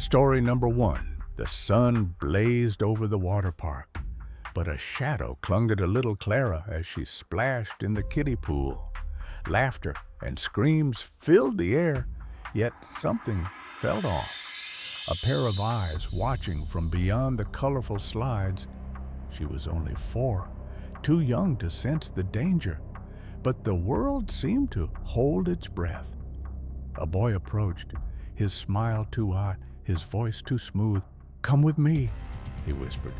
Story number 1. The sun blazed over the water park, but a shadow clung to little Clara as she splashed in the kiddie pool. Laughter and screams filled the air, yet something felt off. A pair of eyes watching from beyond the colorful slides. She was only 4, too young to sense the danger, but the world seemed to hold its breath. A boy approached, his smile too hot, his voice too smooth. "Come with me," he whispered,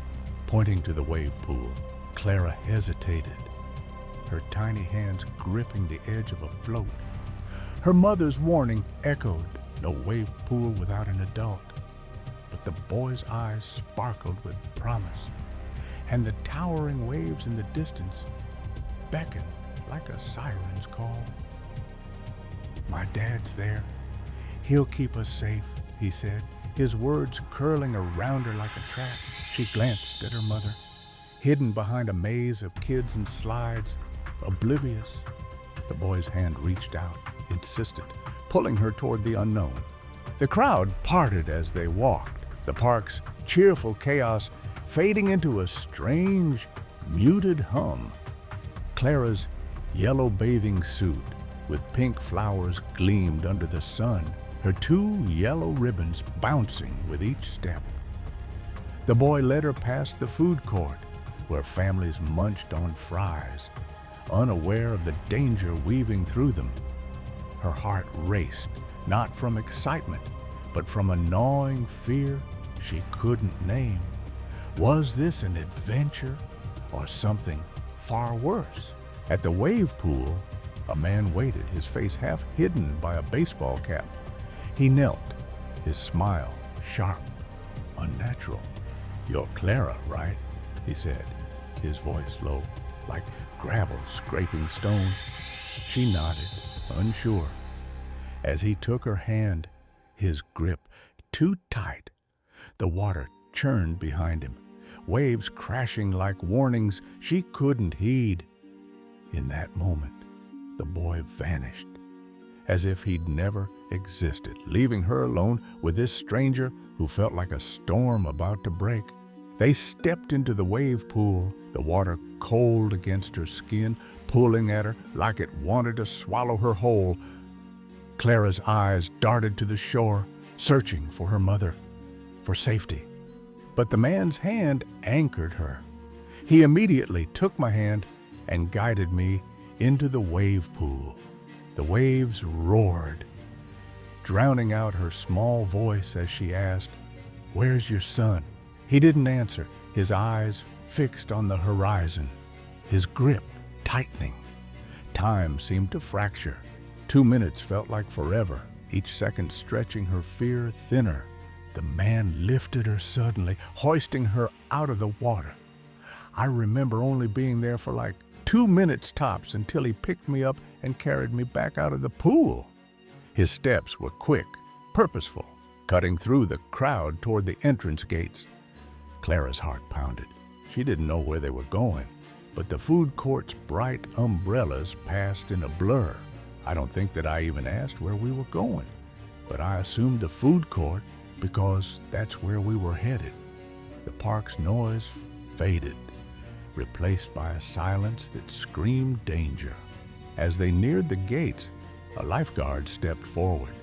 pointing to the wave pool. Clara hesitated, her tiny hands gripping the edge of a float. Her mother's warning echoed, no wave pool without an adult. But the boy's eyes sparkled with promise, and the towering waves in the distance beckoned like a siren's call. "My dad's there. He'll keep us safe," he said, his words curling around her like a trap. She glanced at her mother, hidden behind a maze of kids and slides, oblivious. The boy's hand reached out, insistent, pulling her toward the unknown. The crowd parted as they walked, the park's cheerful chaos fading into a strange, muted hum. Clara's yellow bathing suit with pink flowers gleamed under the sun, her 2 yellow ribbons bouncing with each step. The boy led her past the food court, where families munched on fries, unaware of the danger weaving through them. Her heart raced, not from excitement, but from a gnawing fear she couldn't name. Was this an adventure or something far worse? At the wave pool, a man waited, his face half hidden by a baseball cap. He knelt, his smile sharp, unnatural. "You're Clara, right?" he said, his voice low, like gravel scraping stone. She nodded, unsure. As he took her hand, his grip too tight, the water churned behind him, waves crashing like warnings she couldn't heed. In that moment, the boy vanished, as if he'd never existed, leaving her alone with this stranger who felt like a storm about to break. They stepped into the wave pool, the water cold against her skin, pulling at her like it wanted to swallow her whole. Clara's eyes darted to the shore, searching for her mother, for safety. But the man's hand anchored her. He immediately took my hand and guided me into the wave pool. The waves roared, drowning out her small voice as she asked, "Where's your son?" He didn't answer, his eyes fixed on the horizon, his grip tightening. Time seemed to fracture. 2 minutes felt like forever, each second stretching her fear thinner. The man lifted her suddenly, hoisting her out of the water. I remember only being there for like 2 minutes tops until he picked me up and carried me back out of the pool. His steps were quick, purposeful, cutting through the crowd toward the entrance gates. Clara's heart pounded. She didn't know where they were going, but the food court's bright umbrellas passed in a blur. I don't think that I even asked where we were going, but I assumed the food court because that's where we were headed. The park's noise faded, replaced by a silence that screamed danger. As they neared the gates, a lifeguard stepped forward,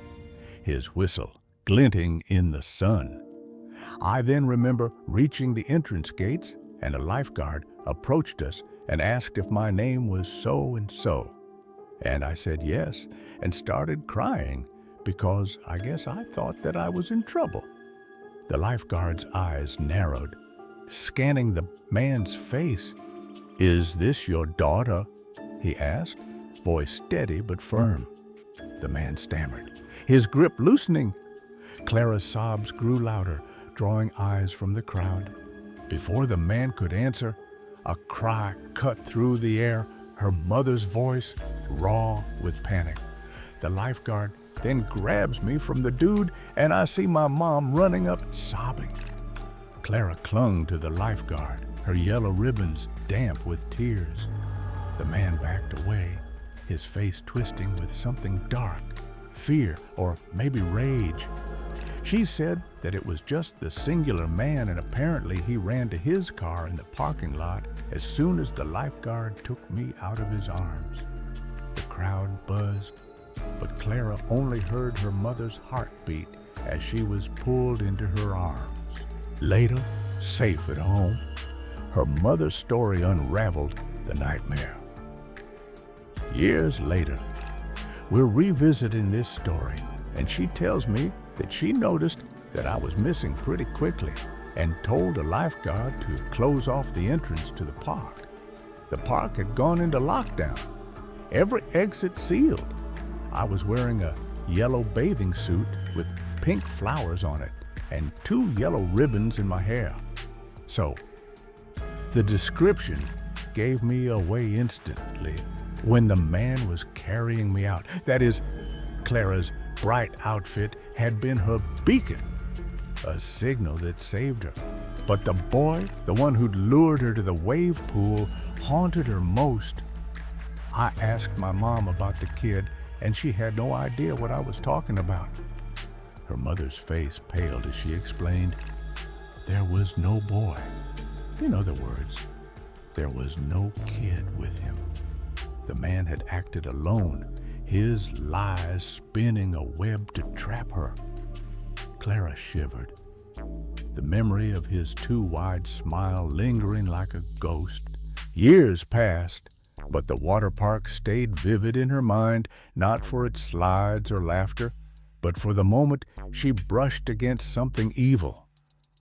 his whistle glinting in the sun. I then remember reaching the entrance gates, and a lifeguard approached us and asked if my name was so-and-so. And I said yes, and started crying because I guess I thought that I was in trouble. The lifeguard's eyes narrowed, scanning the man's face. "Is this your daughter?" he asked, voice steady but firm. The man stammered, his grip loosening. Clara's sobs grew louder, drawing eyes from the crowd. Before the man could answer, a cry cut through the air, her mother's voice raw with panic. The lifeguard then grabs me from the dude, and I see my mom running up, sobbing. Clara clung to the lifeguard, her yellow ribbons damp with tears. The man backed away, his face twisting with something dark, fear or maybe rage. She said that it was just the singular man, and apparently he ran to his car in the parking lot as soon as the lifeguard took me out of his arms. The crowd buzzed, but Clara only heard her mother's heartbeat as she was pulled into her arms. Later, safe at home, her mother's story unraveled the nightmare. Years later, we're revisiting this story, and she tells me that she noticed that I was missing pretty quickly and told a lifeguard to close off the entrance to the park. The park had gone into lockdown, every exit sealed. I was wearing a yellow bathing suit with pink flowers on it and 2 yellow ribbons in my hair. So, the description gave me away instantly when the man was carrying me out. That is, Clara's bright outfit had been her beacon, a signal that saved her. But the boy, the one who'd lured her to the wave pool, haunted her most. I asked my mom about the kid, and she had no idea what I was talking about. Her mother's face paled as she explained, there was no boy. In other words, there was no kid with him. The man had acted alone, his lies spinning a web to trap her. Clara shivered, the memory of his too wide smile lingering like a ghost. Years passed, but the water park stayed vivid in her mind, not for its slides or laughter, but for the moment she brushed against something evil.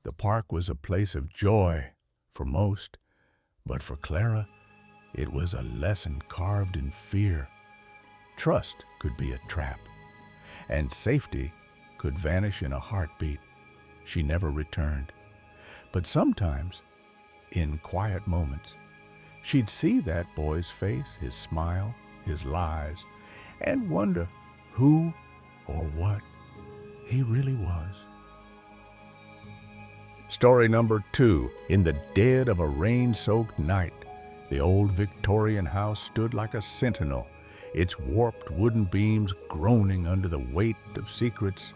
The park was a place of joy for most, but for Clara, it was a lesson carved in fear. Trust could be a trap, and safety could vanish in a heartbeat. She never returned. But sometimes, in quiet moments, she'd see that boy's face, his smile, his lies, and wonder who or what he really was. Story number 2. In the dead of a rain-soaked night, the old Victorian house stood like a sentinel, its warped wooden beams groaning under the weight of secrets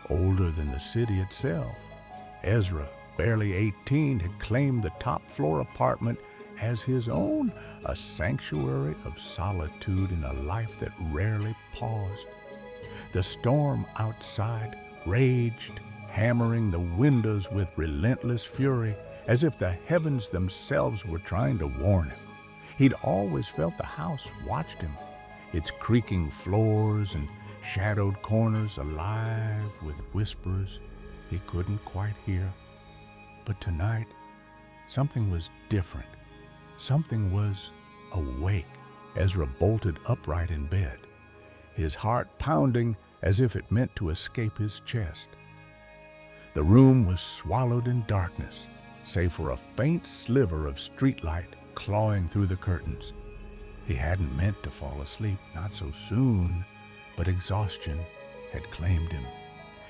older than the city itself. Ezra, barely 18, had claimed the top-floor apartment as his own, a sanctuary of solitude in a life that rarely paused. The storm outside raged, hammering the windows with relentless fury, as if the heavens themselves were trying to warn him. He'd always felt the house watched him, its creaking floors and shadowed corners alive with whispers he couldn't quite hear. But tonight, something was different. Something was awake. Ezra bolted upright in bed, his heart pounding as if it meant to escape his chest. The room was swallowed in darkness, save for a faint sliver of streetlight clawing through the curtains. He hadn't meant to fall asleep, not so soon, but exhaustion had claimed him.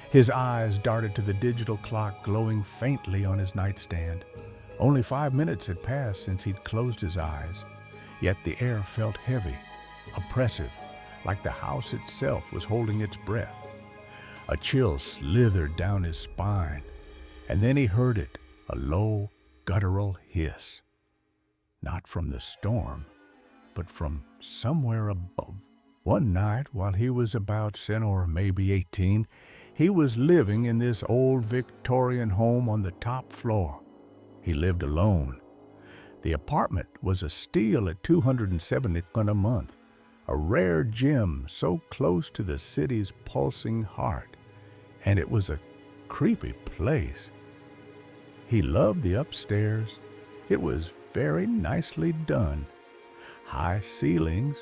His eyes darted to the digital clock glowing faintly on his nightstand. Only 5 minutes had passed since he'd closed his eyes, yet the air felt heavy, oppressive, like the house itself was holding its breath. A chill slithered down his spine, and then he heard it, a low, guttural hiss. Not from the storm, but from somewhere above. One night, while he was about 10 or maybe 18, he was living in this old Victorian home on the top floor. He lived alone. The apartment was a steal at $270 a month, a rare gem so close to the city's pulsing heart, and it was a creepy place. He loved the upstairs. It was very nicely done. High ceilings,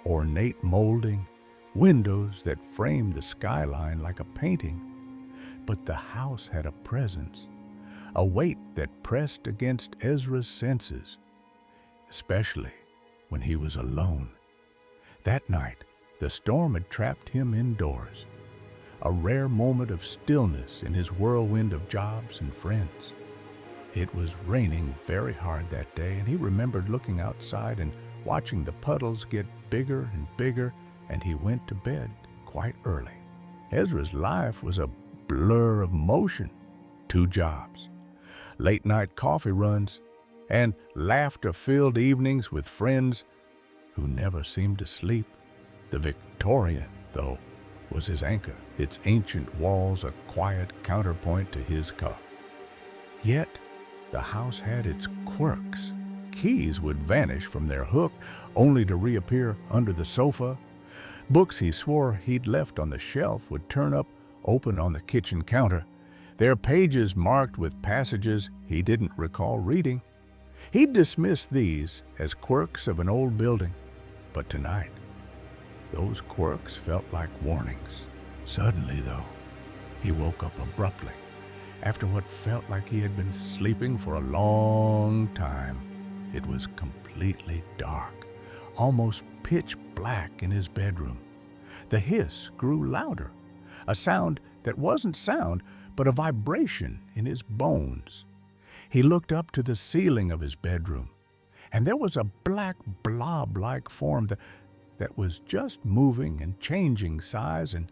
ornate molding, windows that framed the skyline like a painting. But the house had a presence, a weight that pressed against Ezra's senses, especially when he was alone. That night, the storm had trapped him indoors, a rare moment of stillness in his whirlwind of jobs and friends. It was raining very hard that day, and he remembered looking outside and watching the puddles get bigger and bigger, and he went to bed quite early. Ezra's life was a blur of motion, 2 jobs, late-night coffee runs, and laughter-filled evenings with friends who never seemed to sleep. The Victorian, though, was his anchor, its ancient walls a quiet counterpoint to his calm. Yet, the house had its quirks. Keys would vanish from their hook, only to reappear under the sofa. Books he swore he'd left on the shelf would turn up open on the kitchen counter, their pages marked with passages he didn't recall reading. He'd dismissed these as quirks of an old building, but tonight, those quirks felt like warnings. Suddenly, though, he woke up abruptly, after what felt like he had been sleeping for a long time. It was completely dark, almost pitch black in his bedroom. The hiss grew louder, a sound that wasn't sound, but a vibration in his bones. He looked up to the ceiling of his bedroom, and there was a black blob-like form that was just moving and changing size and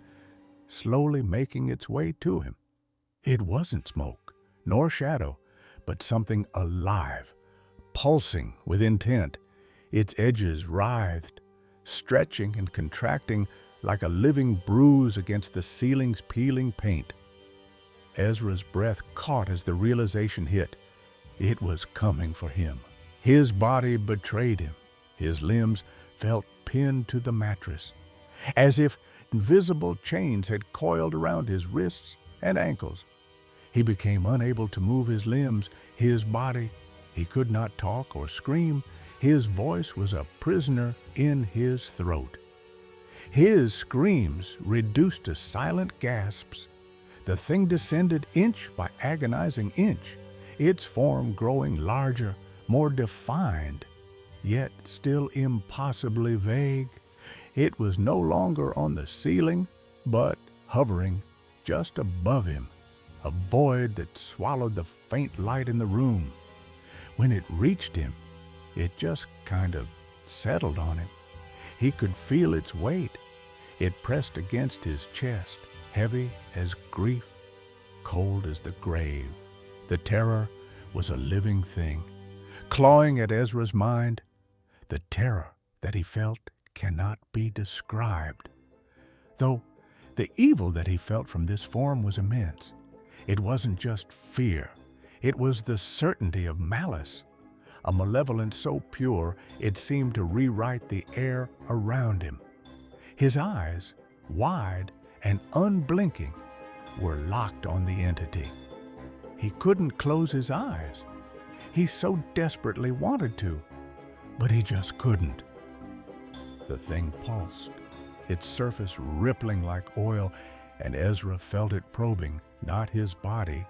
slowly making its way to him. It wasn't smoke, nor shadow, but something alive, pulsing with intent. Its edges writhed, stretching and contracting like a living bruise against the ceiling's peeling paint. Ezra's breath caught as the realization hit. It was coming for him. His body betrayed him. His limbs felt pinned to the mattress, as if invisible chains had coiled around his wrists and ankles. He became unable to move his limbs, his body. He could not talk or scream. His voice was a prisoner in his throat. His screams reduced to silent gasps. The thing descended inch by agonizing inch, its form growing larger, more defined, yet still impossibly vague. It was no longer on the ceiling, but hovering just above him, a void that swallowed the faint light in the room. When it reached him, it just kind of settled on him. He could feel its weight. It pressed against his chest, heavy as grief, cold as the grave. The terror was a living thing, clawing at Ezra's mind. The terror that he felt cannot be described. Though the evil that he felt from this form was immense. It wasn't just fear. It was the certainty of malice, a malevolence so pure it seemed to rewrite the air around him. His eyes, wide and unblinking, were locked on the entity. He couldn't close his eyes. He so desperately wanted to, but he just couldn't. The thing pulsed, its surface rippling like oil, and Ezra felt it probing not his body,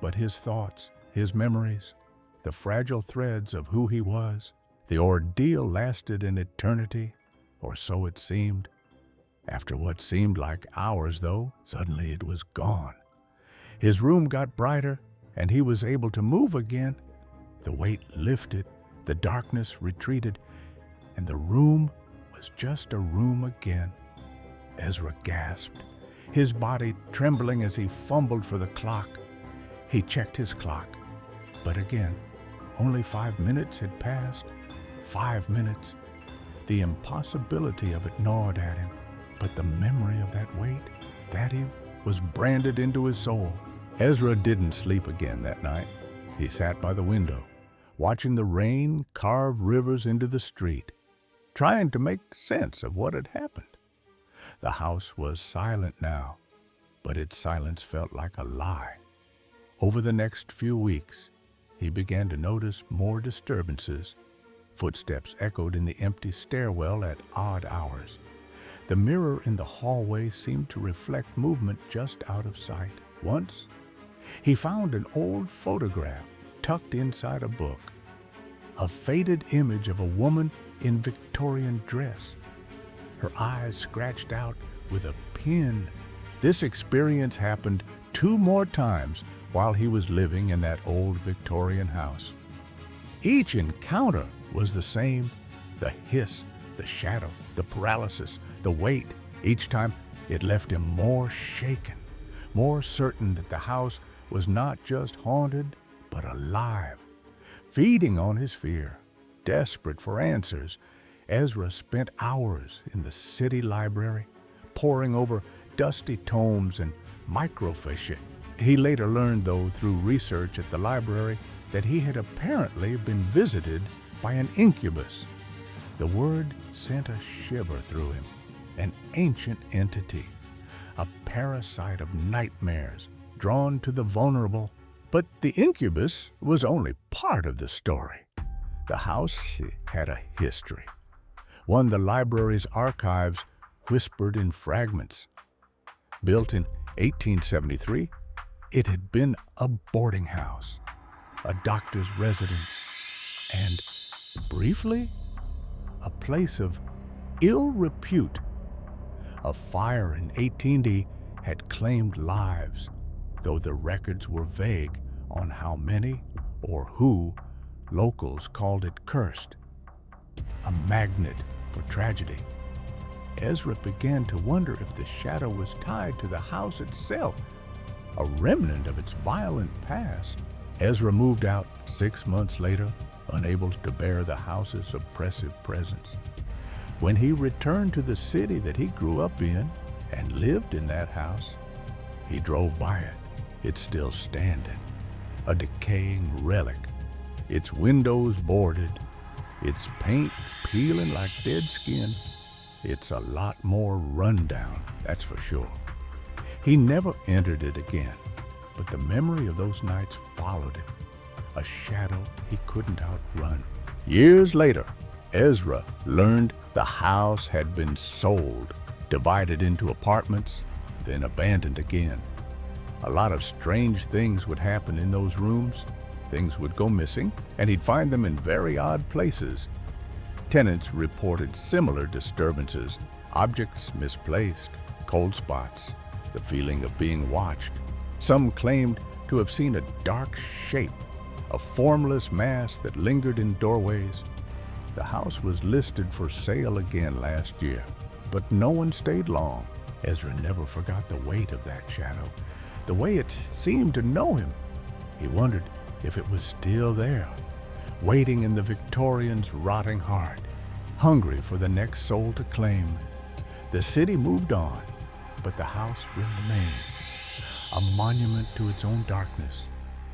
but his thoughts, his memories, the fragile threads of who he was. The ordeal lasted an eternity, or so it seemed. After what seemed like hours, though, suddenly it was gone. His room got brighter, and he was able to move again. The weight lifted, the darkness retreated, and the room was just a room again. Ezra gasped, his body trembling as he fumbled for the clock. He checked his clock, but again, only 5 minutes had passed. 5 minutes. The impossibility of it gnawed at him, but the memory of that weight, was branded into his soul. Ezra didn't sleep again that night. He sat by the window, watching the rain carve rivers into the street, trying to make sense of what had happened. The house was silent now, but its silence felt like a lie. Over the next few weeks, he began to notice more disturbances. Footsteps echoed in the empty stairwell at odd hours. The mirror in the hallway seemed to reflect movement just out of sight. Once, he found an old photograph tucked inside a book, a faded image of a woman in Victorian dress, her eyes scratched out with a pin. This experience happened 2 more times while he was living in that old Victorian house. Each encounter was the same: the hiss, the shadow, the paralysis, the weight. Each time it left him more shaken, more certain that the house was not just haunted, but alive. Feeding on his fear, desperate for answers, Ezra spent hours in the city library, poring over dusty tomes and microfiche. He later learned, though, through research at the library, that he had apparently been visited by an incubus. The word sent a shiver through him. An ancient entity, a parasite of nightmares, drawn to the vulnerable. But the incubus was only part of the story. The house had a history, one the library's archives whispered in fragments. Built in 1873, it had been a boarding house, a doctor's residence, and, briefly, a place of ill repute. A fire in 18D had claimed lives, though the records were vague on how many or who. Locals called it cursed, a magnet for tragedy. Ezra began to wonder if the shadow was tied to the house itself, a remnant of its violent past. Ezra moved out 6 months later, unable to bear the house's oppressive presence. When he returned to the city that he grew up in and lived in that house, he drove by it. It's still standing, a decaying relic, its windows boarded, its paint peeling like dead skin. It's a lot more rundown, that's for sure. He never entered it again, but the memory of those nights followed him, a shadow he couldn't outrun. Years later, Ezra learned the house had been sold, divided into apartments, then abandoned again. A lot of strange things would happen in those rooms. Things would go missing, and he'd find them in very odd places. Tenants reported similar disturbances, objects misplaced, cold spots, the feeling of being watched. Some claimed to have seen a dark shape, a formless mass that lingered in doorways. The house was listed for sale again last year, but no one stayed long. Ezra never forgot the weight of that shadow, the way it seemed to know him. He wondered if it was still there, waiting in the Victorian's rotting heart, hungry for the next soul to claim. The city moved on, but the house remained, a monument to its own darkness,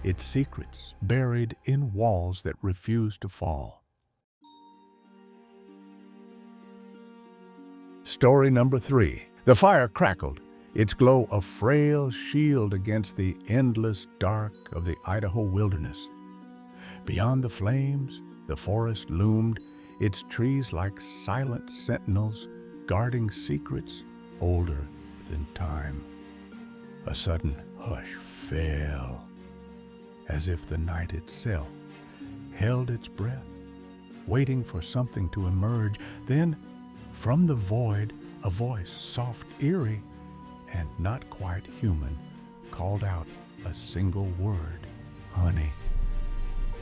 its secrets buried in walls that refused to fall. Story number 3. The fire crackled, its glow a frail shield against the endless dark of the Idaho wilderness. Beyond the flames, the forest loomed, its trees like silent sentinels guarding secrets older than time. A sudden hush fell, as if the night itself held its breath, waiting for something to emerge. Then, from the void, a voice, soft, eerie, and not quite human, called out a single word: honey.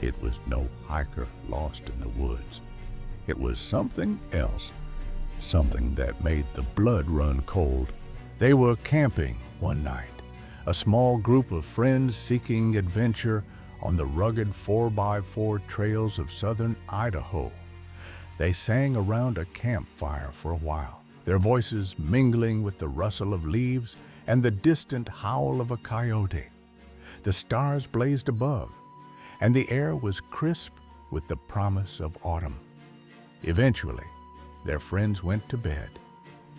It was no hiker lost in the woods. It was something else, something that made the blood run cold. They were camping one night, a small group of friends seeking adventure on the rugged 4x4 trails of southern Idaho. They sang around a campfire for a while, their voices mingling with the rustle of leaves and the distant howl of a coyote. The stars blazed above, and the air was crisp with the promise of autumn. Eventually, their friends went to bed,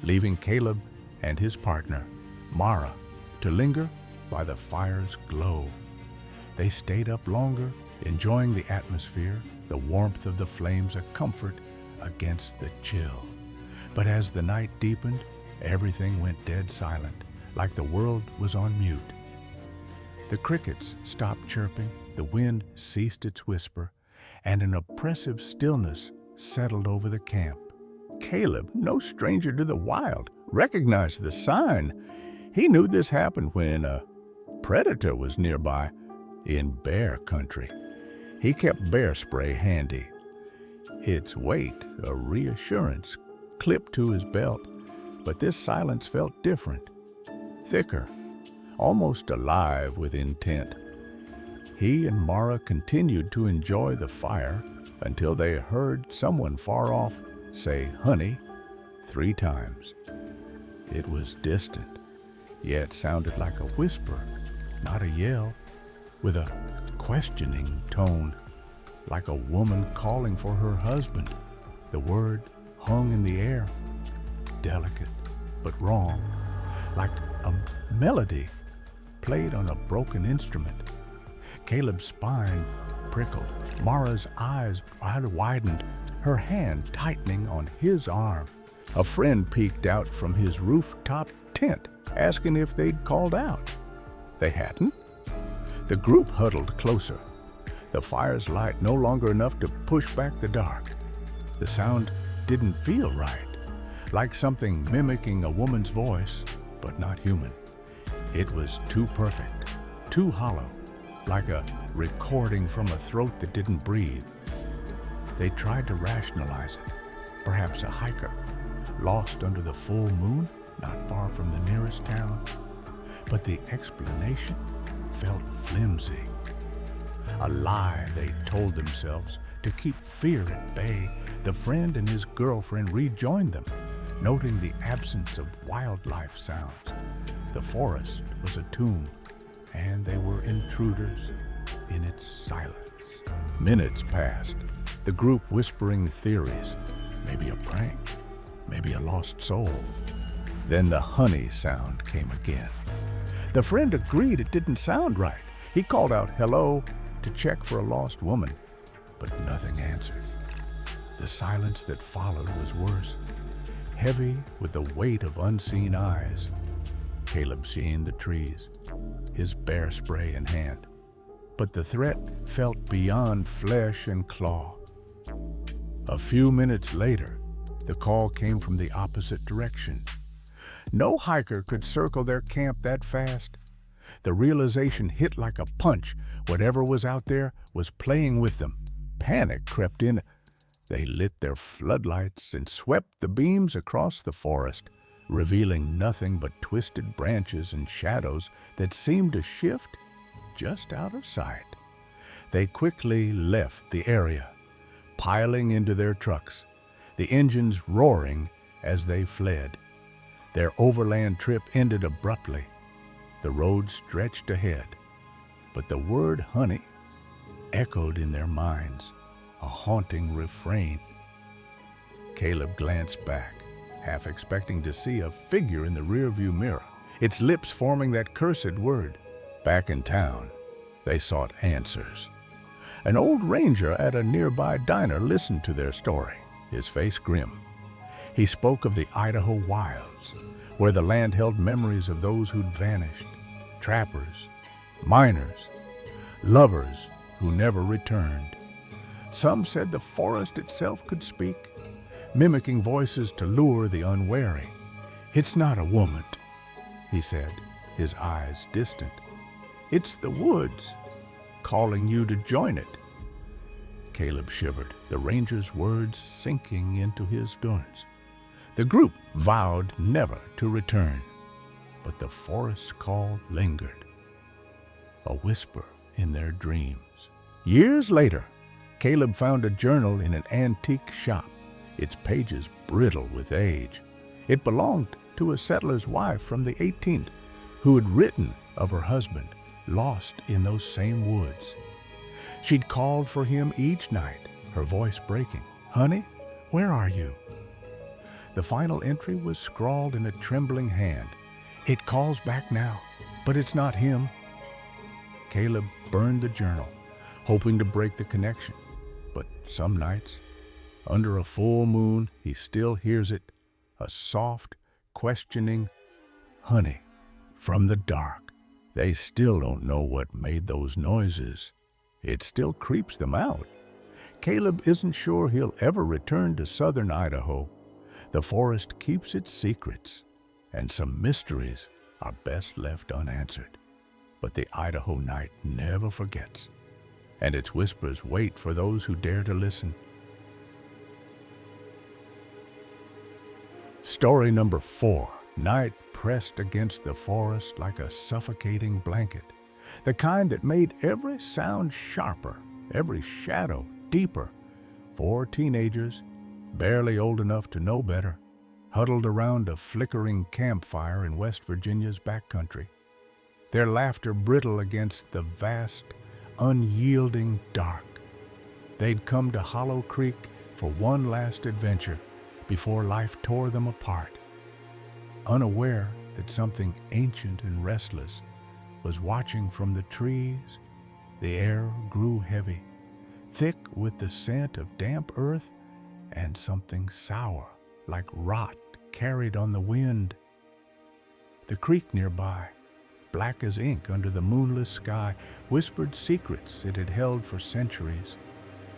leaving Caleb and his partner, Mara, to linger by the fire's glow. They stayed up longer, enjoying the atmosphere, the warmth of the flames a comfort against the chill. But as the night deepened, everything went dead silent, like the world was on mute. The crickets stopped chirping, the wind ceased its whisper, and an oppressive stillness settled over the camp. Caleb, no stranger to the wild, recognized the sign. He knew this happened when a predator was nearby in bear country. He kept bear spray handy, its weight a reassurance, clipped to his belt. But this silence felt different, thicker, almost alive with intent. He and Mara continued to enjoy the fire until they heard someone far off say "honey" 3 times. It was distant, yet sounded like a whisper, not a yell, with a questioning tone, like a woman calling for her husband. The word hung in the air, delicate but wrong, like a melody played on a broken instrument. Caleb's spine prickled. Mara's eyes widened, her hand tightening on his arm. A friend peeked out from his rooftop tent, asking if they'd called out. They hadn't. The group huddled closer, the fire's light no longer enough to push back the dark. The sound didn't feel right, like something mimicking a woman's voice, but not human. It was too perfect, too hollow, like a recording from a throat that didn't breathe. They tried to rationalize it. Perhaps a hiker, lost under the full moon, not far from the nearest town. But the explanation felt flimsy. A lie they told themselves to keep fear at bay. The friend and his girlfriend rejoined them, noting the absence of wildlife sounds. The forest was a tomb, and they were intruders in its silence. Minutes passed, the group whispering theories. Maybe a prank, maybe a lost soul. Then the honey sound came again. The friend agreed it didn't sound right. He called out hello to check for a lost woman, but nothing answered. The silence that followed was worse, heavy with the weight of unseen eyes. Caleb scanned the trees, his bear spray in hand, but the threat felt beyond flesh and claw. A few minutes later, the call came from the opposite direction. No hiker could circle their camp that fast. The realization hit like a punch. Whatever was out there was playing with them. Panic crept in. They lit their floodlights and swept the beams across the forest, revealing nothing but twisted branches and shadows that seemed to shift just out of sight. They quickly left the area, piling into their trucks, the engines roaring as they fled. Their overland trip ended abruptly. The road stretched ahead, but the word honey echoed in their minds, a haunting refrain. Caleb glanced back, half expecting to see a figure in the rearview mirror, its lips forming that cursed word. Back in town, they sought answers. An old ranger at a nearby diner listened to their story, his face grim. He spoke of the Idaho wilds, where the land held memories of those who'd vanished, trappers, miners, lovers who never returned. Some said the forest itself could speak, mimicking voices to lure the unwary. "It's not a woman," he said, his eyes distant. "It's the woods, calling you to join it." Caleb shivered, the ranger's words sinking into his endurance. The group vowed never to return, but the forest's call lingered, a whisper in their dreams. Years later, Caleb found a journal in an antique shop, its pages brittle with age. It belonged to a settler's wife from the 18th, who had written of her husband, lost in those same woods. She'd called for him each night, her voice breaking. "Honey, where are you?" The final entry was scrawled in a trembling hand. "It calls back now, but it's not him." Caleb burned the journal, hoping to break the connection. But some nights, under a full moon, he still hears it, a soft, questioning honey from the dark. They still don't know what made those noises. It still creeps them out. Caleb isn't sure he'll ever return to southern Idaho. The forest keeps its secrets, and some mysteries are best left unanswered. But the Idaho night never forgets, and its whispers wait for those who dare to listen. Story number 4, Night pressed against the forest like a suffocating blanket, the kind that made every sound sharper, every shadow deeper. 4 teenagers, barely old enough to know better, huddled around a flickering campfire in West Virginia's backcountry, their laughter brittle against the vast, unyielding dark. They'd come to Hollow Creek for one last adventure before life tore them apart, unaware that something ancient and restless was watching from the trees. The air grew heavy, thick with the scent of damp earth and something sour, like rot, carried on the wind. The creek nearby, black as ink under the moonless sky, whispered secrets it had held for centuries.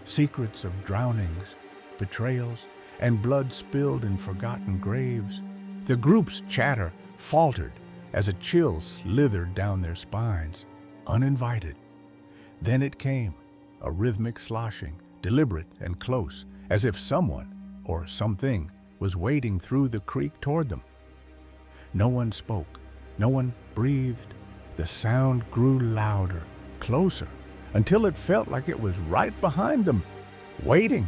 Secrets of drownings, betrayals, and blood spilled in forgotten graves. The group's chatter faltered as a chill slithered down their spines, uninvited. Then it came, a rhythmic sloshing, deliberate and close, as if someone or something was wading through the creek toward them. No one spoke, no one breathed. The sound grew louder, closer, until it felt like it was right behind them, waiting.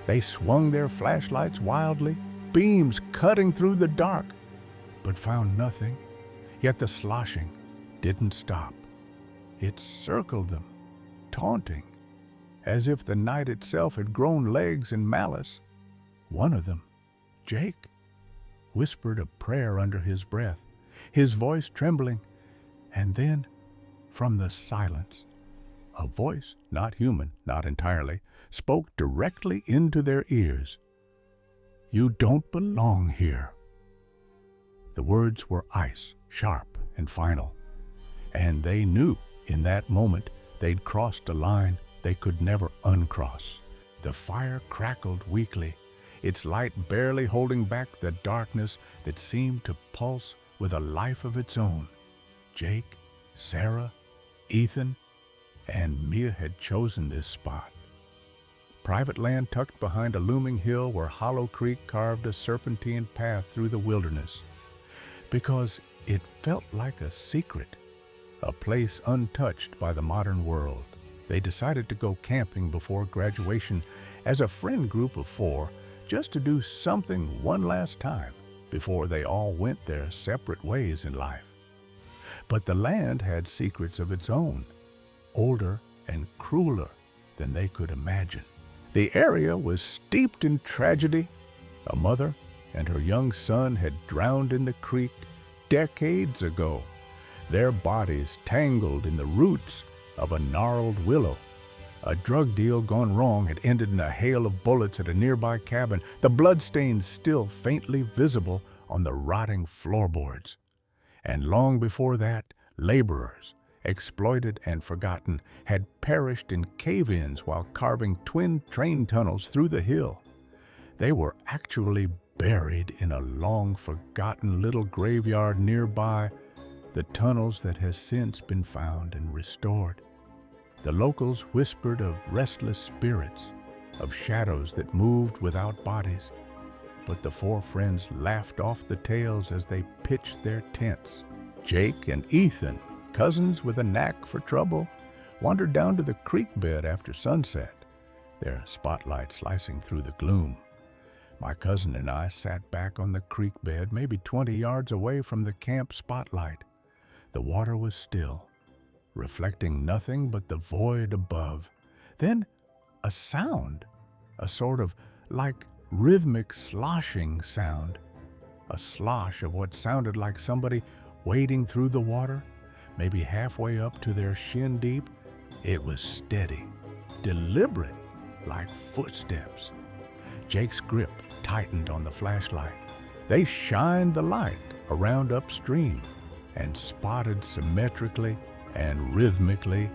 They swung their flashlights wildly, beams cutting through the dark, but found nothing. Yet the sloshing didn't stop. It circled them, taunting, as if the night itself had grown legs and malice. One of them, Jake, whispered a prayer under his breath, his voice trembling, and then, from the silence, a voice, not human, not entirely, spoke directly into their ears. "You don't belong here." The words were ice, sharp and final, and they knew in that moment they'd crossed a line they could never uncross. The fire crackled weakly, its light barely holding back the darkness that seemed to pulse with a life of its own. Jake, Sarah, Ethan, and Mia had chosen this spot. Private land tucked behind a looming hill where Hollow Creek carved a serpentine path through the wilderness. Because it felt like a secret, a place untouched by the modern world. They decided to go camping before graduation as a friend group of 4, just to do something one last time before they all went their separate ways in life. But the land had secrets of its own, older and crueler than they could imagine. The area was steeped in tragedy. A mother and her young son had drowned in the creek decades ago, their bodies tangled in the roots of a gnarled willow. A drug deal gone wrong had ended in a hail of bullets at a nearby cabin, the bloodstains still faintly visible on the rotting floorboards. And long before that, laborers, exploited and forgotten, had perished in cave-ins while carving twin train tunnels through the hill. They were actually buried in a long-forgotten little graveyard nearby, the tunnels that has since been found and restored. The locals whispered of restless spirits, of shadows that moved without bodies, but the 4 friends laughed off the tales as they pitched their tents. Jake and Ethan, cousins with a knack for trouble, wandered down to the creek bed after sunset, their spotlight slicing through the gloom. My cousin and I sat back on the creek bed, maybe 20 yards away from the camp spotlight. The water was still, reflecting nothing but the void above. Then a sound, a sort of like rhythmic sloshing sound, a slosh of what sounded like somebody wading through the water, maybe halfway up to their shin deep. It was steady, deliberate, like footsteps. Jake's grip tightened on the flashlight. They shined the light around upstream and spotted symmetrically and rhythmically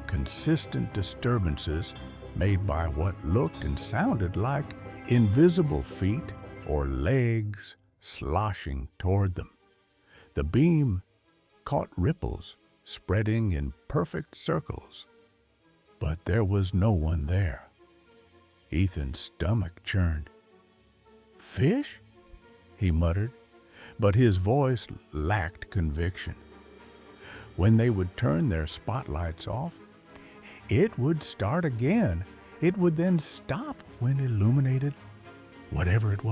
consistent disturbances made by what looked and sounded like invisible feet or legs sloshing toward them. The beam caught ripples spreading in perfect circles, but there was no one there. Ethan's stomach churned. "Fish?" he muttered, but his voice lacked conviction. When they would turn their spotlights off, it would start again. It would then stop when illuminated. Whatever it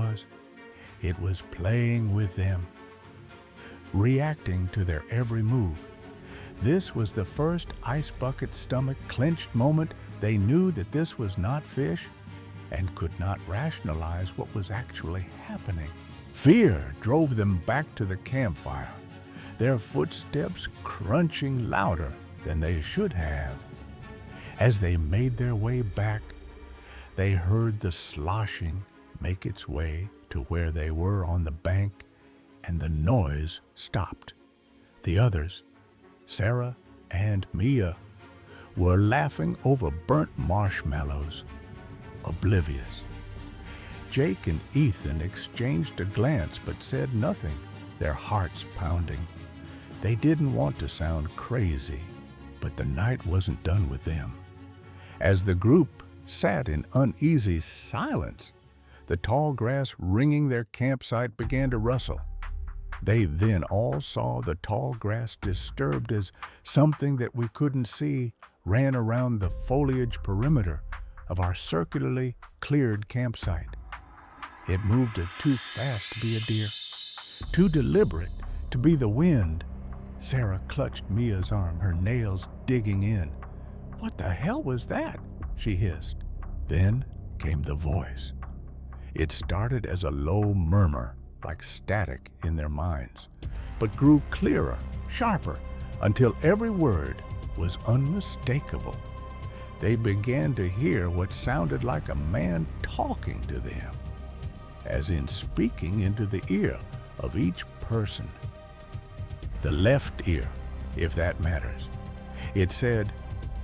was playing with them, reacting to their every move. This was the first ice bucket stomach clenched moment they knew that this was not fish and could not rationalize what was actually happening. Fear drove them back to the campfire, their footsteps crunching louder than they should have. As they made their way back, they heard the sloshing make its way to where they were on the bank, and the noise stopped. The others, Sarah and Mia, were laughing over burnt marshmallows, oblivious. Jake and Ethan exchanged a glance but said nothing, their hearts pounding. They didn't want to sound crazy, but the night wasn't done with them. As the group sat in uneasy silence, the tall grass ringing their campsite began to rustle. They then all saw the tall grass disturbed as something that we couldn't see ran around the foliage perimeter of our circularly cleared campsite. It moved too fast to be a deer, too deliberate to be the wind. Sarah clutched Mia's arm, her nails digging in. "What the hell was that?" she hissed. Then came the voice. It started as a low murmur, like static in their minds, but grew clearer, sharper, until every word was unmistakable. They began to hear what sounded like a man talking to them, as in speaking into the ear of each person. The left ear, if that matters. It said,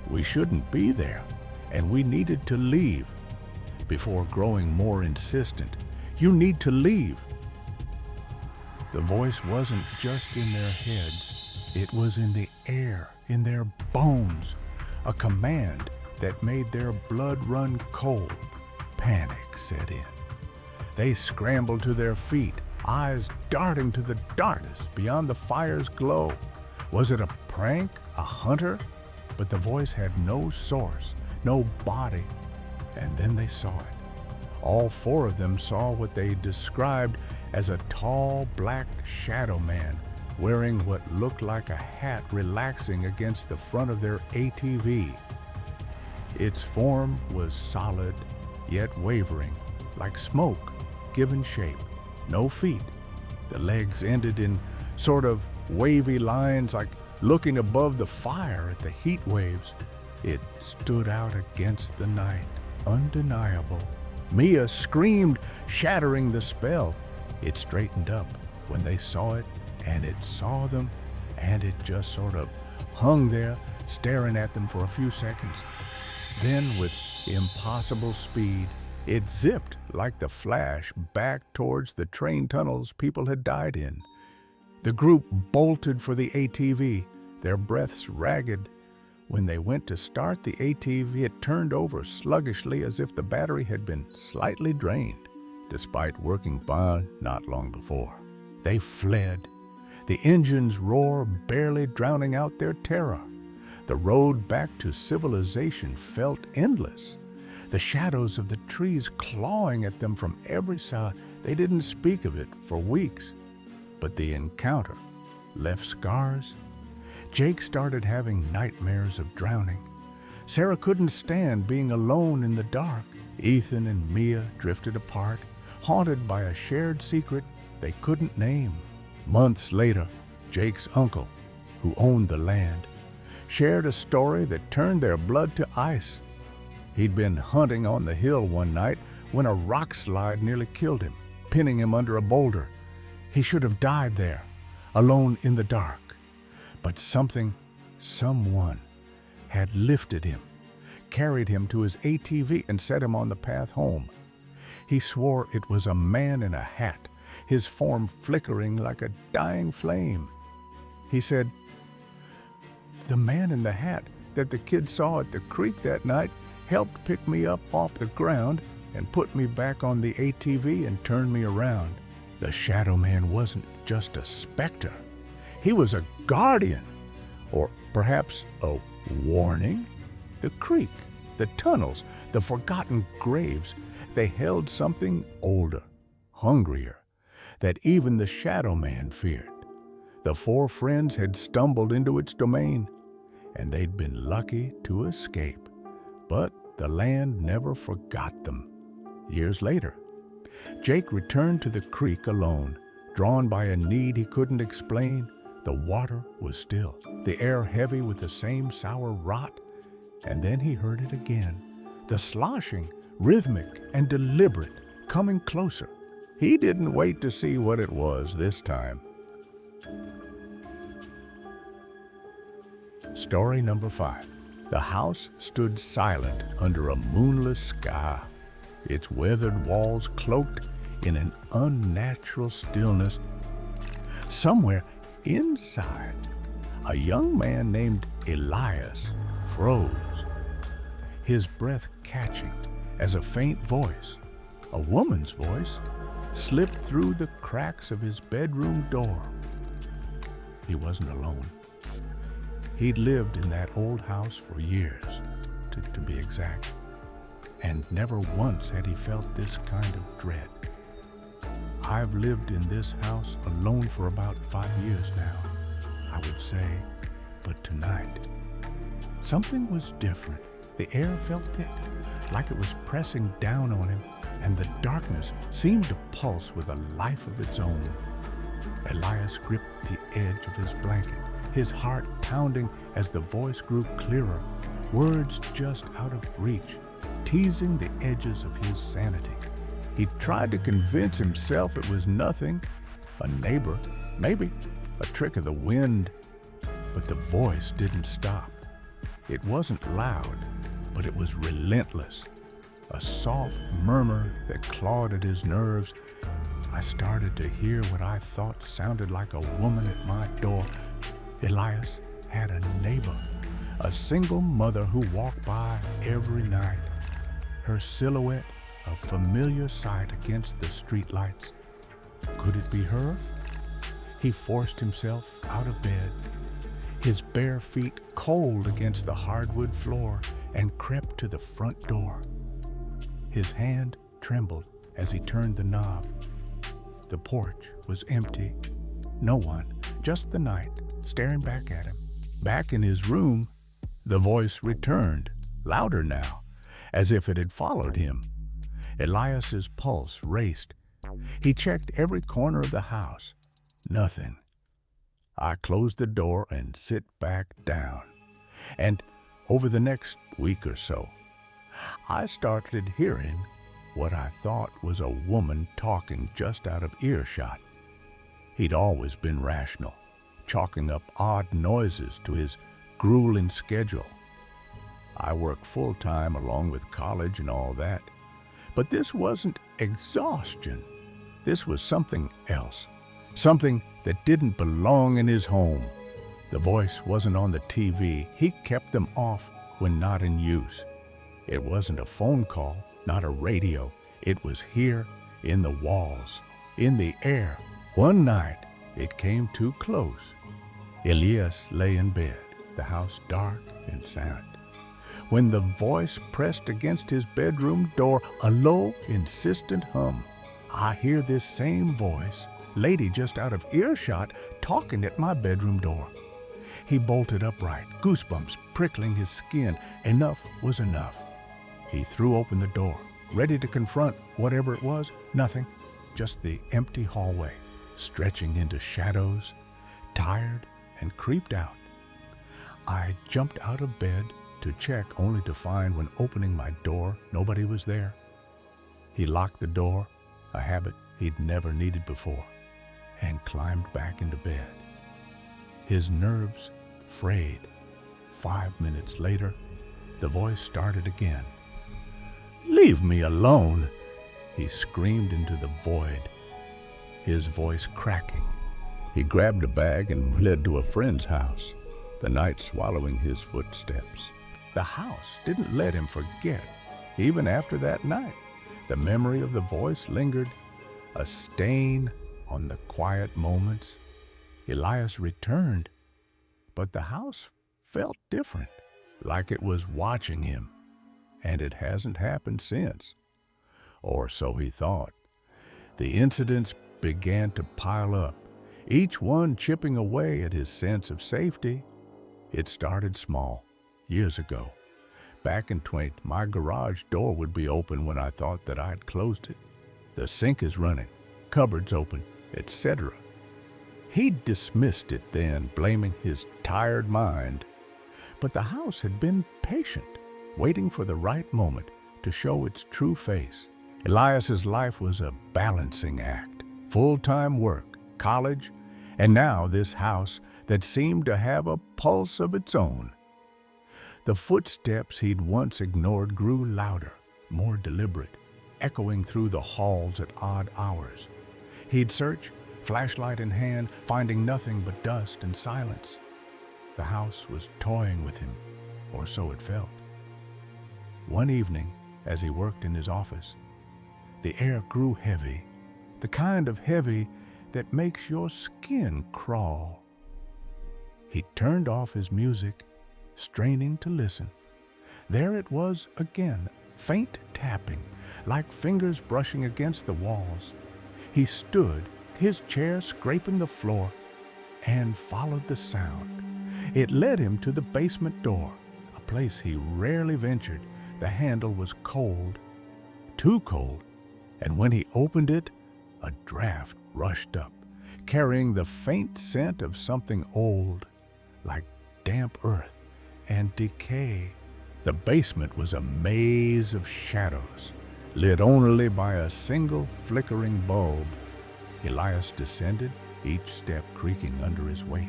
"We shouldn't be there, and we needed to leave," before growing more insistent. "You need to leave." The voice wasn't just in their heads, it was in the air, in their bones, a command that made their blood run cold. Panic set in. They scrambled to their feet, eyes darting to the darkness beyond the fire's glow. Was it a prank, a hunter? But the voice had no source, no body, and then they saw it. All four of them saw what they described as a tall black shadow man wearing what looked like a hat relaxing against the front of their ATV. Its form was solid, yet wavering, like smoke given shape. No feet. The legs ended in sort of wavy lines, like looking above the fire at the heat waves. It stood out against the night, undeniable. Mia screamed, shattering the spell. It straightened up when they saw it, and it saw them, and it just sort of hung there, staring at them for a few seconds. Then, with impossible speed, it zipped like the flash back towards the train tunnels people had died in. The group bolted for the ATV, their breaths ragged. When they went to start the ATV, it turned over sluggishly as if the battery had been slightly drained, despite working fine not long before. They fled, the engine's roar barely drowning out their terror. The road back to civilization felt endless, the shadows of the trees clawing at them from every side. They didn't speak of it for weeks, but the encounter left scars. Jake started having nightmares of drowning. Sarah couldn't stand being alone in the dark. Ethan and Mia drifted apart, haunted by a shared secret they couldn't name. Months later, Jake's uncle, who owned the land, shared a story that turned their blood to ice. He'd been hunting on the hill one night when a rock slide nearly killed him, pinning him under a boulder. He should have died there, alone in the dark. But someone had lifted him, carried him to his ATV and set him on the path home. He swore it was a man in a hat, his form flickering like a dying flame. He said, "The man in the hat that the kid saw at the creek that night helped pick me up off the ground and put me back on the ATV and turn me around." The shadow man wasn't just a specter. He was a guardian, or perhaps a warning. The creek, the tunnels, the forgotten graves, they held something older, hungrier, that even the Shadow Man feared. The four friends had stumbled into its domain, and they'd been lucky to escape. But the land never forgot them. Years later, Jake returned to the creek alone, drawn by a need he couldn't explain. The water was still, the air heavy with the same sour rot, and then he heard it again, the sloshing, rhythmic and deliberate, coming closer. He didn't wait to see what it was this time. Story number 5. The house stood silent under a moonless sky, its weathered walls cloaked in an unnatural stillness. Somewhere inside, a young man named Elias froze, his breath catching as a faint voice, a woman's voice, slipped through the cracks of his bedroom door. He wasn't alone. He'd lived in that old house for years, to be exact, and never once had he felt this kind of dread. I've lived in this house alone for about 5 years now, I would say, but tonight, something was different. The air felt thick, like it was pressing down on him, and the darkness seemed to pulse with a life of its own. Elias gripped the edge of his blanket, his heart pounding as the voice grew clearer, words just out of reach, teasing the edges of his sanity. He tried to convince himself it was nothing, a neighbor, maybe a trick of the wind, but the voice didn't stop. It wasn't loud, but it was relentless, a soft murmur that clawed at his nerves. I started to hear what I thought sounded like a woman at my door. Elias had a neighbor, a single mother who walked by every night, her silhouette a familiar sight against the streetlights. Could it be her? He forced himself out of bed, his bare feet cold against the hardwood floor, and crept to the front door. His hand trembled as he turned the knob. The porch was empty. No one, just the night, staring back at him. Back in his room, the voice returned, louder now, as if it had followed him. Elias's pulse raced. He checked every corner of the house. Nothing. I closed the door and sit back down. And over the next week or so, I started hearing what I thought was a woman talking just out of earshot. He'd always been rational, chalking up odd noises to his grueling schedule. I work full-time along with college and all that. But this wasn't exhaustion. This was something else, something that didn't belong in his home. The voice wasn't on the TV. He kept them off when not in use. It wasn't a phone call, not a radio. It was here, in the walls, in the air. One night, it came too close. Elias lay in bed, the house dark and silent. When the voice pressed against his bedroom door, a low, insistent hum. I hear this same voice, lady just out of earshot, talking at my bedroom door. He bolted upright, goosebumps prickling his skin. Enough was enough. He threw open the door, ready to confront whatever it was. Nothing, just the empty hallway, stretching into shadows, tired and creeped out. I jumped out of bed to check, only to find when opening my door, nobody was there. He locked the door, a habit he'd never needed before, and climbed back into bed. His nerves frayed. 5 minutes later, the voice started again. "Leave me alone," he screamed into the void, his voice cracking. He grabbed a bag and fled to a friend's house, the night swallowing his footsteps. The house didn't let him forget. Even after that night, the memory of the voice lingered, a stain On the quiet moments, Elias returned, but the house felt different, like it was watching him, and it hasn't happened since. Or so he thought. The incidents began to pile up, each one chipping away at his sense of safety. It started small, years ago. Back in 20, my garage door would be open when I thought that I'd closed it. The sink is running, cupboards open, etc. He dismissed it then, blaming his tired mind. But the house had been patient, waiting for the right moment to show its true face. Elias's life was a balancing act, full-time work, college, and now this house that seemed to have a pulse of its own. The footsteps he'd once ignored grew louder, more deliberate, echoing through the halls at odd hours. He'd search, flashlight in hand, finding nothing but dust and silence. The house was toying with him, or so it felt. One evening, as he worked in his office, the air grew heavy, the kind of heavy that makes your skin crawl. He turned off his music, straining to listen. There it was again, faint tapping, like fingers brushing against the walls. He stood, his chair scraping the floor, and followed the sound. It led him to the basement door, a place he rarely ventured. The handle was cold, too cold, and when he opened it, a draft rushed up, carrying the faint scent of something old, like damp earth and decay. The basement was a maze of shadows, lit only by a single flickering bulb. Elias descended, each step creaking under his weight.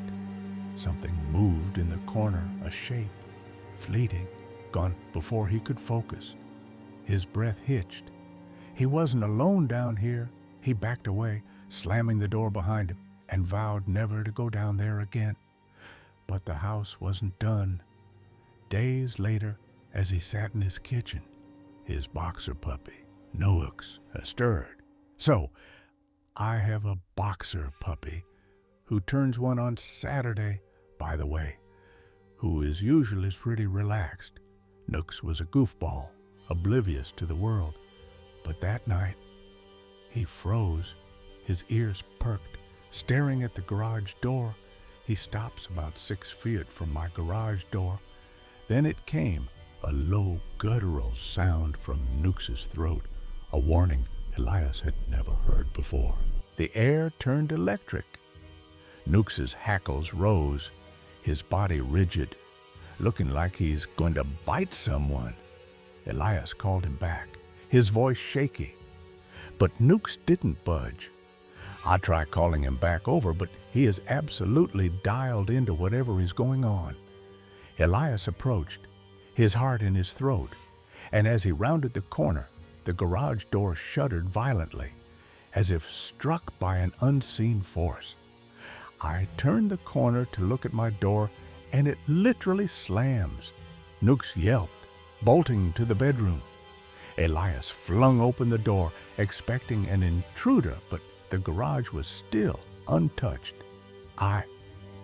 Something moved in the corner, a shape, fleeting, gone before he could focus. His breath hitched. He wasn't alone down here. He backed away, slamming the door behind him, and vowed never to go down there again. But the house wasn't done. Days later, as he sat in his kitchen, his boxer puppy, Nooks, stirred. So, I have a boxer puppy who turns one on Saturday, by the way, who is usually pretty relaxed. Nooks was a goofball, oblivious to the world. But that night, he froze, his ears perked, staring at the garage door. He stops about 6 feet from my garage door. Then it came, a low, guttural sound from Nooks's throat, a warning Elias had never heard before. The air turned electric. Nooks's hackles rose, his body rigid, looking like he's going to bite someone. Elias called him back, his voice shaky. But Nooks didn't budge. I try calling him back over, but he is absolutely dialed into whatever is going on. Elias approached, his heart in his throat, and as he rounded the corner, the garage door shuddered violently, as if struck by an unseen force. I turned the corner to look at my door, and it literally slams. Nooks yelped, bolting to the bedroom. Elias flung open the door, expecting an intruder, but the garage was still untouched. I,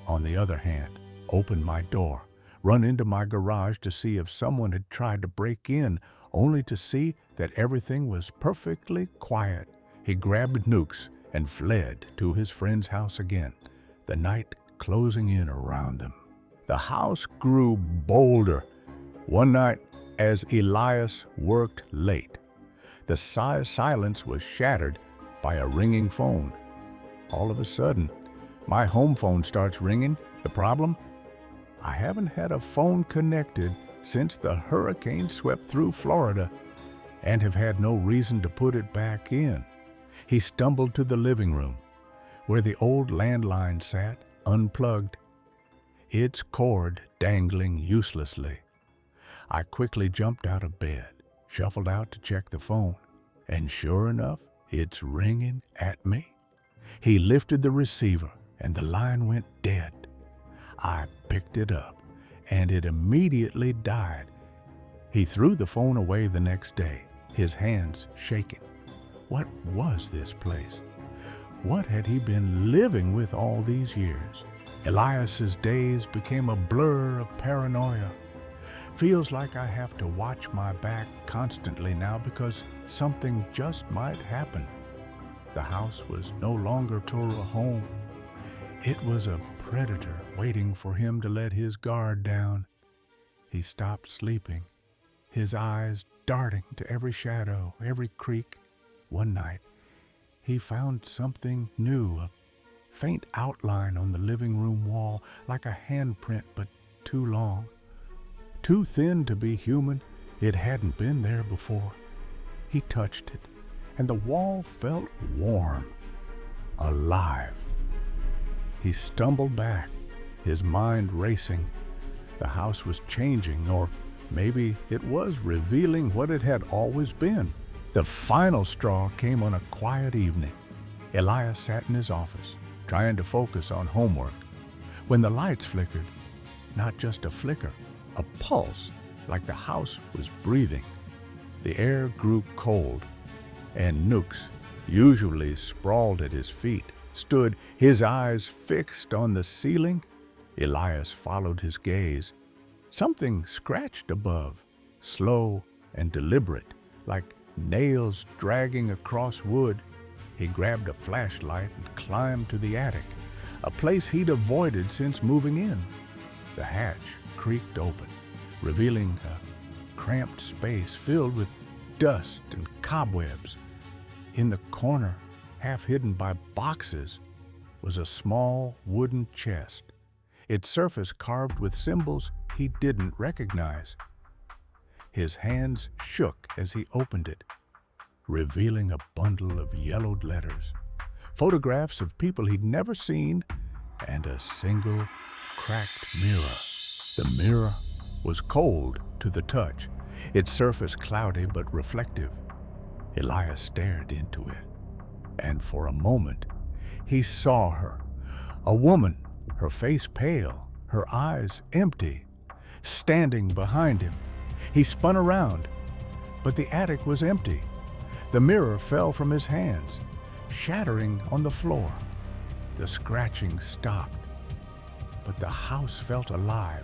on the other hand, opened my door, run into my garage to see if someone had tried to break in, only to see that everything was perfectly quiet. He grabbed Nooks and fled to his friend's house again, the night closing in around them. The house grew bolder. One night, as Elias worked late, the silence was shattered by a ringing phone. All of a sudden, my home phone starts ringing. The problem? I haven't had a phone connected since the hurricane swept through Florida and have had no reason to put it back in. He stumbled to the living room, where the old landline sat, unplugged, its cord dangling uselessly. I quickly jumped out of bed, shuffled out to check the phone, and sure enough, it's ringing at me. He lifted the receiver, and the line went dead. I picked it up, and it immediately died. He threw the phone away the next day, his hands shaking. What was this place? What had he been living with all these years? Elias's days became a blur of paranoia. Feels like I have to watch my back constantly now because something just might happen. The house was no longer Torah home. It was a predator waiting for him to let his guard down. He stopped sleeping, his eyes darting to every shadow, every creak. One night, he found something new, a faint outline on the living room wall, like a handprint, but too long. Too thin to be human, it hadn't been there before. He touched it, and the wall felt warm, alive. He stumbled back, his mind racing. The house was changing, or maybe it was revealing what it had always been. The final straw came on a quiet evening. Elias sat in his office, trying to focus on homework, when the lights flickered. Not just a flicker, a pulse, like the house was breathing. The air grew cold, and Nooks, usually sprawled at his feet, stood, his eyes fixed on the ceiling. Elias followed his gaze. Something scratched above, slow and deliberate, like nails dragging across wood. He grabbed a flashlight and climbed to the attic, a place he'd avoided since moving in. The hatch creaked open, revealing a cramped space filled with dust and cobwebs. In the corner, half hidden by boxes, was a small wooden chest, its surface carved with symbols he didn't recognize. His hands shook as he opened it, revealing a bundle of yellowed letters, photographs of people he'd never seen, and a single cracked mirror. The mirror was cold to the touch, its surface cloudy but reflective. Elias stared into it, and for a moment he saw her, a woman, her face pale, her eyes empty, standing behind him. He spun around, but the attic was empty. The mirror fell from his hands, shattering on the floor. The scratching stopped, but the house felt alive,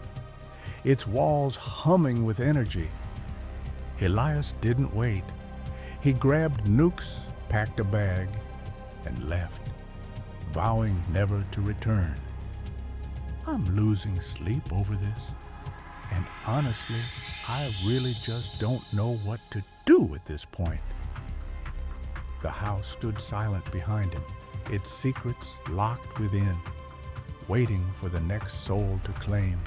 its walls humming with energy. Elias didn't wait. He grabbed Nooks, packed a bag, and left, vowing never to return. I'm losing sleep over this, and honestly, I really just don't know what to do at this point. The house stood silent behind him, its secrets locked within, waiting for the next soul to claim.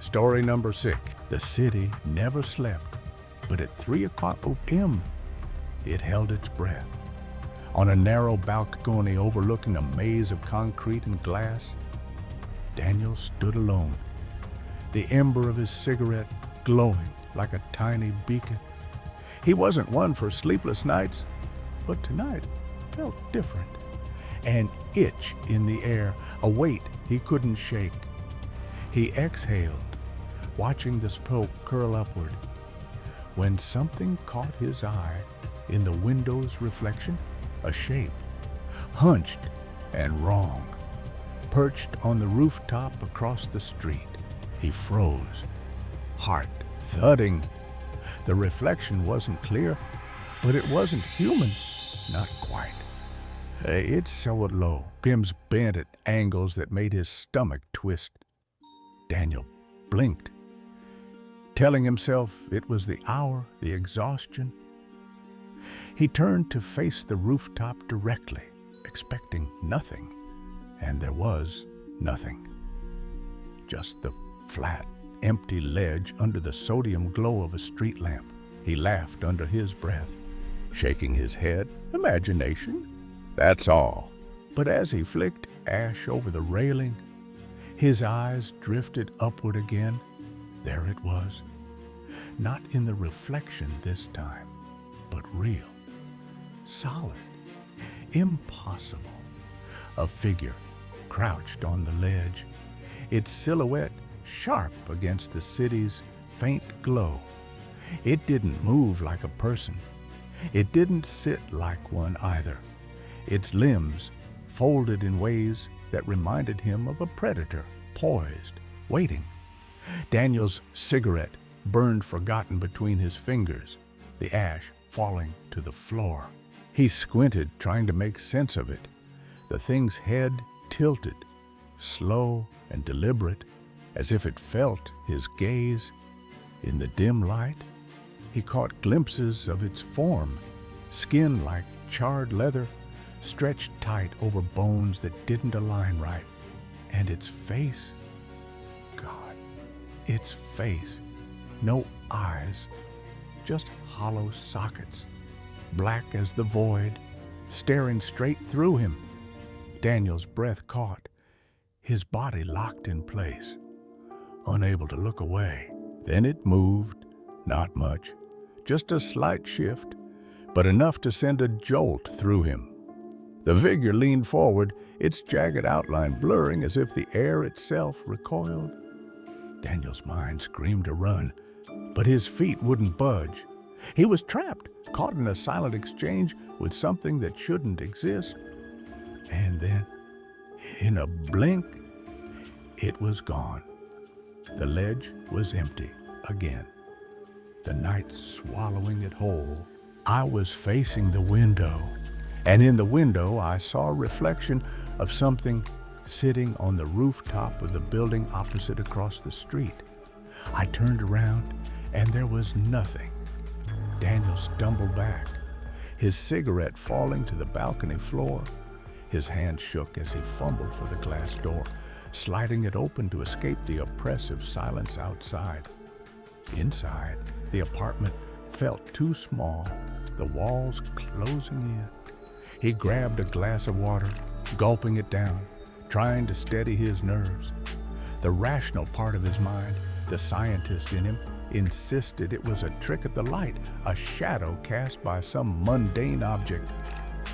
Story number 6. The city never slept, but at 3 o'clock p.m., it held its breath. On a narrow balcony overlooking a maze of concrete and glass, Daniel stood alone, the ember of his cigarette glowing like a tiny beacon. He wasn't one for sleepless nights, but tonight felt different. An itch in the air, a weight he couldn't shake. He exhaled, watching the smoke curl upward, when something caught his eye in the window's reflection, a shape, hunched and wrong, perched on the rooftop across the street. He froze, heart thudding. The reflection wasn't clear, but it wasn't human, not quite. It soared low, limbs bent at angles that made his stomach twist. Daniel blinked, telling himself it was the hour, the exhaustion. He turned to face the rooftop directly, expecting nothing, and there was nothing. Just the flat, empty ledge under the sodium glow of a street lamp. He laughed under his breath, shaking his head. Imagination, that's all. But as he flicked ash over the railing, his eyes drifted upward again. There it was. Not in the reflection this time, but real, solid, impossible. A figure crouched on the ledge, its silhouette sharp against the city's faint glow. It didn't move like a person. It didn't sit like one either. Its limbs folded in ways that reminded him of a predator, poised, waiting. Daniel's cigarette burned forgotten between his fingers, the ash falling to the floor. He squinted, trying to make sense of it. The thing's head tilted, slow and deliberate, as if it felt his gaze. In the dim light, he caught glimpses of its form, skin like charred leather, stretched tight over bones that didn't align right. And its face, God, its face, no eyes, just hollow sockets, black as the void, staring straight through him. Daniel's breath caught, his body locked in place, unable to look away. Then it moved, not much, just a slight shift, but enough to send a jolt through him. The figure leaned forward, its jagged outline blurring as if the air itself recoiled. Daniel's mind screamed to run, but his feet wouldn't budge. He was trapped, caught in a silent exchange with something that shouldn't exist. And then, in a blink, it was gone. The ledge was empty again, the night swallowing it whole. I was facing the window, and in the window I saw a reflection of something sitting on the rooftop of the building opposite across the street. I turned around, and there was nothing. Daniel stumbled back, his cigarette falling to the balcony floor. His hand shook as he fumbled for the glass door, sliding it open to escape the oppressive silence outside. Inside, the apartment felt too small, the walls closing in. He grabbed a glass of water, gulping it down, trying to steady his nerves. The rational part of his mind, the scientist in him, insisted it was a trick of the light, a shadow cast by some mundane object.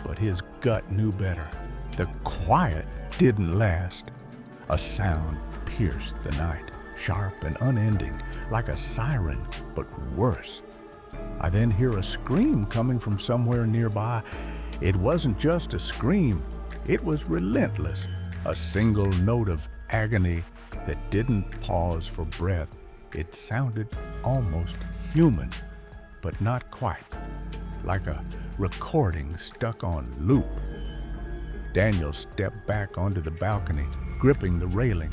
But his gut knew better. The quiet didn't last. A sound pierced the night, sharp and unending, like a siren, but worse. I then hear a scream coming from somewhere nearby. It wasn't just a scream, it was relentless, a single note of agony that didn't pause for breath. It sounded almost human, but not quite, like a recording stuck on loop. Daniel stepped back onto the balcony, gripping the railing.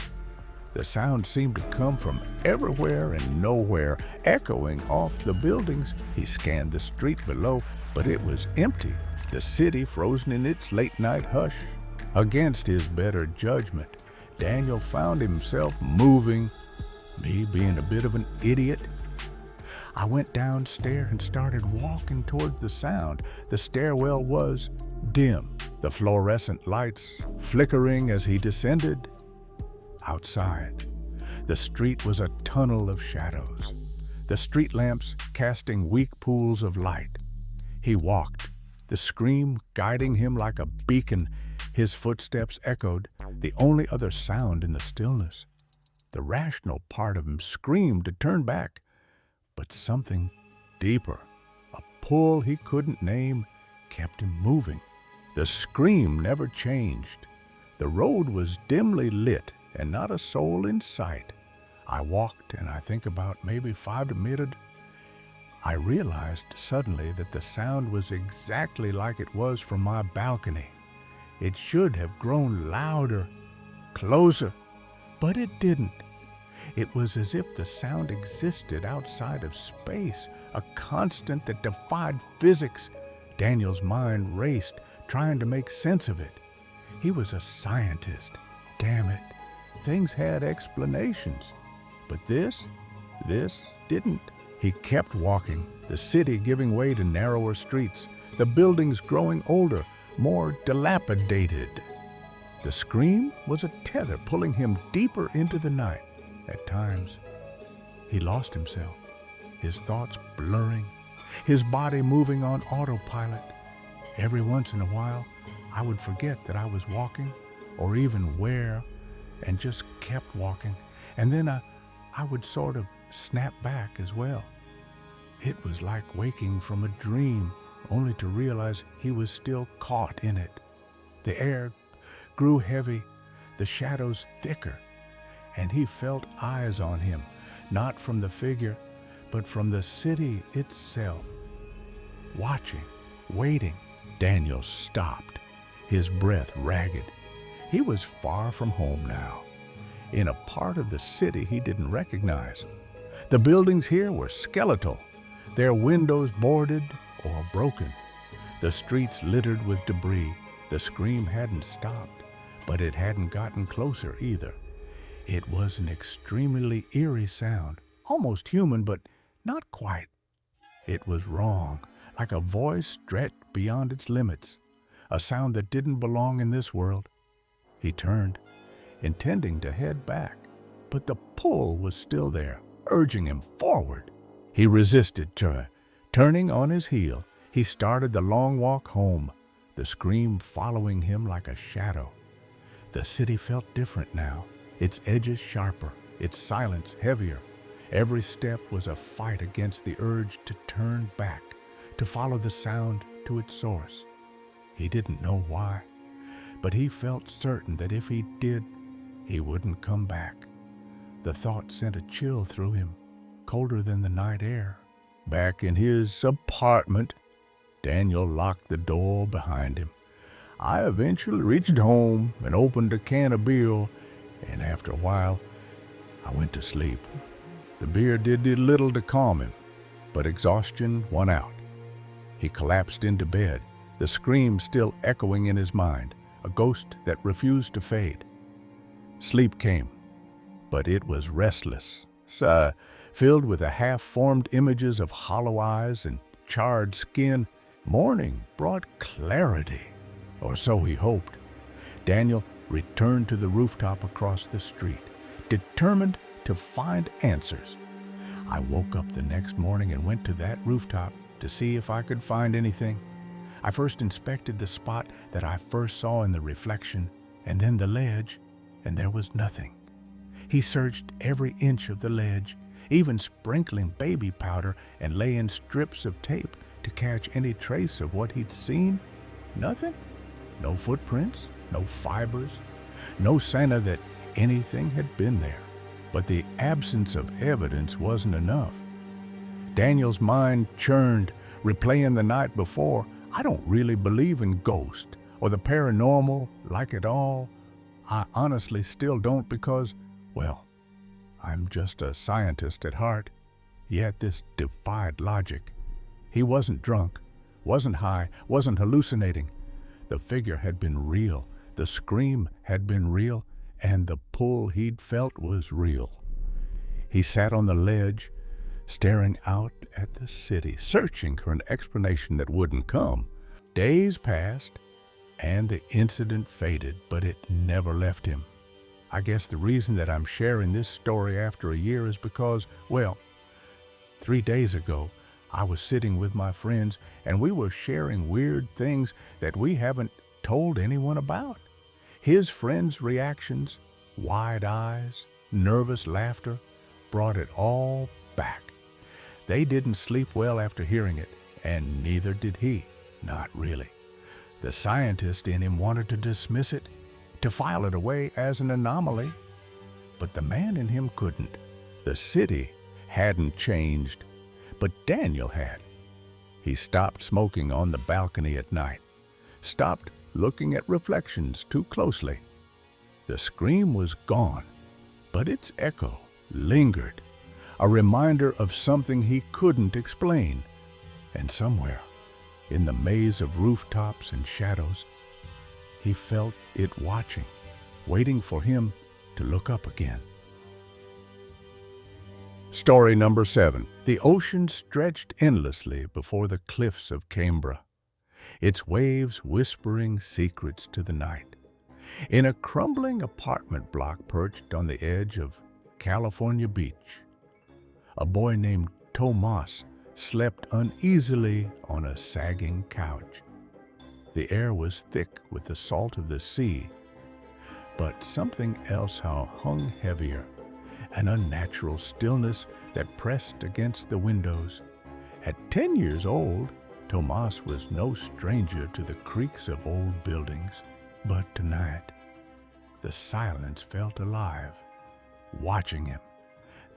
The sound seemed to come from everywhere and nowhere, echoing off the buildings. He scanned the street below, but it was empty, the city frozen in its late-night hush. Against his better judgment, Daniel found himself moving, me being a bit of an idiot. I went downstairs and started walking towards the sound. The stairwell was dim, the fluorescent lights flickering as he descended. Outside, the street was a tunnel of shadows, the street lamps casting weak pools of light. He walked, the scream guiding him like a beacon. His footsteps echoed, the only other sound in the stillness. The rational part of him screamed to turn back, but something deeper, a pull he couldn't name, kept him moving. The scream never changed. The road was dimly lit and not a soul in sight. I walked, and I think about maybe 5 minutes. I realized suddenly that the sound was exactly like it was from my balcony. It should have grown louder, closer, but it didn't. It was as if the sound existed outside of space, a constant that defied physics. Daniel's mind raced, trying to make sense of it. He was a scientist. Damn it. Things had explanations. But this didn't. He kept walking, the city giving way to narrower streets, the buildings growing older, more dilapidated. The scream was a tether pulling him deeper into the night. At times, he lost himself, his thoughts blurring, his body moving on autopilot. Every once in a while, I would forget that I was walking, or even where, and just kept walking. And then I would sort of snap back as well. It was like waking from a dream, only to realize he was still caught in it. The air grew heavy, the shadows thicker, and he felt eyes on him, not from the figure, but from the city itself. Watching, waiting, Daniel stopped, his breath ragged. He was far from home now, in a part of the city he didn't recognize. The buildings here were skeletal, their windows boarded or broken, the streets littered with debris. The scream hadn't stopped, but it hadn't gotten closer either. It was an extremely eerie sound, almost human, but not quite. It was wrong, like a voice stretched beyond its limits, a sound that didn't belong in this world. He turned, intending to head back, but the pull was still there, urging him forward. He resisted, turning on his heel. He started the long walk home, the scream following him like a shadow. The city felt different now, its edges sharper, its silence heavier. Every step was a fight against the urge to turn back, to follow the sound to its source. He didn't know why, but he felt certain that if he did, he wouldn't come back. The thought sent a chill through him, colder than the night air. Back in his apartment, Daniel locked the door behind him. I eventually reached home and opened a can of beer, and after a while, I went to sleep. The beer did little to calm him, but exhaustion won out. He collapsed into bed, the scream still echoing in his mind, a ghost that refused to fade. Sleep came, but it was restless, filled with the half-formed images of hollow eyes and charred skin. Morning brought clarity, or so he hoped. Daniel returned to the rooftop across the street, determined to find answers. I woke up the next morning and went to that rooftop to see if I could find anything. I first inspected the spot that I first saw in the reflection, and then the ledge, and there was nothing. He searched every inch of the ledge, even sprinkling baby powder and laying strips of tape to catch any trace of what he'd seen. Nothing. No footprints, no fibers, no sign that anything had been there. But the absence of evidence wasn't enough. Daniel's mind churned, replaying the night before. I don't really believe in ghosts or the paranormal like it all. I honestly still don't because, well, I'm just a scientist at heart. Yet this defied logic. He wasn't drunk, wasn't high, wasn't hallucinating. The figure had been real, the scream had been real, and the pull he'd felt was real. He sat on the ledge, staring out at the city, searching for an explanation that wouldn't come. Days passed, and the incident faded, but it never left him. I guess the reason that I'm sharing this story after a year is because, well, 3 days ago, I was sitting with my friends, and we were sharing weird things that we haven't told anyone about. His friends' reactions, wide eyes, nervous laughter, brought it all back. They didn't sleep well after hearing it, and neither did he. Not really. The scientist in him wanted to dismiss it, to file it away as an anomaly. But the man in him couldn't. The city hadn't changed, but Daniel had. He stopped smoking on the balcony at night, stopped looking at reflections too closely. The scream was gone, but its echo lingered, a reminder of something he couldn't explain. And somewhere, in the maze of rooftops and shadows, he felt it watching, waiting for him to look up again. Story number 7. The ocean stretched endlessly before the cliffs of Cambria, its waves whispering secrets to the night. In a crumbling apartment block perched on the edge of California Beach, a boy named Tomas slept uneasily on a sagging couch. The air was thick with the salt of the sea, but something else hung heavier, an unnatural stillness that pressed against the windows. At 10 years old, Tomas was no stranger to the creaks of old buildings, but tonight the silence felt alive, watching him.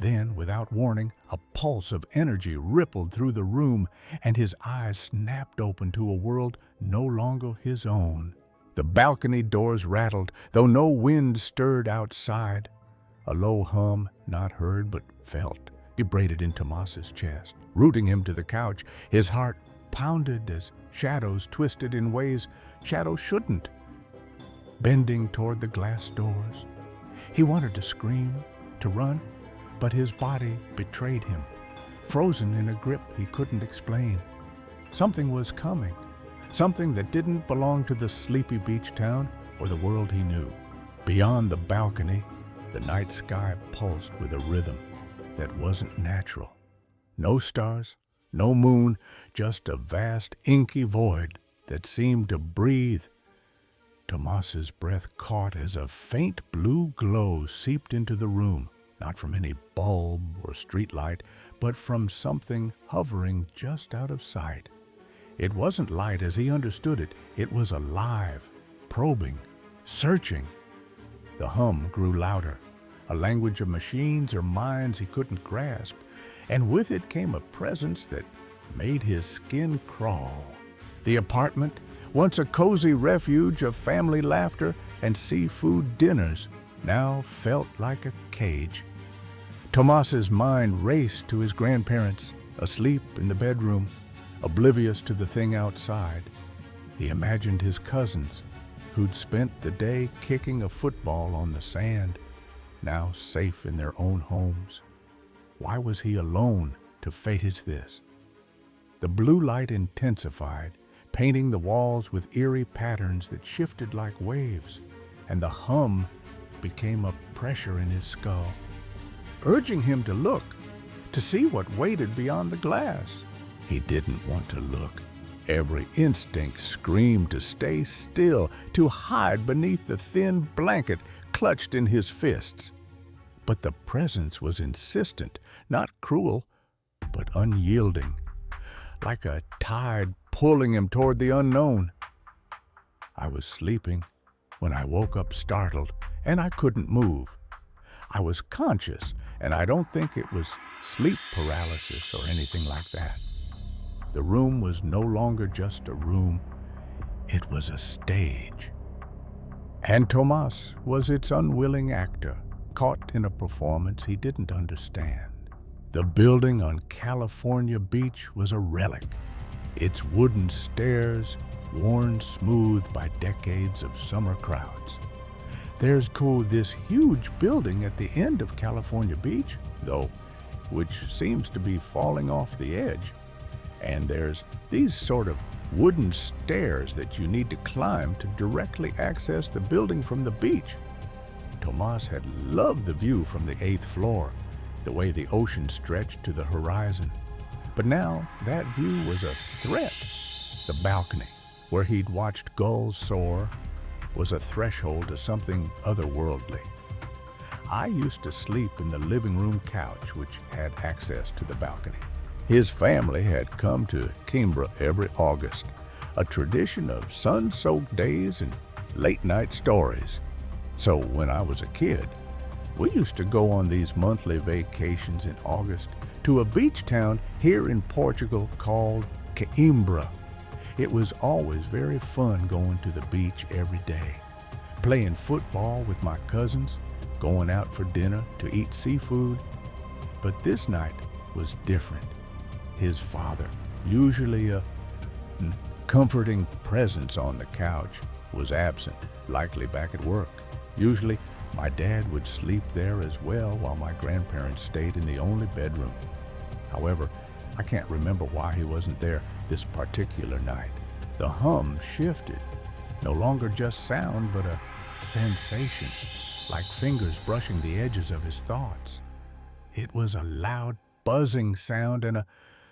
Then, without warning, a pulse of energy rippled through the room, and his eyes snapped open to a world no longer his own. The balcony doors rattled, though no wind stirred outside. A low hum, not heard but felt, vibrated in Tomas's chest, rooting him to the couch. His heart pounded as shadows twisted in ways shadows shouldn't, bending toward the glass doors. He wanted to scream, to run, but his body betrayed him, frozen in a grip he couldn't explain. Something was coming, something that didn't belong to the sleepy beach town or the world he knew. Beyond the balcony, the night sky pulsed with a rhythm that wasn't natural. No stars, no moon, just a vast inky void that seemed to breathe. Tomas's breath caught as a faint blue glow seeped into the room, not from any bulb or streetlight, but from something hovering just out of sight. It wasn't light as he understood it. It was alive, probing, searching. The hum grew louder, a language of machines or minds he couldn't grasp, and with it came a presence that made his skin crawl. The apartment, once a cozy refuge of family laughter and seafood dinners, now felt like a cage. Tomas's mind raced to his grandparents, asleep in the bedroom, oblivious to the thing outside. He imagined his cousins, who'd spent the day kicking a football on the sand, now safe in their own homes. Why was he alone to face this? The blue light intensified, painting the walls with eerie patterns that shifted like waves, and the hum became a pressure in his skull, urging him to look, to see what waited beyond the glass. He didn't want to look. Every instinct screamed to stay still, to hide beneath the thin blanket clutched in his fists. But the presence was insistent, not cruel, but unyielding, like a tide pulling him toward the unknown. I was sleeping when I woke up startled, and I couldn't move. I was conscious, and I don't think it was sleep paralysis or anything like that. The room was no longer just a room. It was a stage. And Tomas was its unwilling actor, caught in a performance he didn't understand. The building on California Beach was a relic, its wooden stairs worn smooth by decades of summer crowds. There's this huge building at the end of California Beach, though, which seems to be falling off the edge. And there's these sort of wooden stairs that you need to climb to directly access the building from the beach. Tomas had loved the view from the 8th floor, the way the ocean stretched to the horizon. But now that view was a threat. The balcony, where he'd watched gulls soar, was a threshold to something otherworldly. I used to sleep in the living room couch, which had access to the balcony. His family had come to Kimbra every August, a tradition of sun-soaked days and late-night stories. So when I was a kid, we used to go on these monthly vacations in August to a beach town here in Portugal called Coimbra. It was always very fun going to the beach every day, playing football with my cousins, going out for dinner to eat seafood. But this night was different. His father, usually a comforting presence on the couch, was absent, likely back at work. Usually, my dad would sleep there as well while my grandparents stayed in the only bedroom. However, I can't remember why he wasn't there this particular night. The hum shifted, no longer just sound, but a sensation, like fingers brushing the edges of his thoughts. It was a loud, buzzing sound and a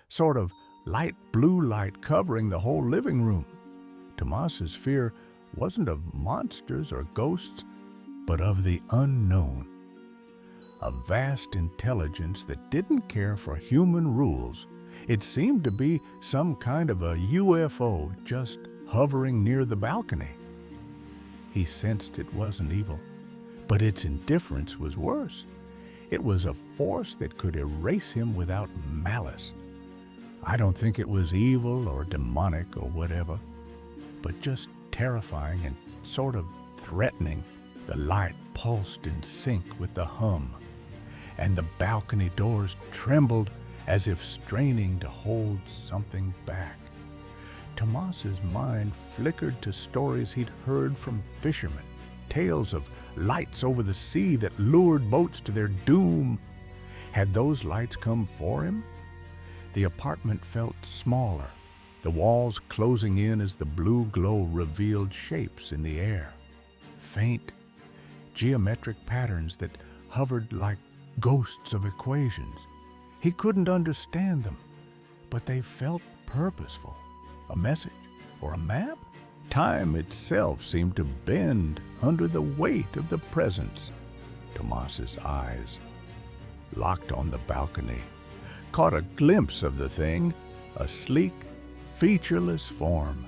sort of light blue light covering the whole living room. Tomas's fear wasn't of monsters or ghosts, but of the unknown. a vast intelligence that didn't care for human rules. It seemed to be some kind of a UFO just hovering near the balcony. He sensed it wasn't evil, but its indifference was worse. It was a force that could erase him without malice. I don't think it was evil or demonic or whatever, but just terrifying and sort of threatening. The light pulsed in sync with the hum, and the balcony doors trembled as if straining to hold something back. Tomas's mind flickered to stories he'd heard from fishermen, tales of lights over the sea that lured boats to their doom. Had those lights come for him? The apartment felt smaller, the walls closing in as the blue glow revealed shapes in the air. Faint, geometric patterns that hovered like ghosts of equations. He couldn't understand them, but they felt purposeful. A message or a map? Time itself seemed to bend under the weight of the presence. Tomas's eyes, locked on the balcony, caught a glimpse of the thing, a sleek, featureless form.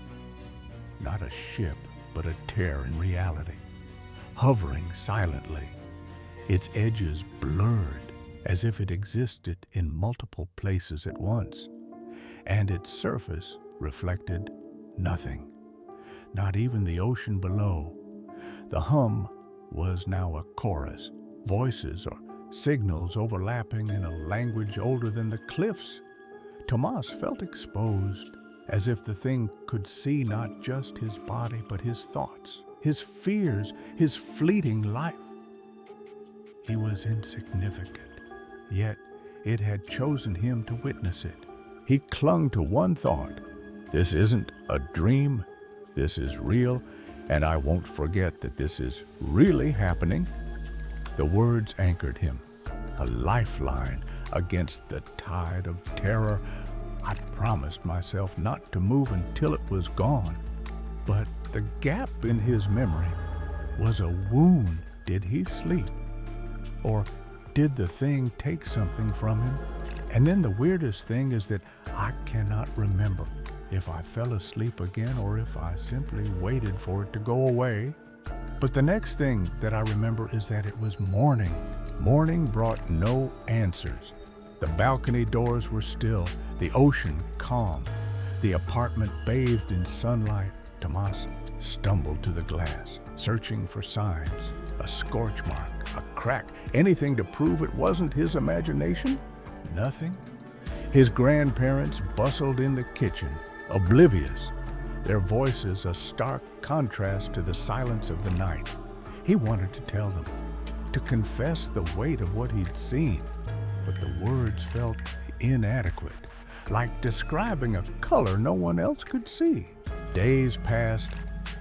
Not a ship, but a tear in reality, hovering silently, its edges blurred as if it existed in multiple places at once, and its surface reflected nothing, not even the ocean below. The hum was now a chorus, voices or signals overlapping in a language older than the cliffs. Tomas felt exposed, as if the thing could see not just his body, but his thoughts, his fears, his fleeting life. He was insignificant, yet it had chosen him to witness it. He clung to one thought: this isn't a dream, this is real, and I won't forget that this is really happening. The words anchored him, a lifeline against the tide of terror. I promised myself not to move until it was gone. But the gap in his memory was a wound. Did he sleep? Or did the thing take something from him? And then the weirdest thing is that I cannot remember if I fell asleep again or if I simply waited for it to go away. But the next thing that I remember is that it was morning. Morning brought no answers. The balcony doors were still, the ocean calm, the apartment bathed in sunlight. Tomas stumbled to the glass, searching for signs, a scorch mark, a crack, anything to prove it wasn't his imagination. Nothing. His grandparents bustled in the kitchen, oblivious, their voices a stark contrast to the silence of the night. He wanted to tell them, to confess the weight of what he'd seen, but the words felt inadequate, like describing a color no one else could see. Days passed,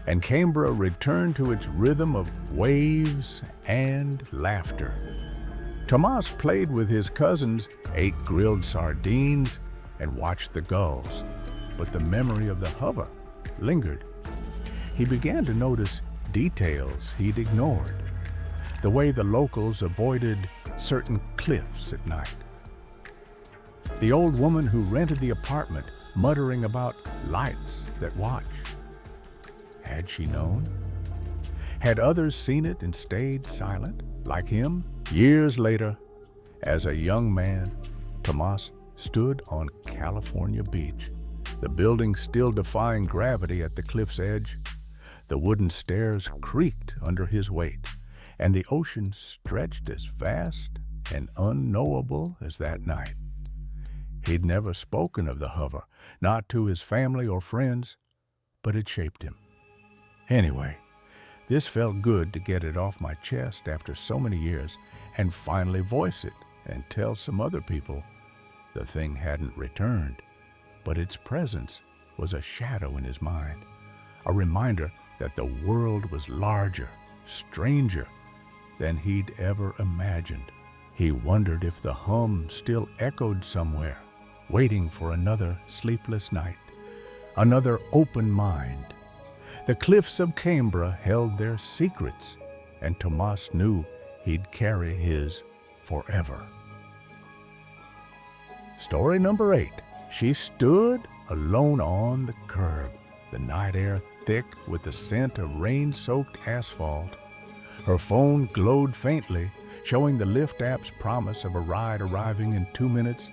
and Cambria returned to its rhythm of waves and laughter. Tomas played with his cousins, ate grilled sardines, and watched the gulls, but the memory of the hover lingered. He began to notice details he'd ignored, the way the locals avoided certain cliffs at night, the old woman who rented the apartment muttering about lights that watch. Had she known? Had others seen it and stayed silent, like him? Years later, as a young man, Tomas stood on California Beach, the building still defying gravity at the cliff's edge. The wooden stairs creaked under his weight, and the ocean stretched as vast and unknowable as that night. He'd never spoken of the hover, not to his family or friends, but it shaped him. Anyway, this felt good to get it off my chest after so many years and finally voice it and tell some other people. The thing hadn't returned, but its presence was a shadow in his mind, a reminder that the world was larger, stranger than he'd ever imagined. He wondered if the hum still echoed somewhere, waiting for another sleepless night, another open mind. The cliffs of Cambria held their secrets, and Tomas knew he'd carry his forever. Story number 8. She stood alone on the curb, the night air thick with the scent of rain-soaked asphalt. Her phone glowed faintly, showing the Lyft app's promise of a ride arriving in 2 minutes,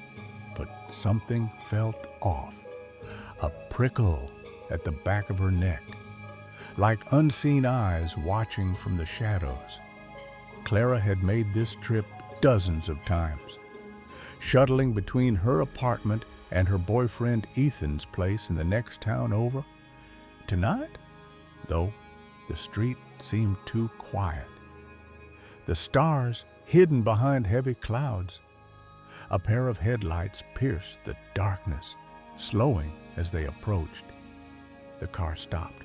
but something felt off. A prickle at the back of her neck, like unseen eyes watching from the shadows. Clara had made this trip dozens of times, shuttling between her apartment and her boyfriend Ethan's place in the next town over. Tonight, though, the street seemed too quiet. The stars hidden behind heavy clouds. A pair of headlights pierced the darkness, slowing as they approached. The car stopped,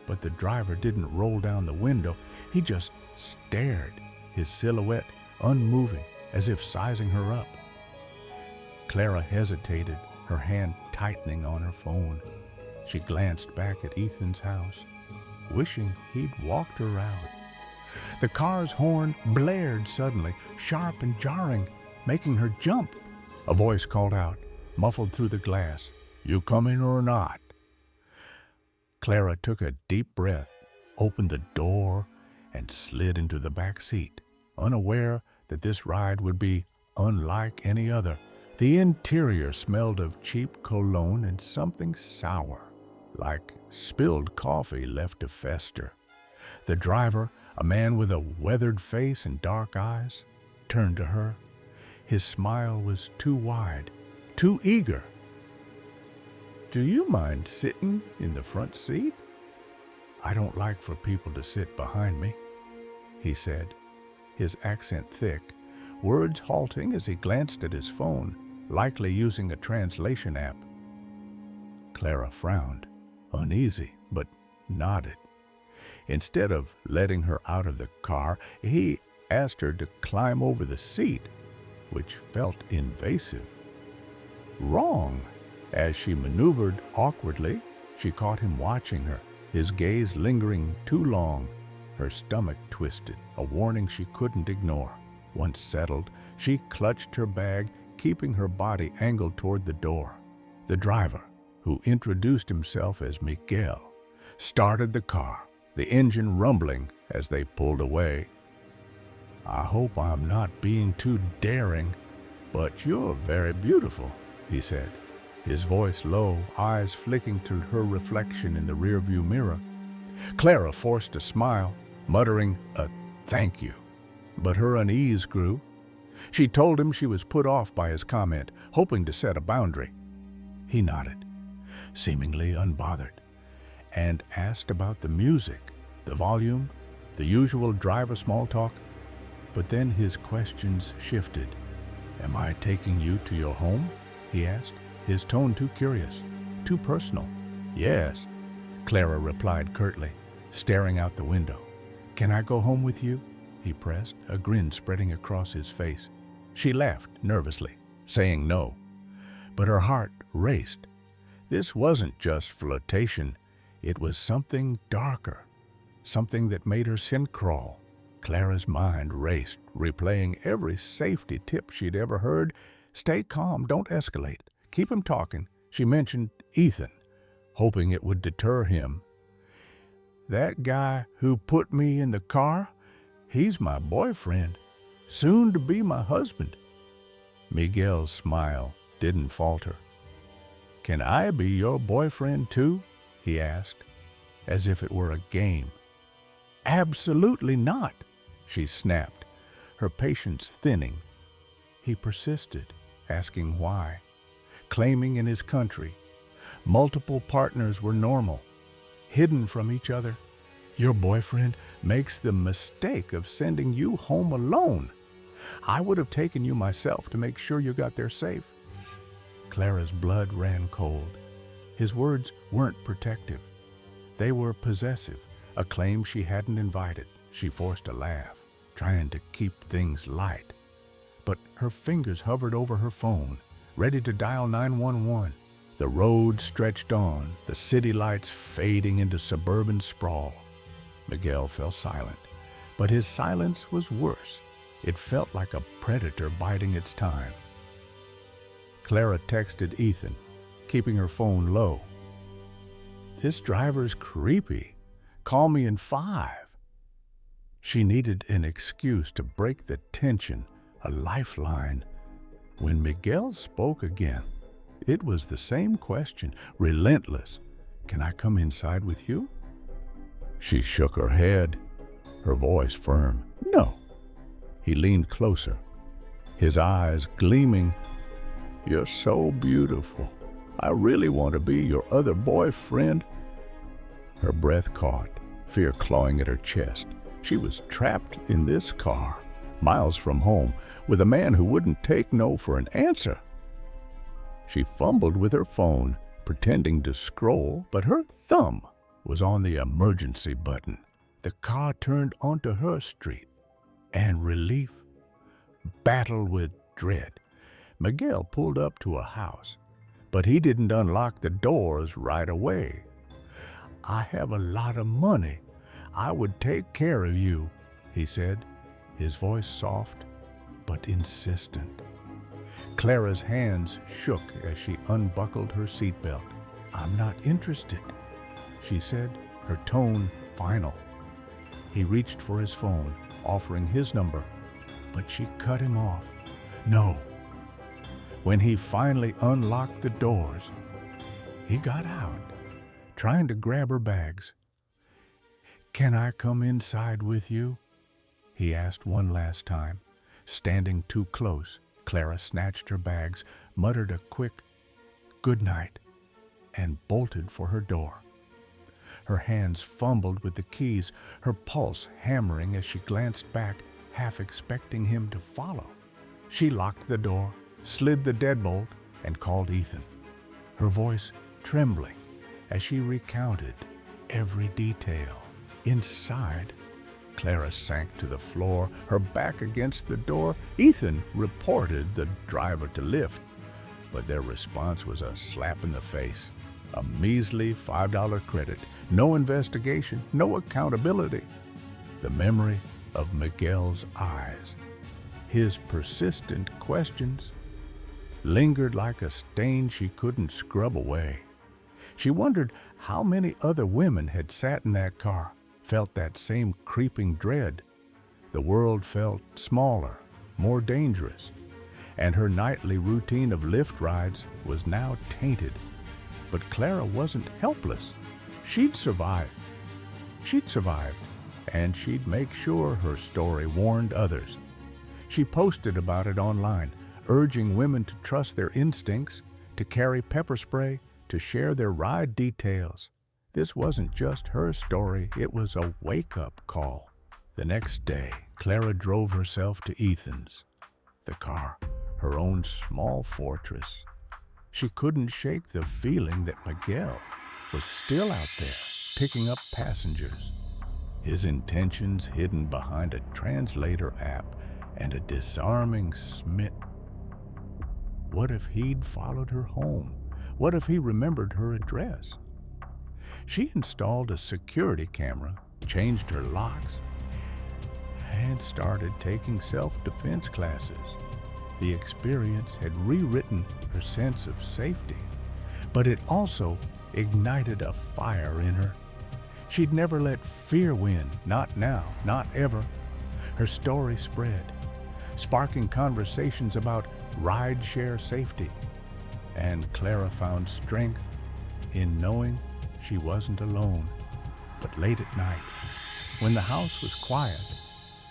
but the driver didn't roll down the window. He just stared, his silhouette unmoving, as if sizing her up. Clara hesitated, her hand tightening on her phone. She glanced back at Ethan's house, wishing he'd walked her out. The car's horn blared suddenly, sharp and jarring, making her jump. A voice called out, muffled through the glass, "You coming or not?" Clara took a deep breath, opened the door, and slid into the back seat, unaware that this ride would be unlike any other. The interior smelled of cheap cologne and something sour, like spilled coffee left to fester. The driver, a man with a weathered face and dark eyes, turned to her. His smile was too wide, too eager. "Do you mind sitting in the front seat? I don't like for people to sit behind me," he said, his accent thick, words halting as he glanced at his phone, likely using a translation app. Clara frowned, uneasy, but nodded. Instead of letting her out of the car, he asked her to climb over the seat, which felt invasive. Wrong. As she maneuvered awkwardly, she caught him watching her, his gaze lingering too long. Her stomach twisted, a warning she couldn't ignore. Once settled, she clutched her bag, keeping her body angled toward the door. The driver, who introduced himself as Miguel, started the car, the engine rumbling as they pulled away. "I hope I'm not being too daring, but you're very beautiful," he said, his voice low, eyes flicking to her reflection in the rearview mirror. Clara forced a smile, muttering a "thank you," but her unease grew. She told him she was put off by his comment, hoping to set a boundary. He nodded, seemingly unbothered, and asked about the music, the volume, the usual driver small talk. But then his questions shifted. "Am I taking you to your home?" he asked, his tone too curious, too personal. "Yes," Clara replied curtly, staring out the window. "Can I go home with you?" he pressed, a grin spreading across his face. She laughed nervously, saying no. But her heart raced. This wasn't just flirtation. It was something darker, something that made her skin crawl. Clara's mind raced, replaying every safety tip she'd ever heard. Stay calm, don't escalate. Keep him talking. She mentioned Ethan, hoping it would deter him. "That guy who put me in the car, he's my boyfriend, soon to be my husband." Miguel's smile didn't falter. "Can I be your boyfriend too?" he asked, as if it were a game. "Absolutely not," she snapped, her patience thinning. He persisted, asking why, claiming in his country multiple partners were normal, hidden from each other. "Your boyfriend makes the mistake of sending you home alone. I would have taken you myself to make sure you got there safe." Clara's blood ran cold. His words weren't protective. They were possessive, a claim she hadn't invited. She forced a laugh, trying to keep things light. But her fingers hovered over her phone, ready to dial 911. The road stretched on, the city lights fading into suburban sprawl. Miguel fell silent, but his silence was worse. It felt like a predator biding its time. Clara texted Ethan, keeping her phone low. "This driver's creepy. Call me in 5. She needed an excuse to break the tension, a lifeline. When Miguel spoke again, it was the same question, relentless. "Can I come inside with you?" She shook her head, her voice firm. "No." He leaned closer, his eyes gleaming. "You're so beautiful. I really want to be your other boyfriend." Her breath caught, fear clawing at her chest. She was trapped in this car, miles from home, with a man who wouldn't take no for an answer. She fumbled with her phone, pretending to scroll, but her thumb was on the emergency button. The car turned onto her street, and relief battled with dread. Miguel pulled up to a house, but he didn't unlock the doors right away. "I have a lot of money. I would take care of you," he said, his voice soft but insistent. Clara's hands shook as she unbuckled her seatbelt. "I'm not interested," she said, her tone final. He reached for his phone, offering his number, but she cut him off. "No." When he finally unlocked the doors, he got out, trying to grab her bags. "Can I come inside with you?" he asked one last time. Standing too close, Clara snatched her bags, muttered a quick "good night," and bolted for her door. Her hands fumbled with the keys, her pulse hammering as she glanced back, half expecting him to follow. She locked the door, slid the deadbolt, and called Ethan, her voice trembling as she recounted every detail. Inside, Clara sank to the floor, her back against the door. Ethan reported the driver to lift, but their response was a slap in the face. A measly $5 credit, no investigation, no accountability. The memory of Miguel's eyes, his persistent questions, lingered like a stain she couldn't scrub away. She wondered how many other women had sat in that car, felt that same creeping dread. The world felt smaller, more dangerous, and her nightly routine of lift rides was now tainted. But Clara wasn't helpless. She'd survive. And she'd make sure her story warned others. She posted about it online, urging women to trust their instincts, to carry pepper spray, to share their ride details. This wasn't just her story, it was a wake-up call. The next day, Clara drove herself to Ethan's. The car, her own small fortress. She couldn't shake the feeling that Miguel was still out there, picking up passengers. His intentions hidden behind a translator app and a disarming smit. What if he'd followed her home? What if he remembered her address? She installed a security camera, changed her locks, and started taking self-defense classes. The experience had rewritten her sense of safety, but it also ignited a fire in her. She'd never let fear win, not now, not ever. Her story spread, sparking conversations about ride-share safety, and Clara found strength in knowing she wasn't alone. But late at night, when the house was quiet,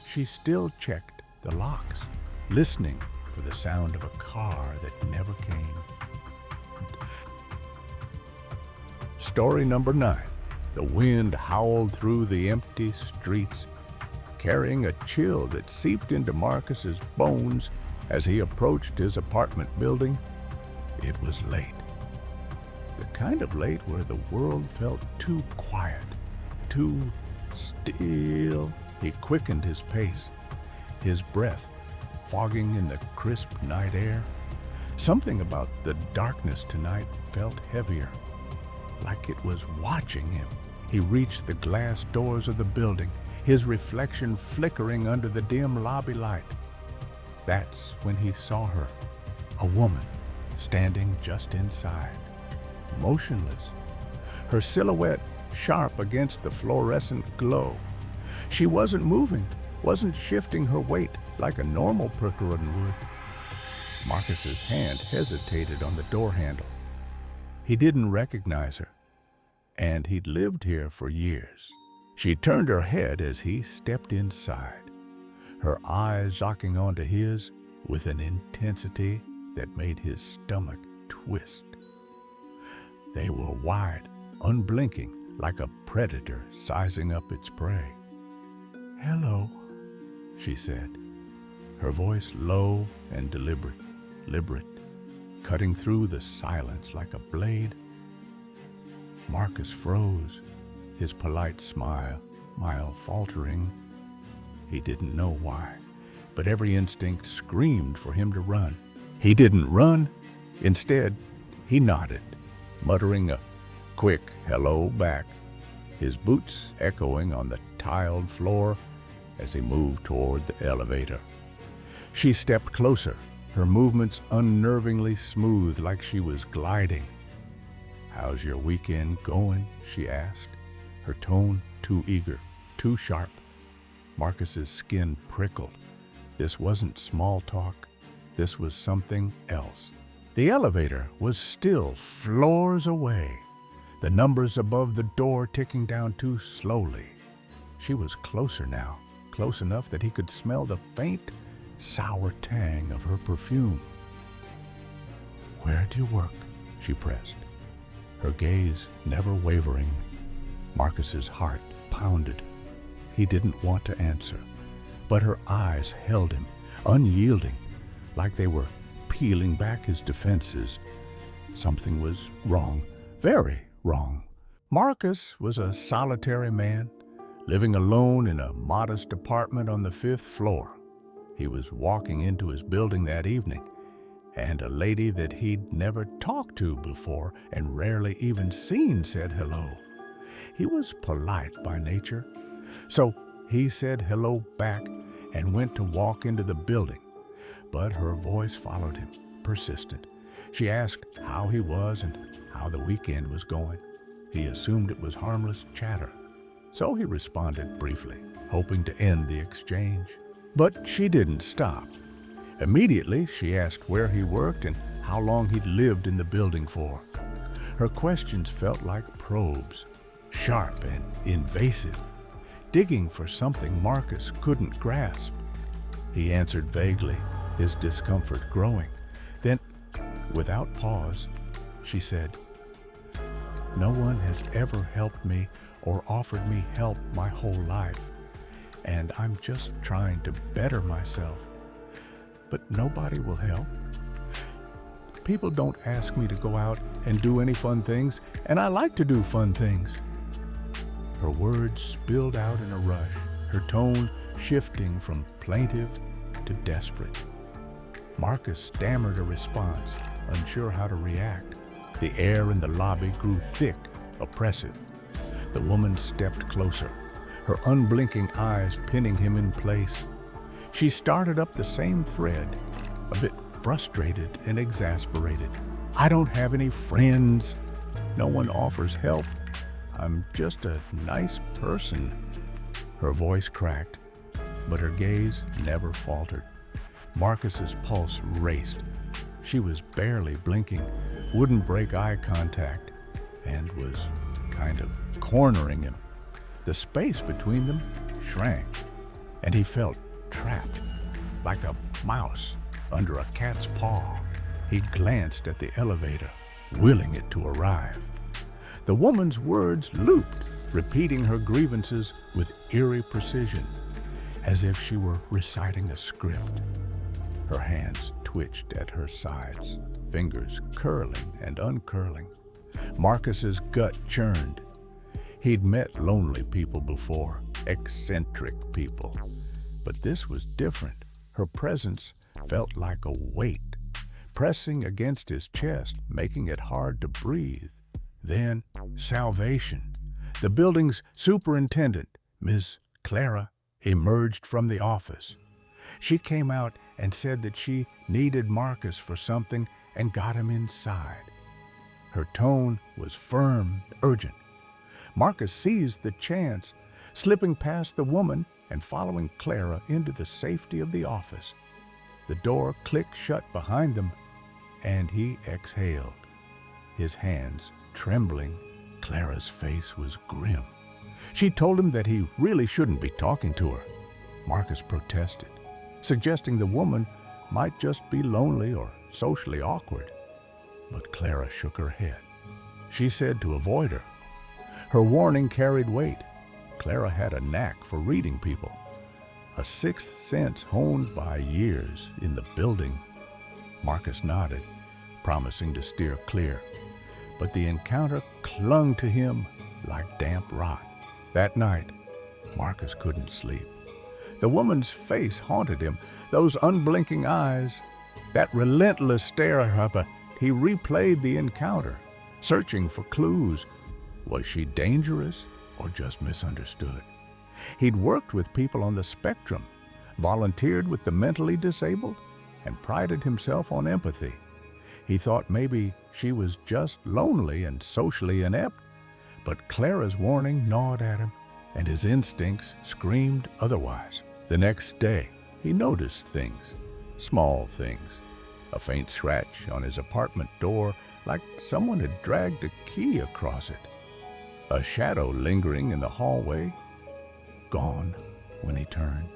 she still checked the locks, listening for the sound of a car that never came. Story number 9. The wind howled through the empty streets, carrying a chill that seeped into Marcus's bones as he approached his apartment building. It was late. The kind of late where the world felt too quiet, too still. He quickened his pace, his breath fogging in the crisp night air. Something about the darkness tonight felt heavier, like it was watching him. He reached the glass doors of the building, his reflection flickering under the dim lobby light. That's when he saw her, a woman, standing just inside, motionless, her silhouette sharp against the fluorescent glow. She wasn't moving, wasn't shifting her weight like a normal Percheron would. Marcus's hand hesitated on the door handle. He didn't recognize her, and he'd lived here for years. She turned her head as he stepped inside, her eyes locking onto his with an intensity that made his stomach twist. They were wide, unblinking, like a predator sizing up its prey. "Hello," she said, her voice low and deliberate, cutting through the silence like a blade. Marcus froze, his polite smile faltering. He didn't know why, but every instinct screamed for him to run. He didn't run. Instead, he nodded, muttering a quick hello back, his boots echoing on the tiled floor as he moved toward the elevator. She stepped closer, her movements unnervingly smooth like she was gliding. "How's your weekend going?" she asked, her tone too eager, too sharp. Marcus's skin prickled. This wasn't small talk. This was something else. The elevator was still floors away, the numbers above the door ticking down too slowly. She was closer now, close enough that he could smell the faint, sour tang of her perfume. "Where do you work?" she pressed, her gaze never wavering. Marcus's heart pounded. He didn't want to answer, but her eyes held him, unyielding, like they were peeling back his defenses. Something was wrong, very wrong. Marcus was a solitary man, living alone in a modest apartment on the 5th floor. He was walking into his building that evening, and a lady that he'd never talked to before and rarely even seen said hello. He was polite by nature, so he said hello back and went to walk into the building. But her voice followed him, persistent. She asked how he was and how the weekend was going. He assumed it was harmless chatter, so he responded briefly, hoping to end the exchange. But she didn't stop. Immediately, she asked where he worked and how long he'd lived in the building for. Her questions felt like probes, sharp and invasive, digging for something Marcus couldn't grasp. He answered vaguely, his discomfort growing. Then, without pause, she said, "No one has ever helped me or offered me help my whole life, and I'm just trying to better myself. But nobody will help. People don't ask me to go out and do any fun things, and I like to do fun things." Her words spilled out in a rush, her tone shifting from plaintive to desperate. Marcus stammered a response, unsure how to react. The air in the lobby grew thick, oppressive. The woman stepped closer, her unblinking eyes pinning him in place. She started up the same thread, a bit frustrated and exasperated. "I don't have any friends. No one offers help. I'm just a nice person." Her voice cracked, but her gaze never faltered. Marcus's pulse raced. She was barely blinking, wouldn't break eye contact, and was kind of cornering him. The space between them shrank, and he felt trapped, like a mouse under a cat's paw. He glanced at the elevator, willing it to arrive. The woman's words looped, repeating her grievances with eerie precision, as if she were reciting a script. Her hands twitched at her sides, fingers curling and uncurling. Marcus's gut churned. He'd met lonely people before, eccentric people, but this was different. Her presence felt like a weight, pressing against his chest, making it hard to breathe. Then, salvation. The building's superintendent, Ms. Clara emerged from the office. She came out and said that she needed Marcus for something and got him inside. Her tone was firm, urgent. Marcus seized the chance, slipping past the woman and following Clara into the safety of the office. The door clicked shut behind them, and he exhaled, his hands trembling. Clara's face was grim. She told him that he really shouldn't be talking to her. Marcus protested, suggesting the woman might just be lonely or socially awkward. But Clara shook her head. She said to avoid her. Her warning carried weight. Clara had a knack for reading people, a sixth sense honed by years in the building. Marcus nodded, promising to steer clear, but the encounter clung to him like damp rot. That night, Marcus couldn't sleep. The woman's face haunted him, those unblinking eyes, that relentless stare at her. But he replayed the encounter, searching for clues. Was she dangerous or just misunderstood? He'd worked with people on the spectrum, volunteered with the mentally disabled, and prided himself on empathy. He thought maybe she was just lonely and socially inept, but Clara's warning gnawed at him, and his instincts screamed otherwise. The next day, he noticed things, small things. A faint scratch on his apartment door, like someone had dragged a key across it. A shadow lingering in the hallway, gone when he turned.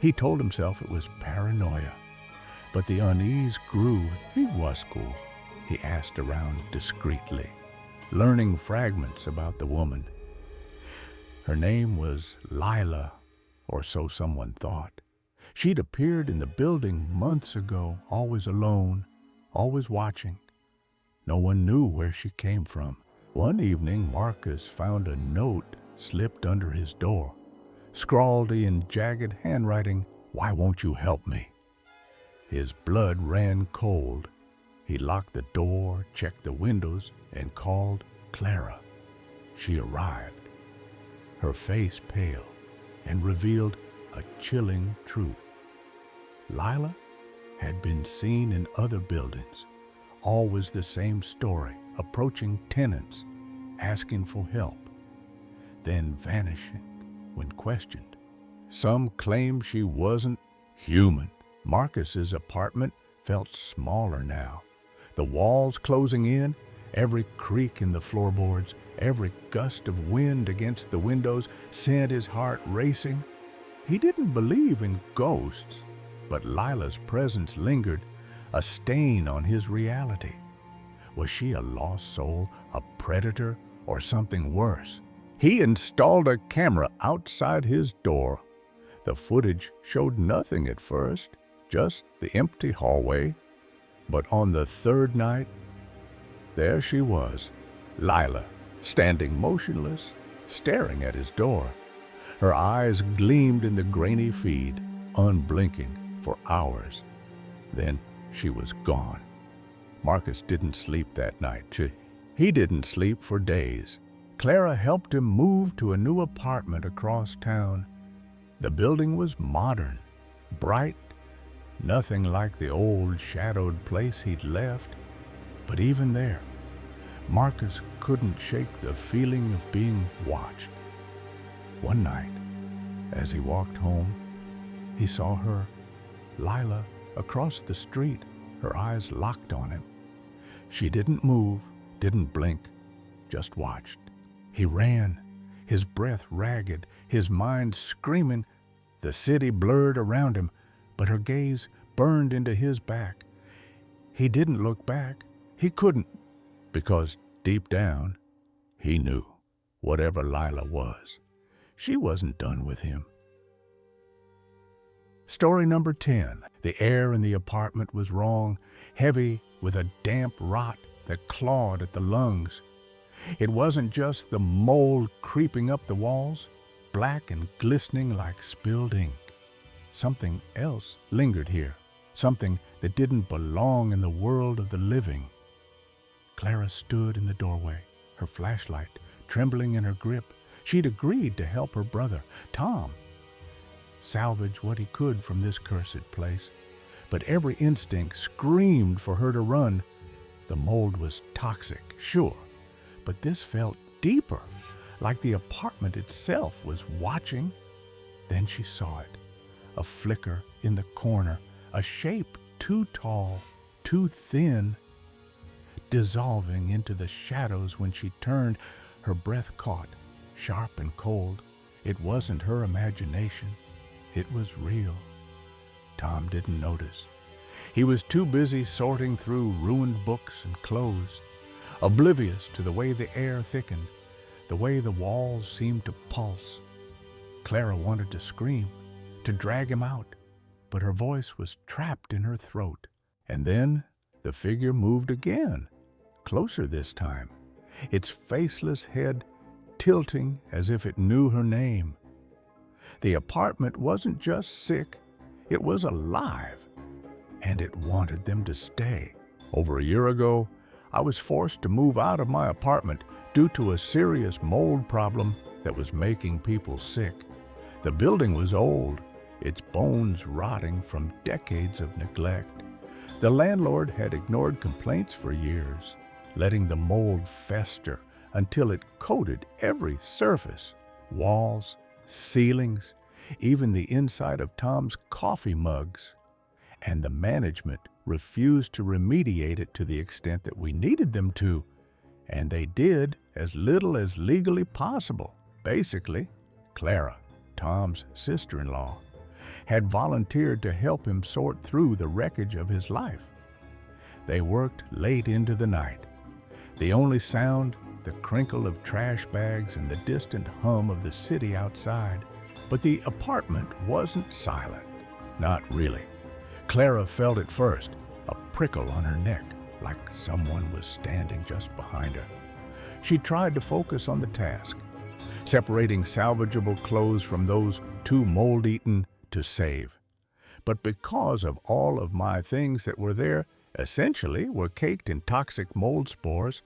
He told himself it was paranoia, but the unease grew. He was cool. He asked around discreetly, learning fragments about the woman. Her name was Lila, or so someone thought. She'd appeared in the building months ago, always alone, always watching. No one knew where she came from. One evening, Marcus found a note slipped under his door, scrawled in jagged handwriting, "Why won't you help me?" His blood ran cold. He locked the door, checked the windows, and called Clara. She arrived, her face pale, and revealed a chilling truth. Lila had been seen in other buildings, always the same story, approaching tenants, asking for help, then vanishing when questioned. Some claimed she wasn't human. Marcus's apartment felt smaller now, the walls closing in, every creak in the floorboards, every gust of wind against the windows sent his heart racing. He didn't believe in ghosts, but Lila's presence lingered, a stain on his reality. Was she a lost soul, a predator, or something worse? He installed a camera outside his door. The footage showed nothing at first, just the empty hallway. But on the third night, there she was, Lila, standing motionless, staring at his door. Her eyes gleamed in the grainy feed, unblinking for hours. Then she was gone. Marcus didn't sleep that night. He didn't sleep for days. Clara helped him move to a new apartment across town. The building was modern, bright, nothing like the old shadowed place he'd left. But even there, Marcus couldn't shake the feeling of being watched. One night, as he walked home, he saw her, Lila, across the street, her eyes locked on him. She didn't move, didn't blink, just watched. He ran, his breath ragged, his mind screaming. The city blurred around him, but her gaze burned into his back. He didn't look back. He couldn't, because deep down, he knew, whatever Lila was, she wasn't done with him. Story number 10. The air in the apartment was wrong, heavy with a damp rot that clawed at the lungs. It wasn't just the mold creeping up the walls, black and glistening like spilled ink. Something else lingered here, something that didn't belong in the world of the living. Clara stood in the doorway, her flashlight trembling in her grip. She'd agreed to help her brother, Tom, salvage what he could from this cursed place. But every instinct screamed for her to run. The mold was toxic, sure, but this felt deeper, like the apartment itself was watching. Then she saw it, a flicker in the corner, a shape too tall, too thin, dissolving into the shadows. When she turned, her breath caught, sharp and cold. It wasn't her imagination. It was real. Tom didn't notice. He was too busy sorting through ruined books and clothes, oblivious to the way the air thickened, the way the walls seemed to pulse. Clara wanted to scream, to drag him out, but her voice was trapped in her throat. And then the figure moved again, closer this time, its faceless head tilting as if it knew her name. The apartment wasn't just sick, it was alive, and it wanted them to stay. Over a year ago, I was forced to move out of my apartment due to a serious mold problem that was making people sick. The building was old, its bones rotting from decades of neglect. The landlord had ignored complaints for years, letting the mold fester until it coated every surface, walls, ceilings, even the inside of Tom's coffee mugs. And the management refused to remediate it to the extent that we needed them to, and they did as little as legally possible. Basically, Clara, Tom's sister-in-law, had volunteered to help him sort through the wreckage of his life. They worked late into the night. The only sound, the crinkle of trash bags and the distant hum of the city outside. But the apartment wasn't silent. Not really. Clara felt it first, a prickle on her neck, like someone was standing just behind her. She tried to focus on the task, separating salvageable clothes from those too mold-eaten to save. But because of all of my things that were there, essentially were caked in toxic mold spores,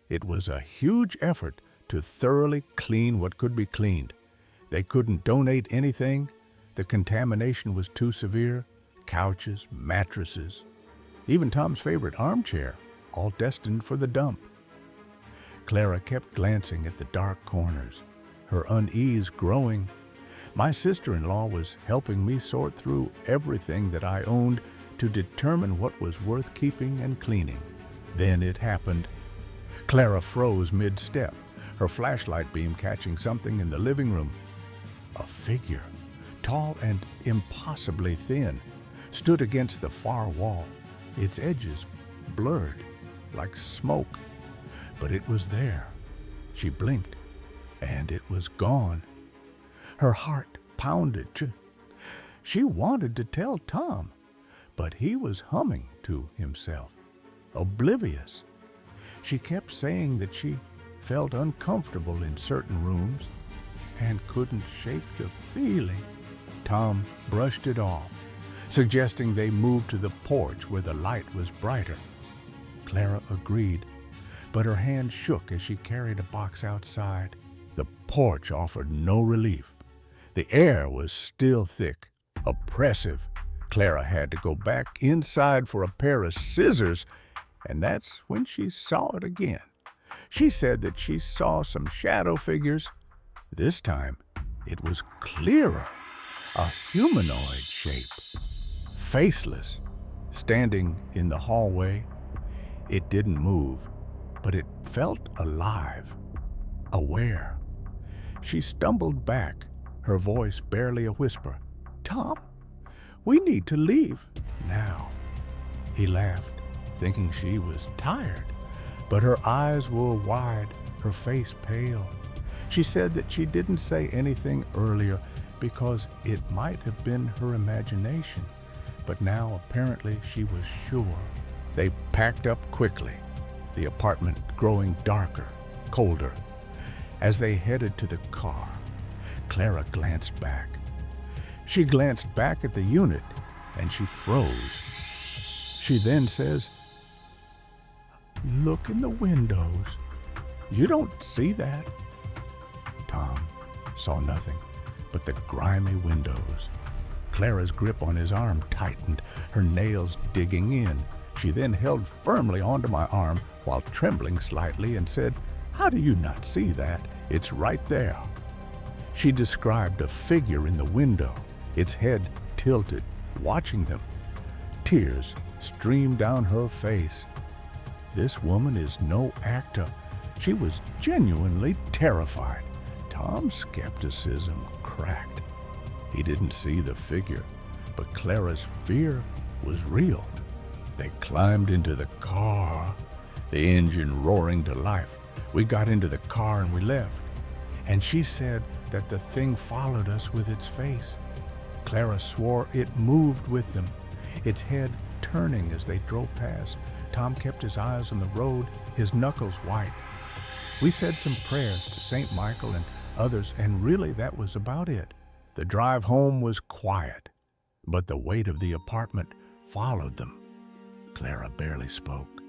it was a huge effort to thoroughly clean what could be cleaned. They couldn't donate anything. The contamination was too severe. Couches, mattresses, even Tom's favorite armchair, all destined for the dump. Clara kept glancing at the dark corners, her unease growing. My sister-in-law was helping me sort through everything that I owned to determine what was worth keeping and cleaning. Then it happened. Clara froze mid-step, her flashlight beam catching something in the living room. A figure, tall and impossibly thin, stood against the far wall, its edges blurred like smoke. But it was there. She blinked, and it was gone. Her heart pounded. She wanted to tell Tom, but he was humming to himself, oblivious. She kept saying that she felt uncomfortable in certain rooms and couldn't shake the feeling. Tom brushed it off, suggesting they move to the porch where the light was brighter. Clara agreed, but her hand shook as she carried a box outside. The porch offered no relief. The air was still thick, oppressive. Clara had to go back inside for a pair of scissors, and that's when she saw it again. She said that she saw some shadow figures. This time, it was clearer, a humanoid shape, faceless, standing in the hallway. It didn't move, but it felt alive, aware. She stumbled back, her voice barely a whisper. "Tom, we need to leave now." He laughed, thinking she was tired, but her eyes were wide, her face pale. She said that she didn't say anything earlier because it might have been her imagination, but now apparently she was sure. They packed up quickly, the apartment growing darker, colder. As they headed to the car, Clara glanced back. She glanced back at the unit, and she froze. She then says, "Look in the windows. You don't see that." Tom saw nothing but the grimy windows. Clara's grip on his arm tightened, her nails digging in. She then held firmly onto my arm while trembling slightly and said, "How do you not see that? It's right there." She described a figure in the window, its head tilted, watching them. Tears streamed down her face. This woman is no actor. She was genuinely terrified. Tom's skepticism cracked. He didn't see the figure, but Clara's fear was real. They climbed into the car, the engine roaring to life. We got into the car and we left. And she said that the thing followed us with its face. Clara swore it moved with them, its head turning as they drove past. Tom kept his eyes on the road, his knuckles white. We said some prayers to St. Michael and others, and really that was about it. The drive home was quiet, but the weight of the apartment followed them. Clara barely spoke,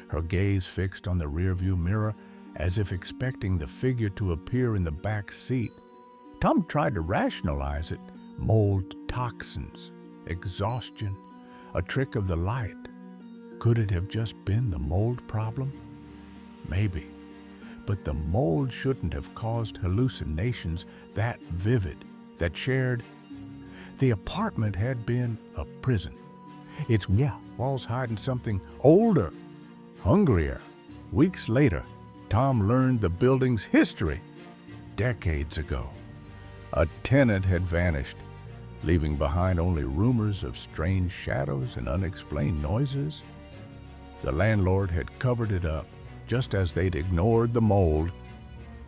her gaze fixed on the rearview mirror as if expecting the figure to appear in the back seat. Tom tried to rationalize it. Mold toxins, exhaustion, a trick of the light. Could it have just been the mold problem? Maybe. But the mold shouldn't have caused hallucinations that vivid, that shared. The apartment had been a prison. Its walls hiding something older, hungrier. Weeks later, Tom learned the building's history. Decades ago, a tenant had vanished, leaving behind only rumors of strange shadows and unexplained noises. The landlord had covered it up, just as they'd ignored the mold.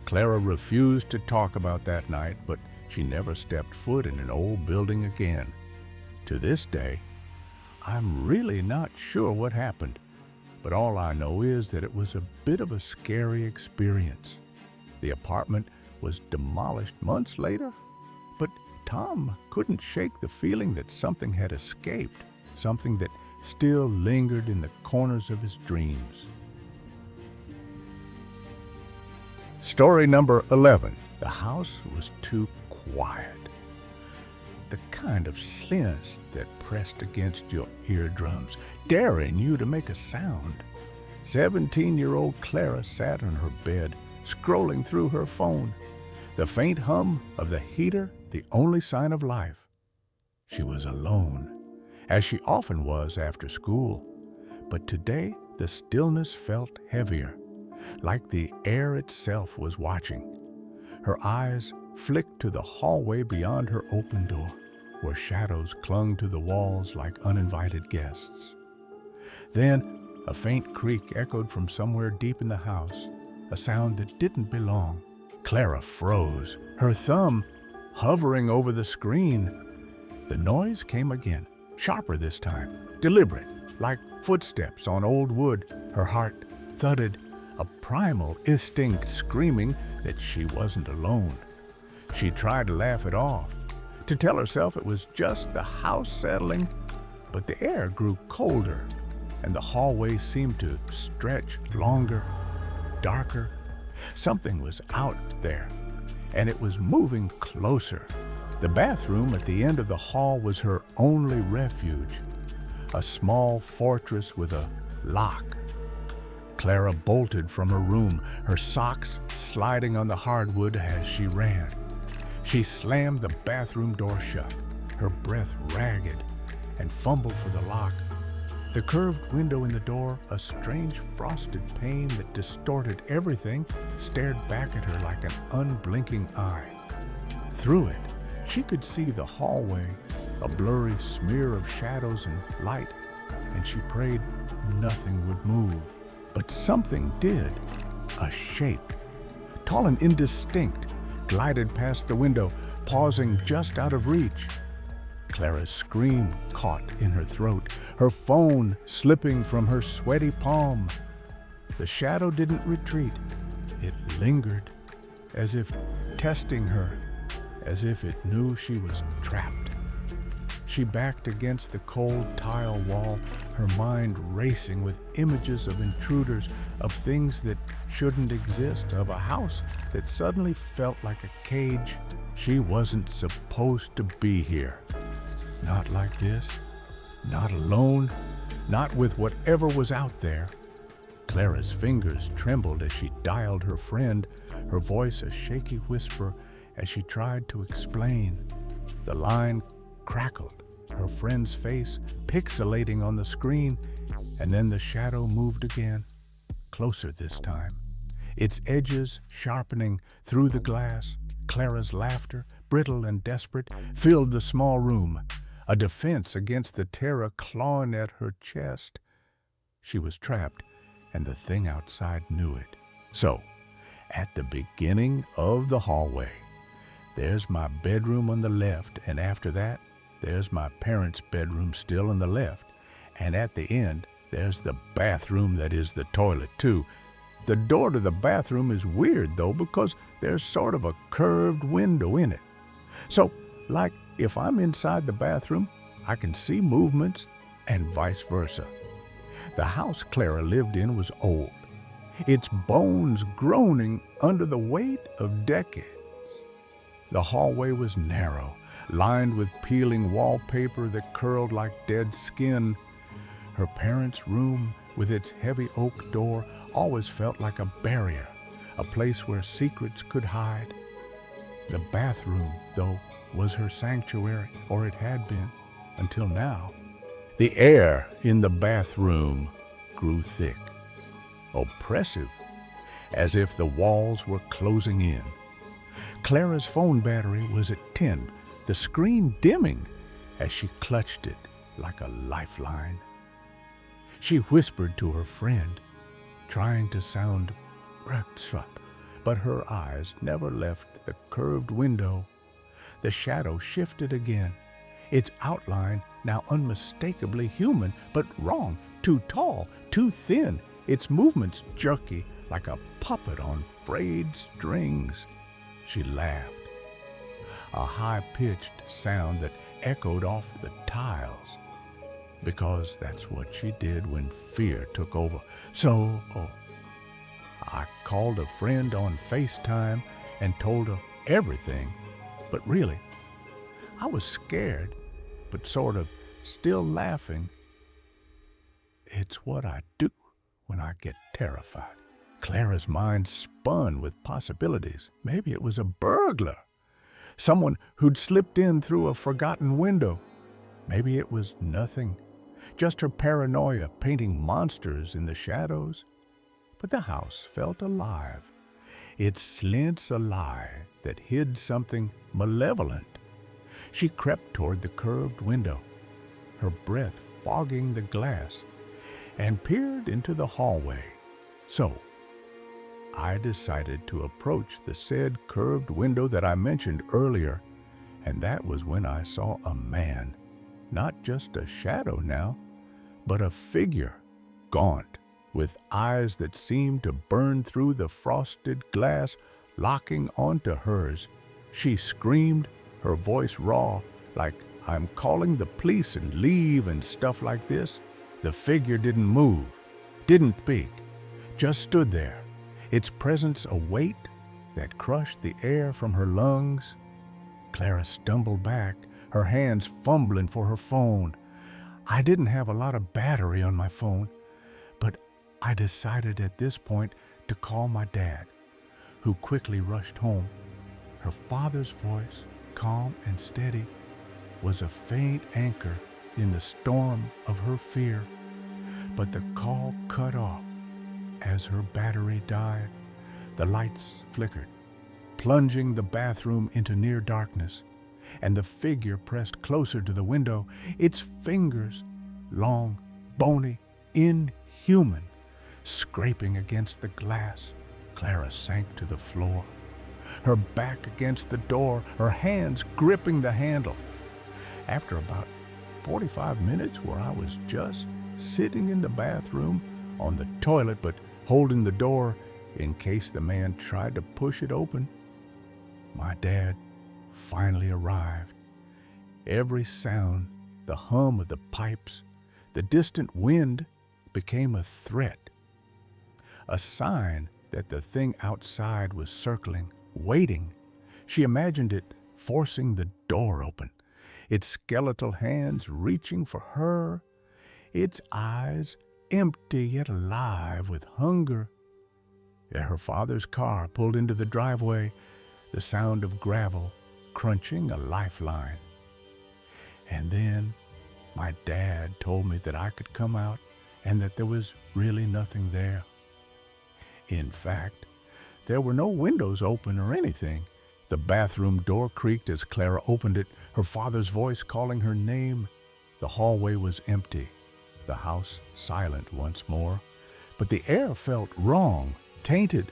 Clara refused to talk about that night, but she never stepped foot in an old building again. To this day, I'm really not sure what happened, but all I know is that it was a bit of a scary experience. The apartment was demolished months later, but Tom couldn't shake the feeling that something had escaped, something that still lingered in the corners of his dreams. Story number 11. The house was too quiet. The kind of silence that pressed against your eardrums, daring you to make a sound. 17-year-old Clara sat on her bed, scrolling through her phone. The faint hum of the heater, the only sign of life. She was alone, as she often was after school. But today, the stillness felt heavier, like the air itself was watching. Her eyes flicked to the hallway beyond her open door, where shadows clung to the walls like uninvited guests. Then, a faint creak echoed from somewhere deep in the house, a sound that didn't belong. Clara froze, her thumb hovering over the screen. The noise came again, sharper this time, deliberate, like footsteps on old wood. Her heart thudded, a primal instinct screaming that she wasn't alone. She tried to laugh it off, to tell herself it was just the house settling, but the air grew colder, and the hallway seemed to stretch longer, darker. Something was out there, and it was moving closer. The bathroom at the end of the hall was her only refuge, a small fortress with a lock. Clara bolted from her room, her socks sliding on the hardwood as she ran. She slammed the bathroom door shut, her breath ragged, and fumbled for the lock. The curved window in the door, a strange frosted pane that distorted everything, stared back at her like an unblinking eye. Through it, she could see the hallway, a blurry smear of shadows and light, and she prayed nothing would move. But something did. A shape, tall and indistinct, glided past the window, pausing just out of reach. Clara's scream caught in her throat, her phone slipping from her sweaty palm. The shadow didn't retreat. It lingered, as if testing her, as if it knew she was trapped. She backed against the cold tile wall, her mind racing with images of intruders, of things that shouldn't exist, of a house that suddenly felt like a cage. She wasn't supposed to be here. Not like this, not alone, not with whatever was out there. Clara's fingers trembled as she dialed her friend, her voice a shaky whisper as she tried to explain. The line crackled, her friend's face pixelating on the screen, and then the shadow moved again, closer this time, its edges sharpening through the glass. Clara's laughter, brittle and desperate, filled the small room, a defense against the terror clawing at her chest. She was trapped, and the thing outside knew it. So, at the beginning of the hallway, there's my bedroom on the left, and after that, there's my parents' bedroom still on the left, and at the end, there's the bathroom that is the toilet too. The door to the bathroom is weird though, because there's sort of a curved window in it. So, like if I'm inside the bathroom, I can see movements and vice versa. The house Clara lived in was old, its bones groaning under the weight of decades. The hallway was narrow, lined with peeling wallpaper that curled like dead skin. Her parents' room, with its heavy oak door, always felt like a barrier, a place where secrets could hide. The bathroom, though, was her sanctuary, or it had been, until now. The air in the bathroom grew thick, oppressive, as if the walls were closing in. Clara's phone battery was at 10, the screen dimming as she clutched it like a lifeline. She whispered to her friend, trying to sound up, but her eyes never left the curved window. The shadow shifted again, its outline now unmistakably human, but wrong, too tall, too thin, its movements jerky like a puppet on frayed strings. She laughed, a high-pitched sound that echoed off the tiles, because that's what she did when fear took over. So, I called a friend on FaceTime and told her everything, but really, I was scared, but sort of still laughing. It's what I do when I get terrified. Clara's mind spun with possibilities. Maybe it was a burglar, someone who'd slipped in through a forgotten window. Maybe it was nothing, just her paranoia painting monsters in the shadows. But the house felt alive, its slits a lie that hid something malevolent. She crept toward the curved window, her breath fogging the glass, and peered into the hallway. So, I decided to approach the said curved window that I mentioned earlier, and that was when I saw a man, not just a shadow now, but a figure, gaunt, with eyes that seemed to burn through the frosted glass, locking onto hers. She screamed, her voice raw, like I'm calling the police and leave and stuff like this. The figure didn't move, didn't speak, just stood there, its presence a weight that crushed the air from her lungs. Clara stumbled back, her hands fumbling for her phone. I didn't have a lot of battery on my phone, but I decided at this point to call my dad, who quickly rushed home. Her father's voice, calm and steady, was a faint anchor in the storm of her fear. But the call cut off as her battery died. The lights flickered, plunging the bathroom into near darkness, and the figure pressed closer to the window, its fingers, long, bony, inhuman, scraping against the glass. Clara sank to the floor, her back against the door, her hands gripping the handle. After about 45 minutes where I was just sitting in the bathroom on the toilet but holding the door in case the man tried to push it open, my dad finally arrived. Every sound the hum of the pipes, the distant wind became a threat, a sign that the thing outside was circling, waiting. She imagined it forcing the door open, its skeletal hands reaching for her, its eyes empty yet alive with hunger. As her father's car pulled into the driveway, the sound of gravel crunching a lifeline. And then my dad told me that I could come out and that there was really nothing there. In fact, there were no windows open or anything. The bathroom door creaked as Clara opened it, her father's voice calling her name. The hallway was empty, the house silent once more, but the air felt wrong, tainted.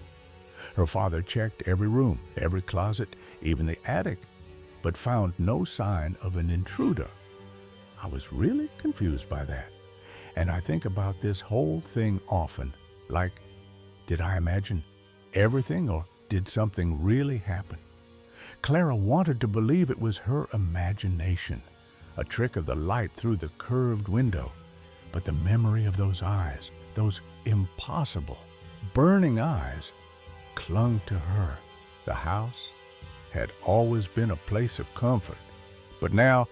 Her father checked every room, every closet, even the attic, but found no sign of an intruder. I was really confused by that, and I think about this whole thing often, like, did I imagine everything or did something really happen? Clara wanted to believe it was her imagination, a trick of the light through the curved window, but the memory of those eyes, those impossible, burning eyes, clung to her. The house had always been a place of comfort, but now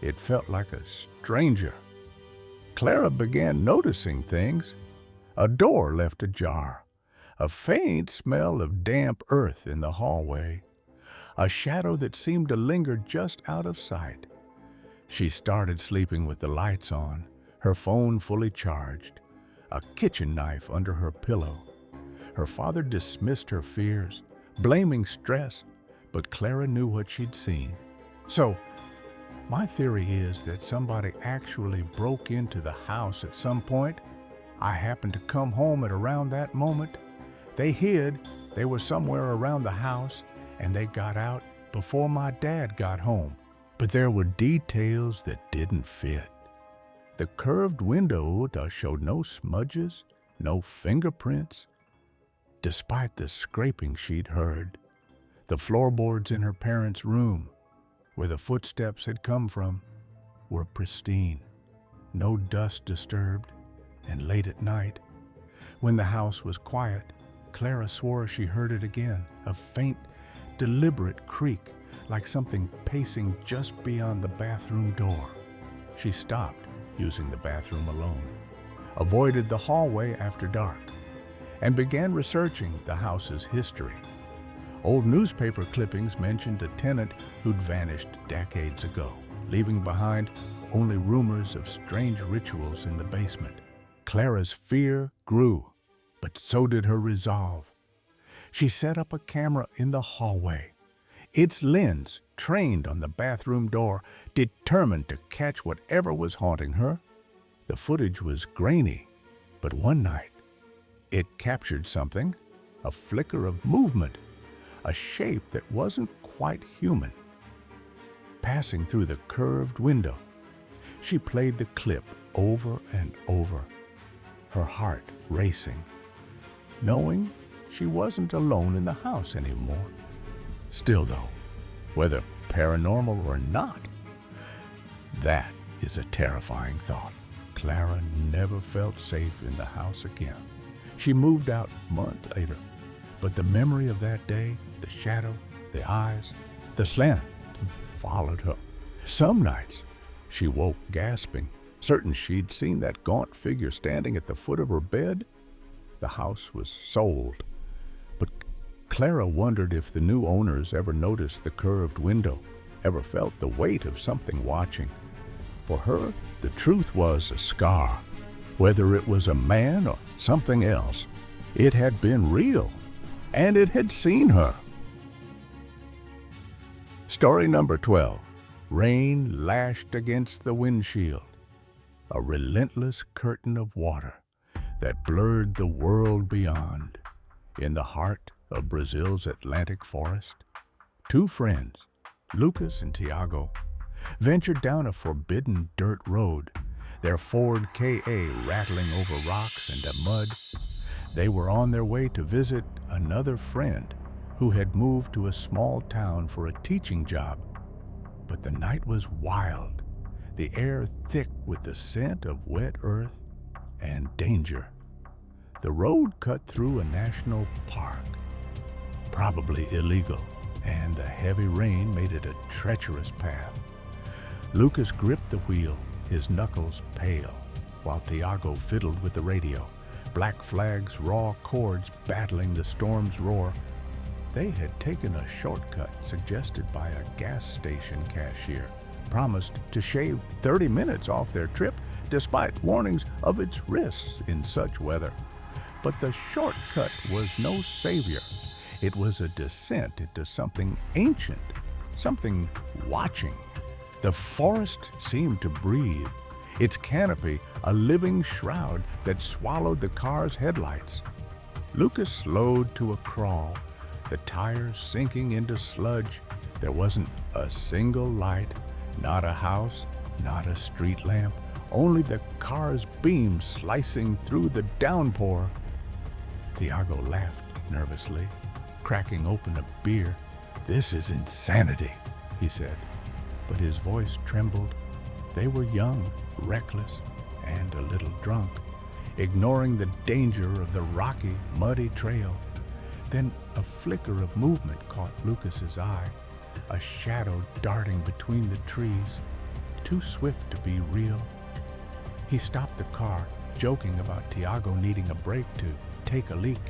it felt like a stranger. Clara began noticing things. A door left ajar, a faint smell of damp earth in the hallway, a shadow that seemed to linger just out of sight. She started sleeping with the lights on, her phone fully charged, a kitchen knife under her pillow. Her father dismissed her fears, blaming stress, but Clara knew what she'd seen. So, my theory is that somebody actually broke into the house at some point. I happened to come home at around that moment. They hid, they were somewhere around the house, and they got out before my dad got home. But there were details that didn't fit. The curved window showed no smudges, no fingerprints. Despite the scraping she'd heard, the floorboards in her parents' room, where the footsteps had come from, were pristine, no dust disturbed, and late at night, when the house was quiet, Clara swore she heard it again, a faint, deliberate creak, like something pacing just beyond the bathroom door. She stopped using the bathroom alone, avoided the hallway after dark, and began researching the house's history. Old newspaper clippings mentioned a tenant who'd vanished decades ago, leaving behind only rumors of strange rituals in the basement. Clara's fear grew, but so did her resolve. She set up a camera in the hallway, its lens trained on the bathroom door, determined to catch whatever was haunting her. The footage was grainy, but one night, it captured something, a flicker of movement, a shape that wasn't quite human. Passing through the curved window, she played the clip over and over, her heart racing, knowing she wasn't alone in the house anymore. Still though, whether paranormal or not, that is a terrifying thought. Clara never felt safe in the house again. She moved out a month later, but the memory of that day, the shadow, the eyes, the slant followed her. Some nights, she woke gasping, certain she'd seen that gaunt figure standing at the foot of her bed. The house was sold, but Clara wondered if the new owners ever noticed the curved window, ever felt the weight of something watching. For her, the truth was a scar. Whether it was a man or something else, it had been real, and it had seen her. Story number 12. Rain lashed against the windshield, a relentless curtain of water that blurred the world beyond. In the heart of Brazil's Atlantic forest, two friends, Lucas and Tiago, ventured down a forbidden dirt road, their Ford Ka rattling over rocks and mud. They were on their way to visit another friend who had moved to a small town for a teaching job. But the night was wild. the air thick with the scent of wet earth and danger. The road cut through a national park, probably illegal, and the heavy rain made it a treacherous path. Lucas gripped the wheel, his knuckles pale, while Thiago fiddled with the radio, black flags, raw chords battling the storm's roar. They had taken a shortcut suggested by a gas station cashier, promised to shave 30 minutes off their trip despite warnings of its risks in such weather. But the shortcut was no savior. It was a descent into something ancient, something watching. The forest seemed to breathe, its canopy a living shroud that swallowed the car's headlights. Lucas slowed to a crawl, the tires sinking into sludge. There wasn't a single light, not a house, not a street lamp, only the car's beam slicing through the downpour. Thiago laughed nervously, cracking open a beer. "This is insanity," he said, but his voice trembled. They were young, reckless, and a little drunk, ignoring the danger of the rocky, muddy trail. Then a flicker of movement caught Lucas's eye, a shadow darting between the trees, too swift to be real. He stopped the car, joking about Thiago needing a break to take a leak.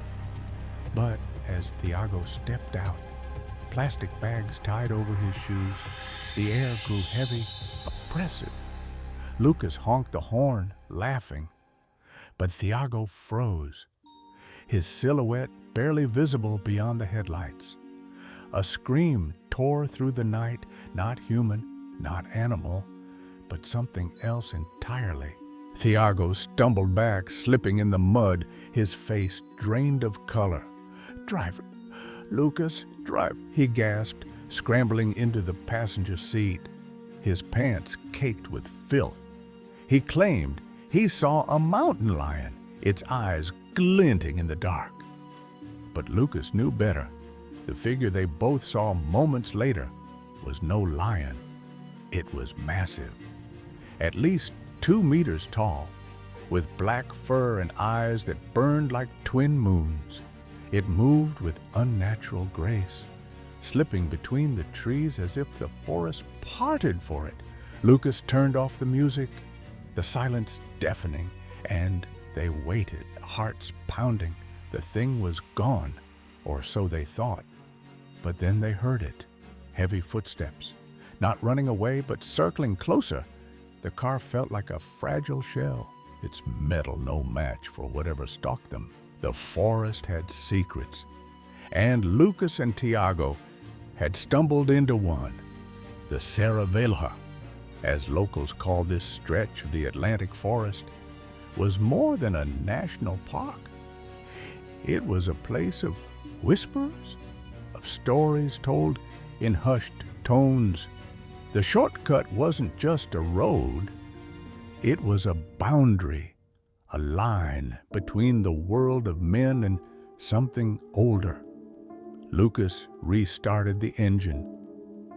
But as Thiago stepped out, plastic bags tied over his shoes, the air grew heavy, oppressive. Lucas honked the horn, laughing. But Thiago froze, his silhouette barely visible beyond the headlights. A scream tore through the night, not human, not animal, but something else entirely. Thiago stumbled back, slipping in the mud, his face drained of color. "Driver, Lucas, drive," he gasped, scrambling into the passenger seat, his pants caked with filth. He claimed he saw a mountain lion, its eyes glinting in the dark. But Lucas knew better. The figure they both saw moments later was no lion. It was massive, at least 2 meters tall, with black fur and eyes that burned like twin moons. It moved with unnatural grace, slipping between the trees as if the forest parted for it. Lucas turned off the music, the silence deafening, and they waited, hearts pounding. The thing was gone, or so they thought. But then they heard it, heavy footsteps, not running away but circling closer. The car felt like a fragile shell, its metal no match for whatever stalked them. The forest had secrets, and Lucas and Thiago had stumbled into one. The Serra, as locals call this stretch of the Atlantic forest, was more than a national park. It was a place of whispers, of stories told in hushed tones. The shortcut wasn't just a road, it was a boundary, a line between the world of men and something older. Lucas restarted the engine,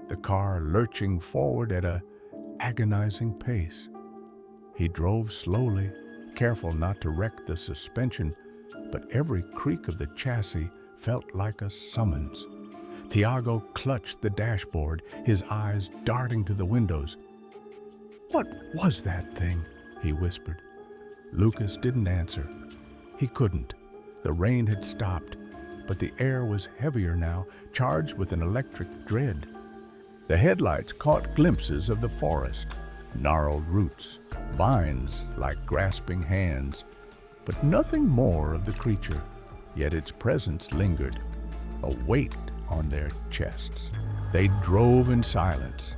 the car lurching forward at an agonizing pace. He drove slowly, careful not to wreck the suspension, but every creak of the chassis felt like a summons. Thiago clutched the dashboard, his eyes darting to the windows. "What was that thing?" he whispered. Lucas didn't answer. He couldn't. The rain had stopped, but the air was heavier now, charged with an electric dread. The headlights caught glimpses of the forest, gnarled roots, vines like grasping hands, but nothing more of the creature. Yet its presence lingered, a weight on their chests. They drove in silence,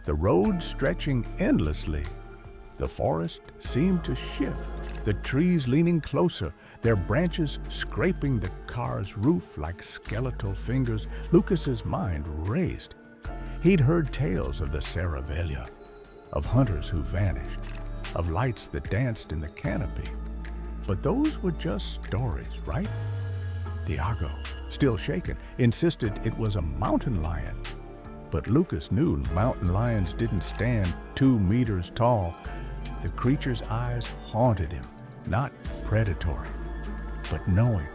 the road stretching endlessly. The forest seemed to shift, the trees leaning closer, their branches scraping the car's roof like skeletal fingers. Lucas's mind raced. He'd heard tales of the Serra, of hunters who vanished, of lights that danced in the canopy. But those were just stories, right? Thiago, still shaken, insisted it was a mountain lion. But Lucas knew mountain lions didn't stand 2 meters tall. The creature's eyes haunted him, not predatory, but knowing,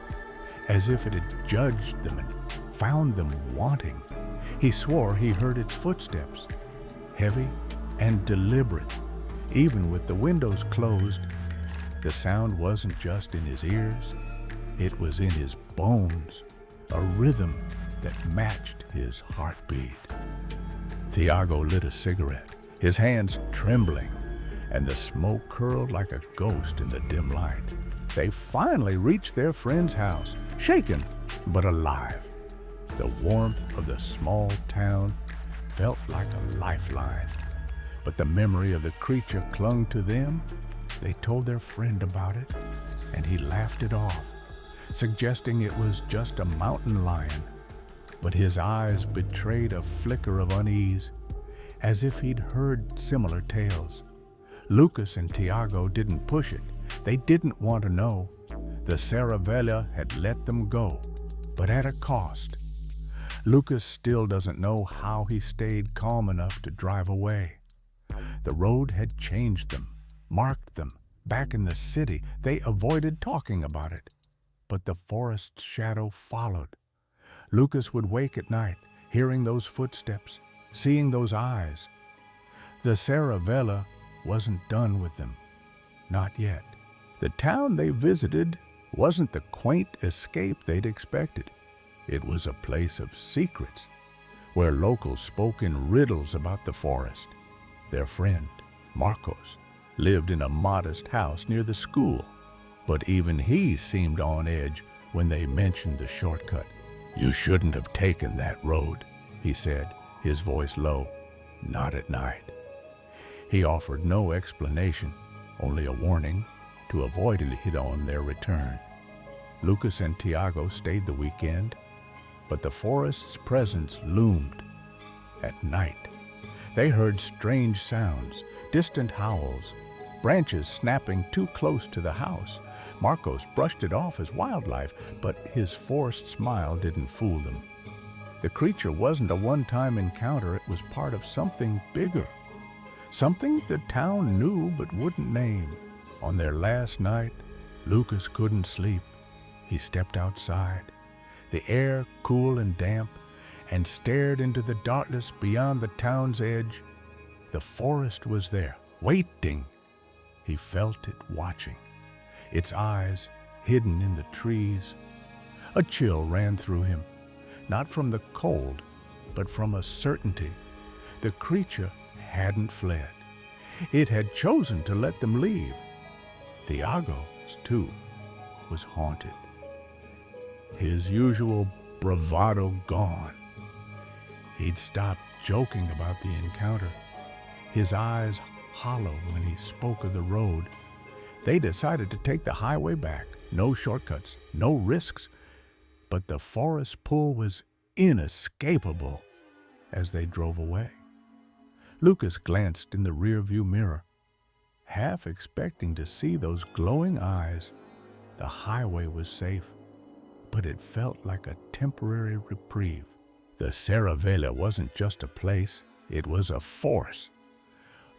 as if it had judged them and found them wanting. He swore he heard its footsteps, heavy and deliberate, even with the windows closed. The sound wasn't just in his ears, it was in his bones, a rhythm that matched his heartbeat. Thiago lit a cigarette, his hands trembling, and the smoke curled like a ghost in the dim light. They finally reached their friend's house, shaken but alive. The warmth of the small town felt like a lifeline, but the memory of the creature clung to them. They told their friend about it, and he laughed it off, suggesting it was just a mountain lion. But his eyes betrayed a flicker of unease, as if he'd heard similar tales. Lucas and Thiago didn't push it. They didn't want to know. The Saravella had let them go, but at a cost. Lucas still doesn't know how he stayed calm enough to drive away. The road had changed them, marked them. Back in the city, they avoided talking about it, but the forest's shadow followed. Lucas would wake at night, hearing those footsteps, seeing those eyes. The Saravella wasn't done with them. Not yet. The town they visited wasn't the quaint escape they'd expected. It was a place of secrets, where locals spoke in riddles about the forest. Their friend, Marcos, lived in a modest house near the school, but even he seemed on edge when they mentioned the shortcut. "You shouldn't have taken that road," he said, his voice low. "Not at night." He offered no explanation, only a warning to avoid it on their return. Lucas and Thiago stayed the weekend, but the forest's presence loomed. At night, they heard strange sounds, distant howls, branches snapping too close to the house. Marcos brushed it off as wildlife, but his forced smile didn't fool them. The creature wasn't a one-time encounter, it was part of something bigger. Something the town knew but wouldn't name. On their last night, Lucas couldn't sleep. He stepped outside, the air cool and damp, and stared into the darkness beyond the town's edge. The forest was there, waiting. He felt it watching, its eyes hidden in the trees. A chill ran through him, not from the cold, but from a certainty. The creature hadn't fled. It had chosen to let them leave. Thiago's, too, was haunted. His usual bravado gone. He'd stopped joking about the encounter, his eyes hollow when he spoke of the road. They decided to take the highway back. No shortcuts, no risks. But the forest pull was inescapable as they drove away. Lucas glanced in the rearview mirror, half expecting to see those glowing eyes. The highway was safe, but it felt like a temporary reprieve. The Saravella wasn't just a place, it was a force.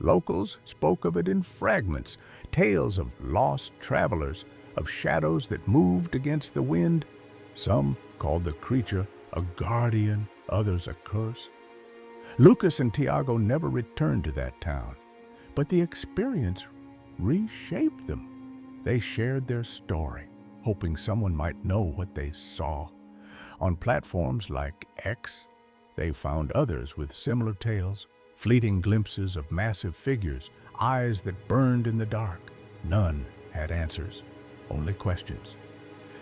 Locals spoke of it in fragments, tales of lost travelers, of shadows that moved against the wind. Some called the creature a guardian, others a curse. Lucas and Thiago never returned to that town, but the experience reshaped them. They shared their story, hoping someone might know what they saw. On platforms like X, they found others with similar tales, fleeting glimpses of massive figures, eyes that burned in the dark. None had answers, only questions.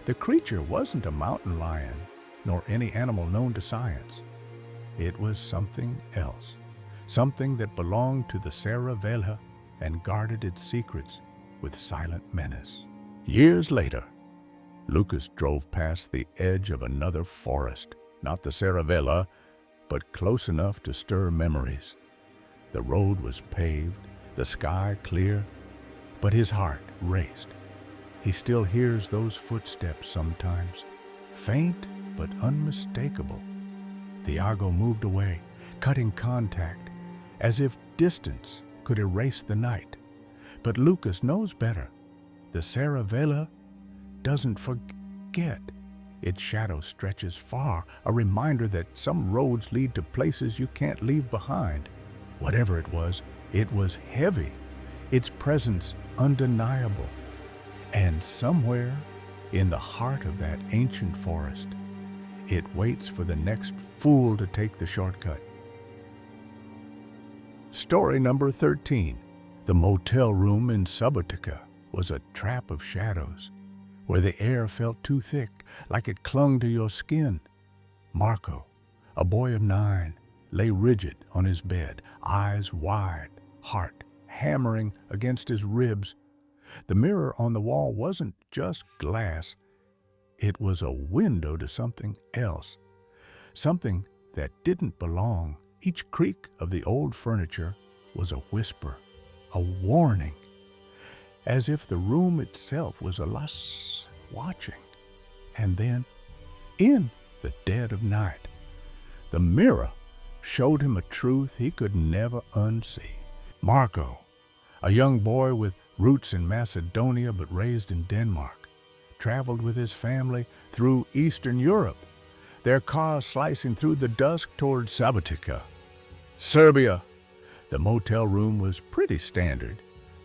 The creature wasn't a mountain lion, nor any animal known to science. It was something else, something that belonged to the Saravella and guarded its secrets with silent menace. Years later, Lucas drove past the edge of another forest, not the Saravella, but close enough to stir memories. The road was paved, the sky clear, but his heart raced. He still hears those footsteps sometimes, faint but unmistakable. Thiago moved away, cutting contact, as if distance could erase the night. But Lucas knows better. The Saravela doesn't forget. Its shadow stretches far, a reminder that some roads lead to places you can't leave behind. Whatever it was heavy, its presence undeniable. And somewhere in the heart of that ancient forest, it waits for the next fool to take the shortcut. Story number 13. The motel room in Subotica was a trap of shadows, where the air felt too thick, like it clung to your skin. Marco, a boy of 9, lay rigid on his bed, eyes wide, heart hammering against his ribs. The mirror on the wall wasn't just glass. It was a window to something else, something that didn't belong. Each creak of the old furniture was a whisper, a warning, as if the room itself was alas, watching. And then, in the dead of night, the mirror showed him a truth he could never unsee. Marco, a young boy with roots in Macedonia but raised in Denmark, traveled with his family through Eastern Europe, their car slicing through the dusk toward Subotica, Serbia. The motel room was pretty standard.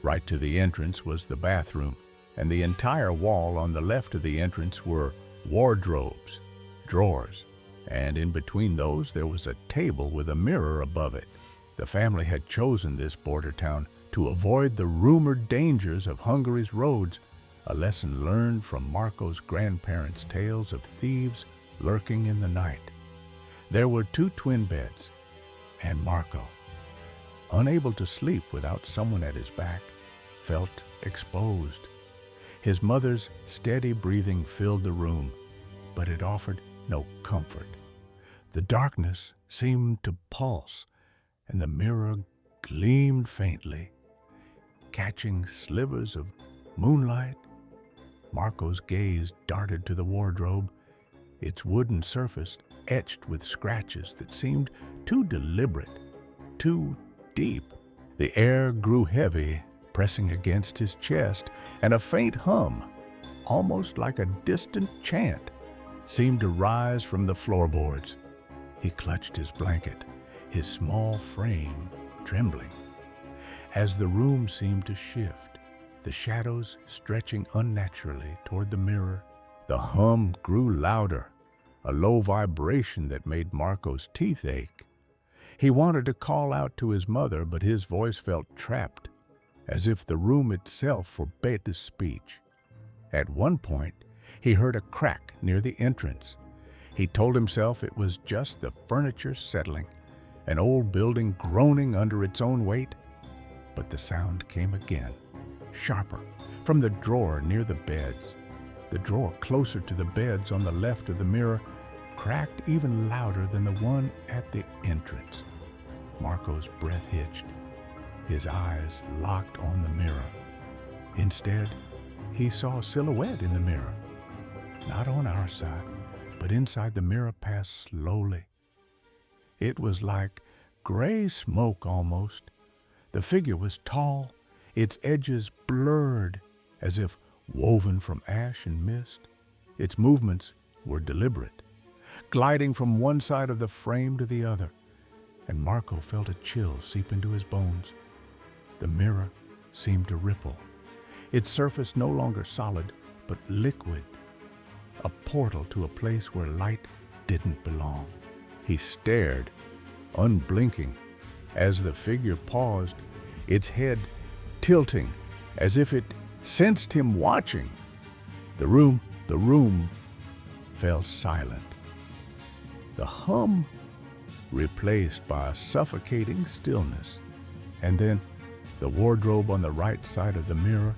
Right to the entrance was the bathroom, and the entire wall on the left of the entrance were wardrobes, drawers, and in between those there was a table with a mirror above it. The family had chosen this border town to avoid the rumored dangers of Hungary's roads, a lesson learned from Marco's grandparents' tales of thieves lurking in the night. There were 2 twin beds, and Marco, unable to sleep without someone at his back, felt exposed. His mother's steady breathing filled the room, but it offered no comfort. The darkness seemed to pulse, and the mirror gleamed faintly, catching slivers of moonlight. Marco's gaze darted to the wardrobe, its wooden surface etched with scratches that seemed too deliberate, too deep. The air grew heavy, pressing against his chest, and a faint hum, almost like a distant chant, seemed to rise from the floorboards. He clutched his blanket, his small frame trembling. As the room seemed to shift, the shadows stretching unnaturally toward the mirror, the hum grew louder, a low vibration that made Marco's teeth ache. He wanted to call out to his mother, but his voice felt trapped, as if the room itself forbade his speech. At one point, he heard a crack near the entrance. He told himself it was just the furniture settling, an old building groaning under its own weight. But the sound came again, sharper, from the drawer near the beds. The drawer closer to the beds on the left of the mirror cracked even louder than the one at the entrance. Marco's breath hitched, his eyes locked on the mirror. Instead, he saw a silhouette in the mirror, not on our side, but inside the mirror, passed slowly. It was like gray smoke almost. The figure was tall, its edges blurred, as if woven from ash and mist. Its movements were deliberate, gliding from one side of the frame to the other, and Marco felt a chill seep into his bones. The mirror seemed to ripple, its surface no longer solid, but liquid, a portal to a place where light didn't belong. He stared, unblinking, as the figure paused, its head tilting as if it sensed him watching. The room fell silent. The hum replaced by a suffocating stillness. And then the wardrobe on the right side of the mirror,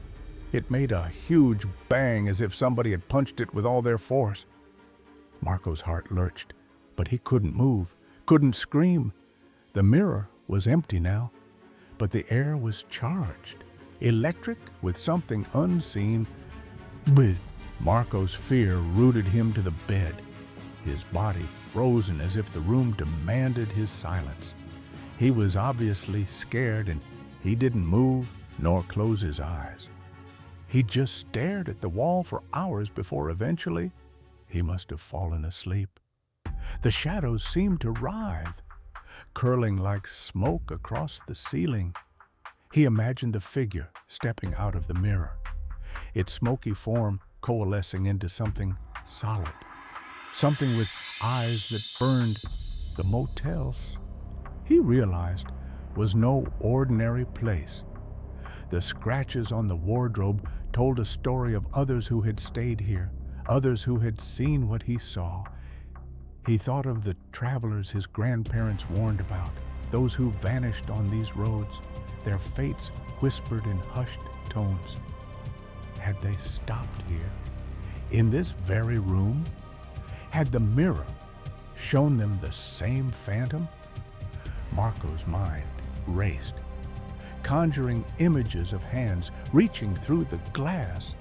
it made a huge bang as if somebody had punched it with all their force. Marco's heart lurched, but he couldn't move, couldn't scream. The mirror was empty now, but the air was charged, electric with something unseen. Marco's fear rooted him to the bed. his body frozen as if the room demanded his silence. He was obviously scared, and he didn't move nor close his eyes. He just stared at the wall for hours before eventually he must have fallen asleep. The shadows seemed to writhe, curling like smoke across the ceiling. He imagined the figure stepping out of the mirror, its smoky form coalescing into something solid, something with eyes that burned. The motels, he realized, was no ordinary place. The scratches on the wardrobe told a story of others who had stayed here, others who had seen what he saw. He thought of the travelers his grandparents warned about, those who vanished on these roads, their fates whispered in hushed tones. Had they stopped here, in this very room? Had the mirror shown them the same phantom? Marco's mind raced, conjuring images of hands reaching through the glass,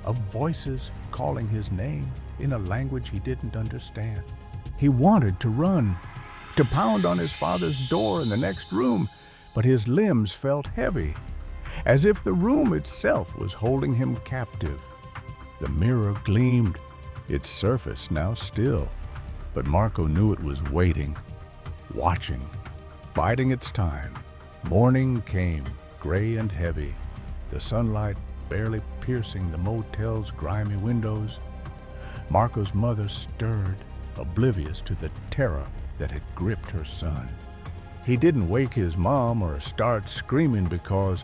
of voices calling his name in a language he didn't understand. He wanted to run, to pound on his father's door in the next room, but his limbs felt heavy, as if the room itself was holding him captive. The mirror gleamed, its surface now still, but Marco knew it was waiting, watching, biding its time. Morning came, gray and heavy, the sunlight barely piercing the motel's grimy windows. Marco's mother stirred, oblivious to the terror that had gripped her son. He didn't wake his mom or start screaming because,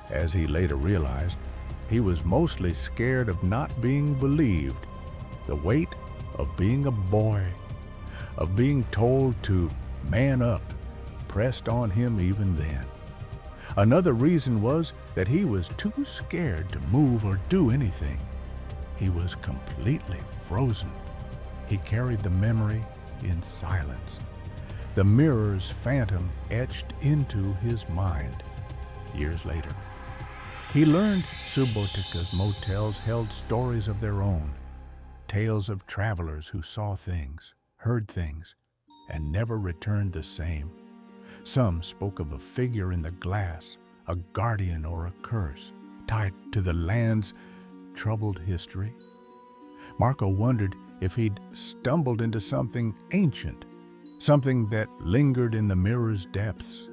as he later realized, he was mostly scared of not being believed. The weight of being a boy, of being told to man up, pressed on him even then. Another reason was that he was too scared to move or do anything. He was completely frozen. He carried the memory in silence, the mirror's phantom etched into his mind. Years later, he learned Subotica's motels held stories of their own, tales of travelers who saw things, heard things, and never returned the same. Some spoke of a figure in the glass, a guardian or a curse, tied to the land's troubled history. Marco wondered if he'd stumbled into something ancient, something that lingered in the mirror's depths,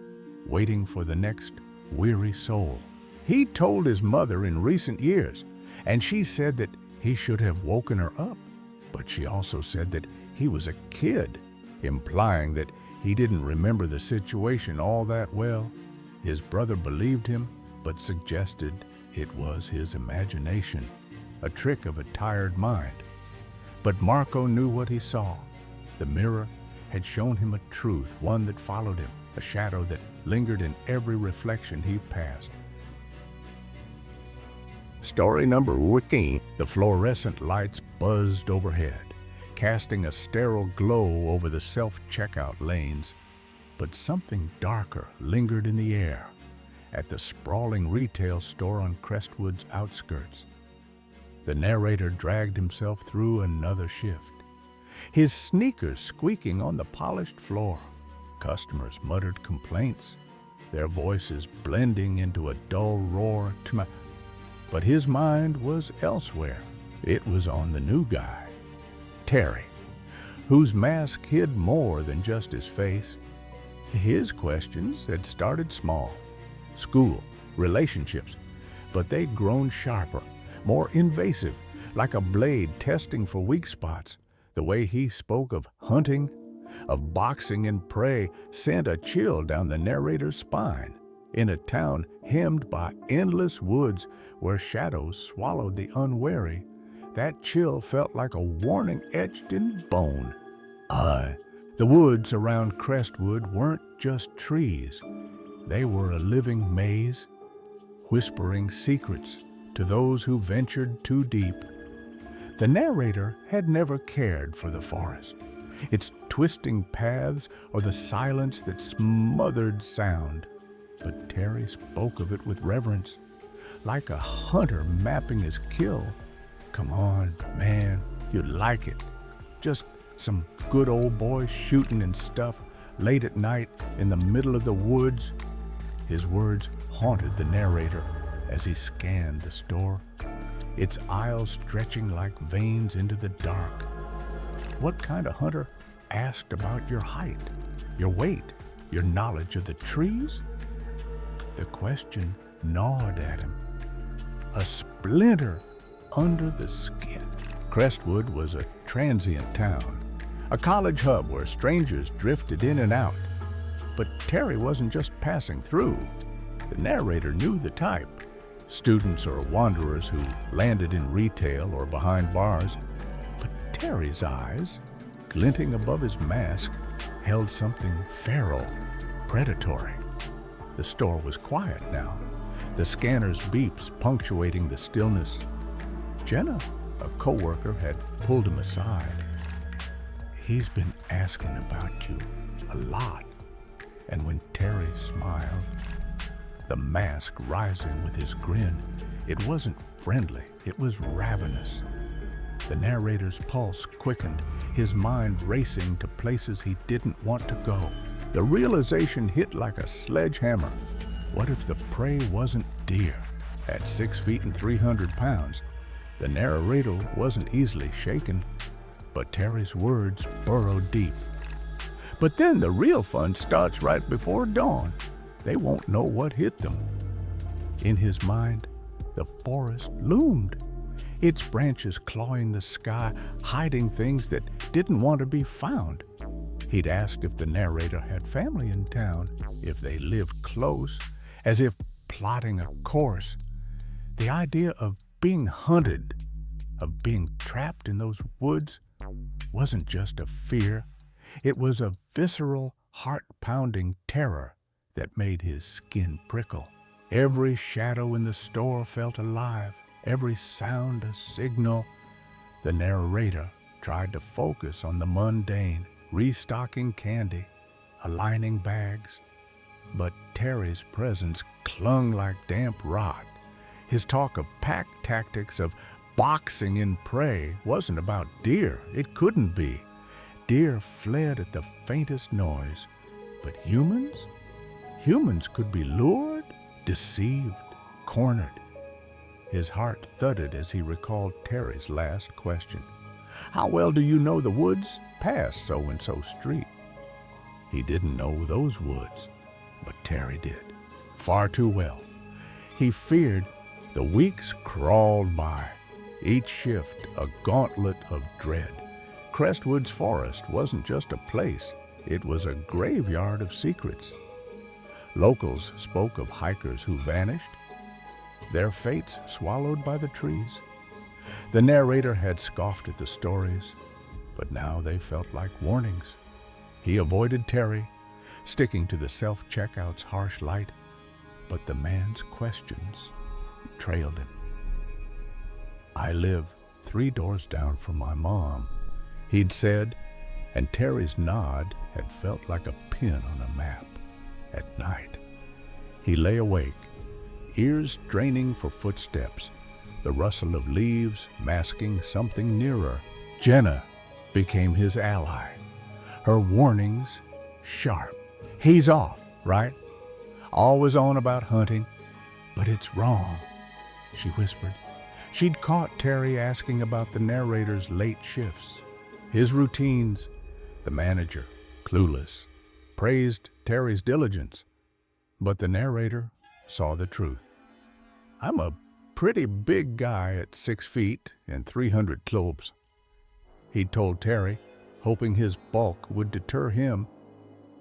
waiting for the next weary soul. He told his mother in recent years, and she said that he should have woken her up, but she also said that he was a kid, implying that he didn't remember the situation all that well. His brother believed him, but suggested it was his imagination, a trick of a tired mind. But Marco knew what he saw. The mirror had shown him a truth, one that followed him, a shadow that lingered in every reflection he passed. Story number 14. The fluorescent lights buzzed overhead, casting a sterile glow over the self-checkout lanes. But something darker lingered in the air at the sprawling retail store on Crestwood's outskirts. The narrator dragged himself through another shift, his sneakers squeaking on the polished floor. Customers muttered complaints, their voices blending into a dull roar. But his mind was elsewhere. It was on the new guy, Terry, whose mask hid more than just his face. His questions had started small, school, relationships, but they'd grown sharper, more invasive, like a blade testing for weak spots. The way he spoke of hunting, of boxing and prey, sent a chill down the narrator's spine. In a town hemmed by endless woods where shadows swallowed the unwary, that chill felt like a warning etched in bone. The woods around Crestwood weren't just trees. They were a living maze, whispering secrets to those who ventured too deep. The narrator had never cared for the forest, its twisting paths or the silence that smothered sound. But Terry spoke of it with reverence, like a hunter mapping his kill. Come on, man, you'd like it. Just Some good old boys shooting and stuff late at night in the middle of the woods. His words haunted the narrator as he scanned the store, its aisles stretching like veins into the dark. What kind of hunter asked about your height, your weight, your knowledge of the trees? The question gnawed at him, a splinter under the skin. Crestwood was a transient town, a college hub where strangers drifted in and out. But Terry wasn't just passing through. The narrator knew the type. Students or wanderers who landed in retail or behind bars. But Terry's eyes, glinting above his mask, held something feral, predatory. The store was quiet now, the scanner's beeps punctuating the stillness. Jenna, a coworker, had pulled him aside. He's been asking about you a lot. And when Terry smiled, the mask rising with his grin, it wasn't friendly, it was ravenous. The narrator's pulse quickened, his mind racing to places he didn't want to go. The realization hit like a sledgehammer. What if the prey wasn't deer? At 6 feet and 300 pounds, the narrator wasn't easily shaken, but Terry's words burrowed deep. But then the real fun starts right before dawn. They won't know what hit them. In his mind, the forest loomed, its branches clawing the sky, hiding things that didn't want to be found. He'd asked if the narrator had family in town, if they lived close, as if plotting a course. The idea of being hunted, of being trapped in those woods, wasn't just a fear. It was a visceral, heart-pounding terror that made his skin prickle. Every shadow in the store felt alive, every sound a signal. The narrator tried to focus on the mundane, restocking candy, aligning bags. But Terry's presence clung like damp rot. His talk of pack tactics, of boxing in prey, wasn't about deer. It couldn't be. Deer fled at the faintest noise. But humans? Humans could be lured, deceived, cornered. His heart thudded as he recalled Terry's last question. How well do you know the woods past so-and-so street? He didn't know those woods, but Terry did. Far too well. He feared. The weeks crawled by, each shift a gauntlet of dread. Crestwood's forest wasn't just a place, it was a graveyard of secrets. Locals spoke of hikers who vanished, their fates swallowed by the trees. The narrator had scoffed at the stories, but now they felt like warnings. He avoided Terry, sticking to the self-checkout's harsh light, but the man's questions trailed him. I live 3 doors down from my mom, he'd said, and Terry's nod had felt like a pin on a map. At night, he lay awake, ears straining for footsteps, the rustle of leaves masking something nearer. Jenna became his ally, her warnings sharp. He's off, right? Always on about hunting, but it's wrong, she whispered. She'd caught Terry asking about the narrator's late shifts, his routines. The manager, clueless, praised Terry's diligence, but the narrator saw the truth. I'm a pretty big guy at 6 feet and 300 kilograms, he'd told Terry, hoping his bulk would deter him,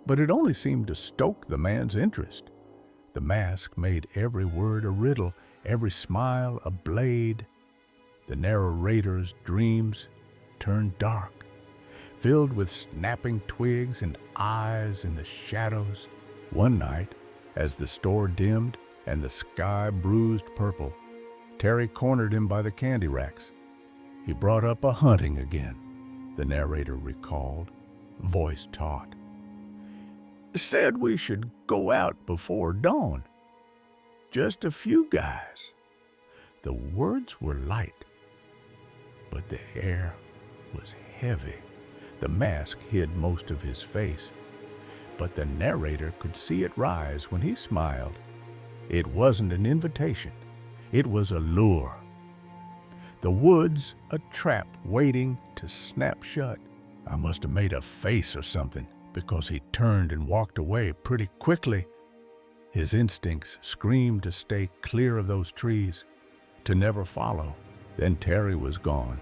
but it only seemed to stoke the man's interest. The mask made every word a riddle, every smile a blade. The narrator's dreams turned dark, filled with snapping twigs and eyes in the shadows. One night, as the store dimmed and the sky bruised purple, Terry cornered him by the candy racks. He brought up a hunting again, the narrator recalled, voice taut. Said we should go out before dawn. Just a few guys. The words were light, but the air was heavy. The mask hid most of his face, but the narrator could see it rise when he smiled. It wasn't an invitation. It was a lure. The woods a trap waiting to snap shut. I must have made a face or something, because he turned and walked away pretty quickly. His instincts screamed to stay clear of those trees, to never follow. Then Terry was gone.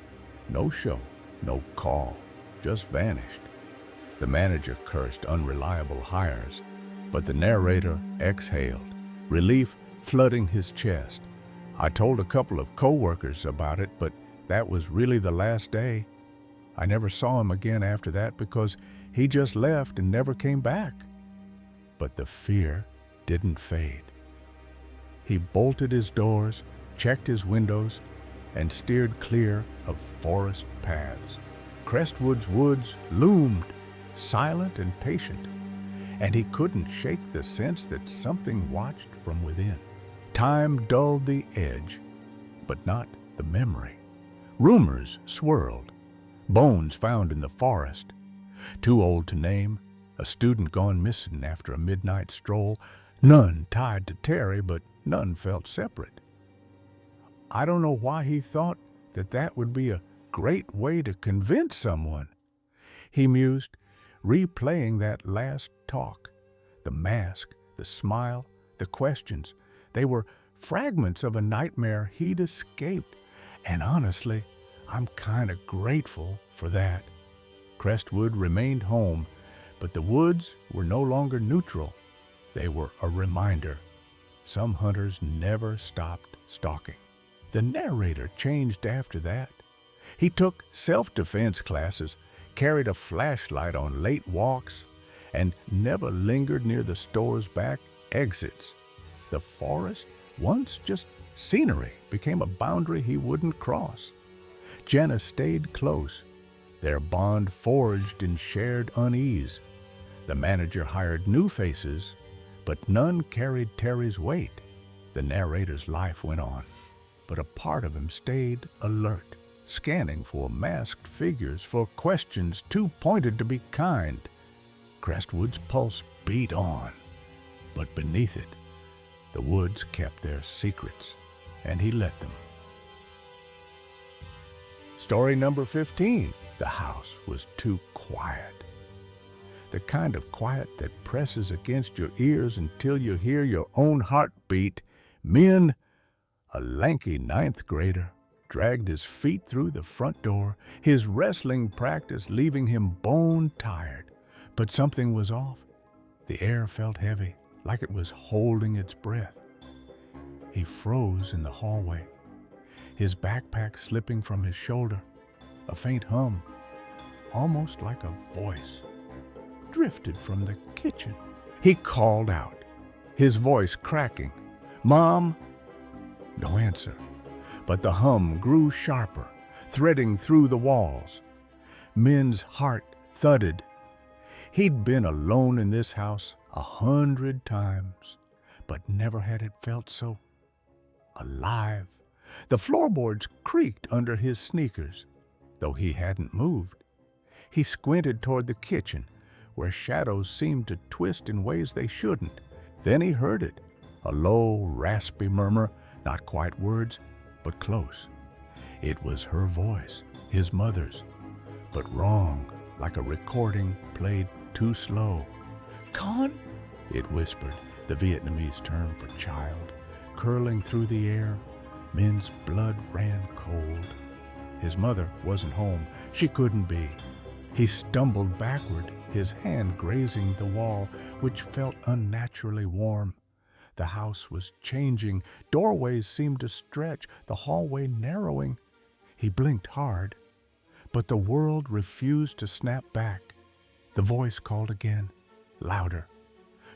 No show, no call, just vanished. The manager cursed unreliable hires, but the narrator exhaled, relief flooding his chest. I told a couple of co-workers about it, but that was really the last day. I never saw him again after that because he just left and never came back. But the fear didn't fade. He bolted his doors, checked his windows, and steered clear of forest paths. Crestwood's woods loomed, silent and patient, and he couldn't shake the sense that something watched from within. Time dulled the edge, but not the memory. Rumors swirled. Bones found in the forest. Too old to name. A student gone missing after a midnight stroll. None tied to Terry, but none felt separate. I don't know why he thought that that would be a great way to convince someone. He mused, replaying that last talk. The mask, the smile, the questions. They were fragments of a nightmare he'd escaped. And honestly, I'm kind of grateful for that. Crestwood remained home, but the woods were no longer neutral. They were a reminder. Some hunters never stopped stalking. The narrator changed after that. He took self-defense classes, carried a flashlight on late walks, and never lingered near the store's back exits. The forest, once just scenery, became a boundary he wouldn't cross. Jenna stayed close, their bond forged in shared unease. The manager hired new faces, but none carried Terry's weight. The narrator's life went on, but a part of him stayed alert, scanning for masked figures, for questions too pointed to be kind. Crestwood's pulse beat on, but beneath it, the woods kept their secrets, and he let them. Story number 15. The house was too quiet. The kind of quiet that presses against your ears until you hear your own heartbeat. Men, a lanky ninth grader, dragged his feet through the front door, his wrestling practice leaving him bone-tired. But something was off. The air felt heavy, like it was holding its breath. He froze in the hallway, his backpack slipping from his shoulder. A faint hum, almost like a voice, drifted from the kitchen. He called out, his voice cracking, "Mom!" No answer, but the hum grew sharper, threading through the walls. Min's heart thudded. He'd been alone in this house 100 times, but never had it felt so alive. The floorboards creaked under his sneakers, though he hadn't moved. He squinted toward the kitchen, where shadows seemed to twist in ways they shouldn't. Then he heard it, a low, raspy murmur, not quite words, but close. It was her voice, his mother's, but wrong, like a recording played too slow. "Con," it whispered, the Vietnamese term for child, curling through the air. Min's blood ran cold. His mother wasn't home. She couldn't be. He stumbled backward, his hand grazing the wall, which felt unnaturally warm. The house was changing. Doorways seemed to stretch, the hallway narrowing. He blinked hard, but the world refused to snap back. The voice called again, louder,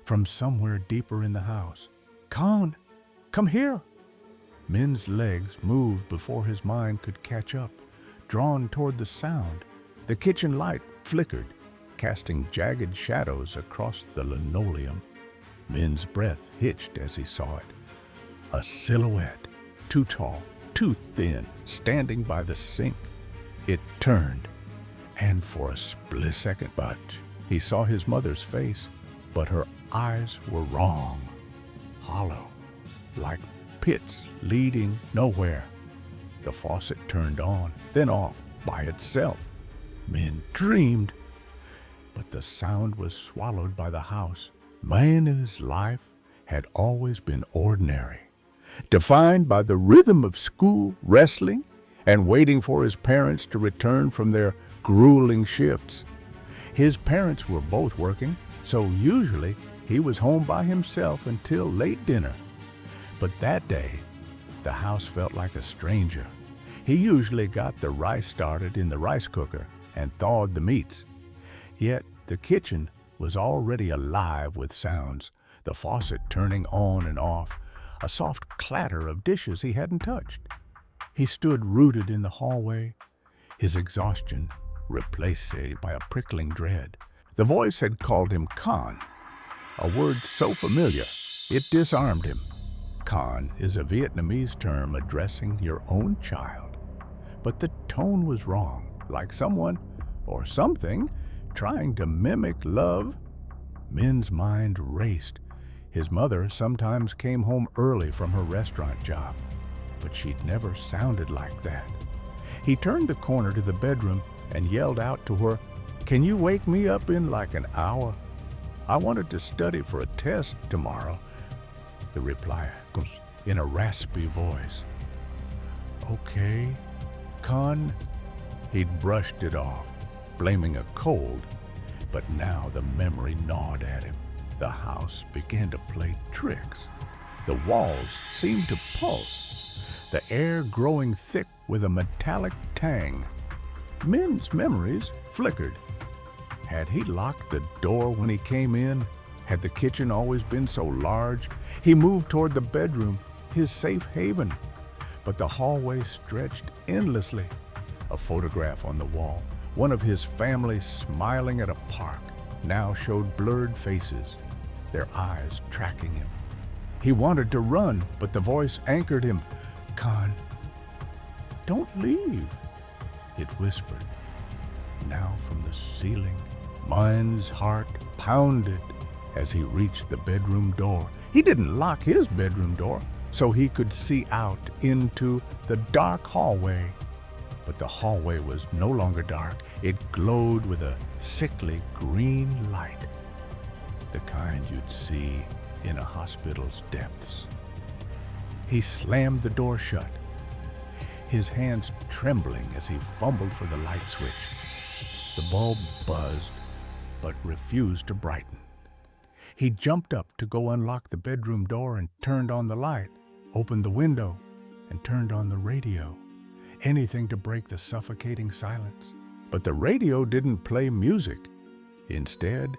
from somewhere deeper in the house. "Con, come here!" Min's legs moved before his mind could catch up, drawn toward the sound. The kitchen light flickered, casting jagged shadows across the linoleum. Min's breath hitched as he saw it. A silhouette, too tall, too thin, standing by the sink. It turned, And for a split second, he saw his mother's face, but her eyes were wrong, hollow, like pits leading nowhere. The faucet turned on, then off by itself. Min dreamed, but the sound was swallowed by the house. Min's life had always been ordinary, defined by the rhythm of school, wrestling, and waiting for his parents to return from their grueling shifts. His parents were both working, so usually he was home by himself until late dinner. But that day, the house felt like a stranger. He usually got the rice started in the rice cooker and thawed the meats. Yet the kitchen was already alive with sounds, the faucet turning on and off, a soft clatter of dishes he hadn't touched. He stood rooted in the hallway, his exhaustion replaced by a prickling dread. The voice had called him Khan, a word so familiar it disarmed him. Khan is a Vietnamese term addressing your own child. But the tone was wrong, like someone or something trying to mimic love. Min's mind raced. His mother sometimes came home early from her restaurant job, but she'd never sounded like that. He turned the corner to the bedroom and yelled out to her, "Can you wake me up in like an hour? I wanted to study for a test tomorrow." The reply comes in a raspy voice. "Okay, Con." He'd brushed it off, blaming a cold, but now the memory gnawed at him. The house began to play tricks. The walls seemed to pulse, the air growing thick with a metallic tang. Min's memories flickered. Had he locked the door when he came in? Had the kitchen always been so large? He moved toward the bedroom, his safe haven. But the hallway stretched endlessly. A photograph on the wall, one of his family smiling at a park, now showed blurred faces, their eyes tracking him. He wanted to run, but the voice anchored him. "Con, don't leave," it whispered. Now from the ceiling, Min's heart pounded as he reached the bedroom door. He didn't lock his bedroom door so he could see out into the dark hallway. But the hallway was no longer dark. It glowed with a sickly green light, the kind you'd see in a hospital's depths. He slammed the door shut, his hands trembling as he fumbled for the light switch. The bulb buzzed, but refused to brighten. He jumped up to go unlock the bedroom door and turned on the light, opened the window, and turned on the radio. Anything to break the suffocating silence. But the radio didn't play music. Instead,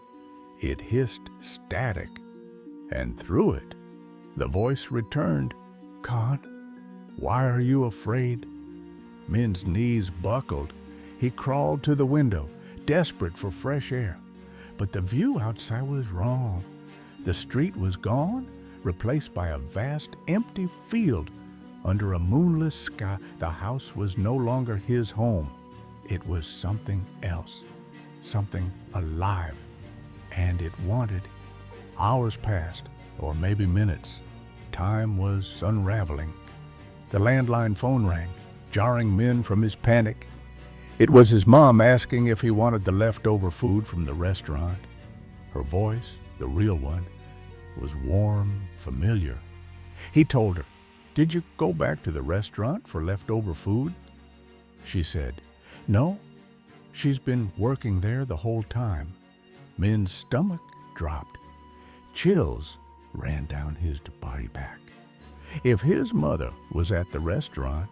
it hissed static. And through it, the voice returned, "Con, why are you afraid?" Min's knees buckled. He crawled to the window, desperate for fresh air. But the view outside was wrong. The street was gone, replaced by a vast, empty field. Under a moonless sky, the house was no longer his home. It was something else, something alive, and it wanted. Hours passed, or maybe minutes. Time was unraveling. The landline phone rang, jarring Min from his panic. It was his mom asking if he wanted the leftover food from the restaurant. Her voice, the real one, was warm, familiar. He told her, "Did you go back to the restaurant for leftover food?" She said, "No, she's been working there the whole time." Min's stomach dropped. Chills ran down his body back. If his mother was at the restaurant,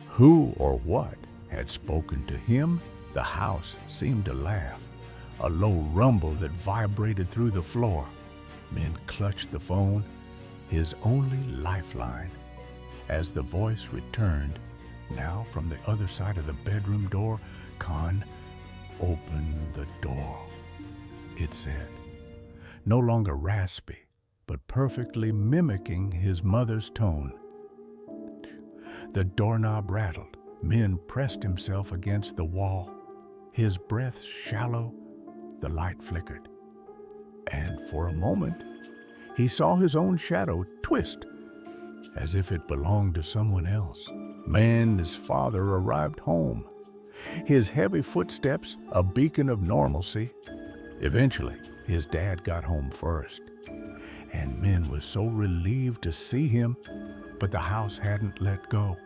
who or what had spoken to him? The house seemed to laugh, a low rumble that vibrated through the floor. Min clutched the phone, his only lifeline. As the voice returned, now from the other side of the bedroom door, "Con, open the door," it said, no longer raspy, but perfectly mimicking his mother's tone. The doorknob rattled. Min pressed himself against the wall. His breath shallow, the light flickered. And for a moment, he saw his own shadow twist as if it belonged to someone else. Man, his father arrived home, his heavy footsteps a beacon of normalcy. Eventually, his dad got home first, and Min was so relieved to see him, but the house hadn't let go.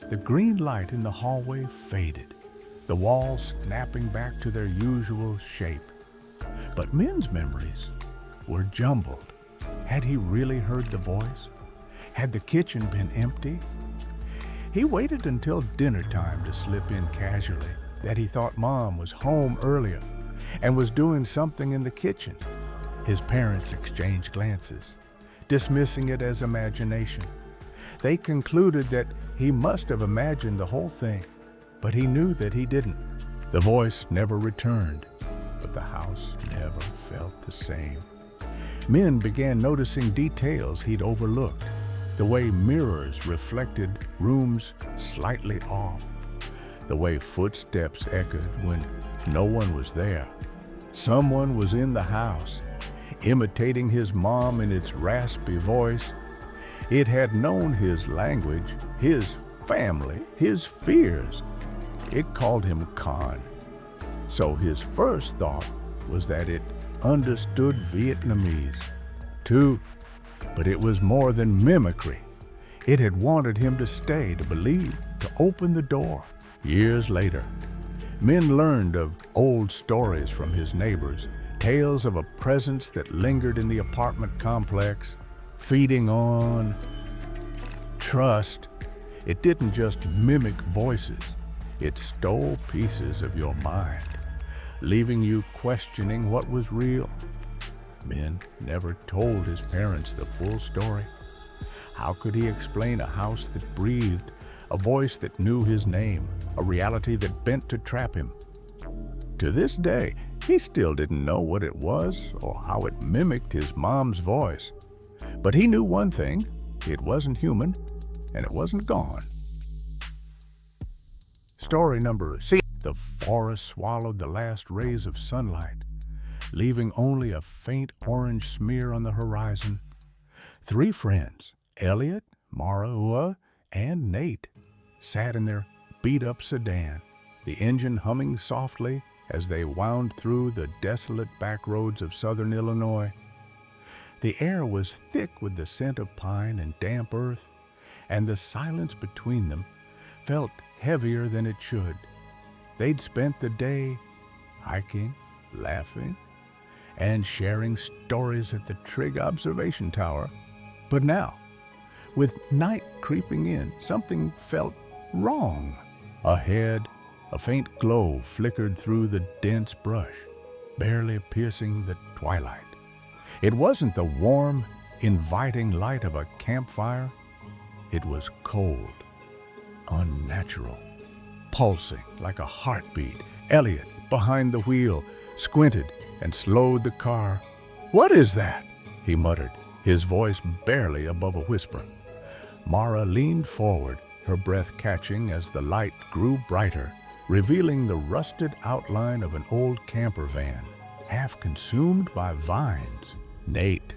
The green light in the hallway faded, the walls snapping back to their usual shape. But Min's memories were jumbled. Had he really heard the voice? Had the kitchen been empty? He waited until dinner time to slip in casually, that he thought Mom was home earlier and was doing something in the kitchen. His parents exchanged glances, dismissing it as imagination. They concluded that he must have imagined the whole thing, but he knew that he didn't. The voice never returned, but the house never felt the same. Min began noticing details he'd overlooked, the way mirrors reflected rooms slightly off, the way footsteps echoed when no one was there. Someone was in the house, imitating his mom in its raspy voice. It had known his language, his family, his fears. It called him Khan. So his first thought was that it understood Vietnamese, too. But it was more than mimicry. It had wanted him to stay, to believe, to open the door. Years later, Min learned of old stories from his neighbors, tales of a presence that lingered in the apartment complex, feeding on trust. It didn't just mimic voices, it stole pieces of your mind, leaving you questioning what was real. Min never told his parents the full story. How could he explain a house that breathed, a voice that knew his name, a reality that bent to trap him? To this day, he still didn't know what it was or how it mimicked his mom's voice. But he knew one thing: it wasn't human, and it wasn't gone. Story number 6. The forest swallowed the last rays of sunlight, leaving only a faint orange smear on the horizon. 3 friends, Elliot, Mara, and Nate, sat in their beat-up sedan, the engine humming softly as they wound through the desolate back roads of southern Illinois. The air was thick with the scent of pine and damp earth, and the silence between them felt heavier than it should. They'd spent the day hiking, laughing, and sharing stories at the Trig Observation Tower. But now, with night creeping in, something felt wrong. Ahead, a faint glow flickered through the dense brush, barely piercing the twilight. It wasn't the warm, inviting light of a campfire. It was cold, unnatural, pulsing like a heartbeat. Elliot, behind the wheel, squinted and slowed the car. "What is that?" he muttered, his voice barely above a whisper. Mara leaned forward, her breath catching as the light grew brighter, revealing the rusted outline of an old camper van, half consumed by vines. Nate,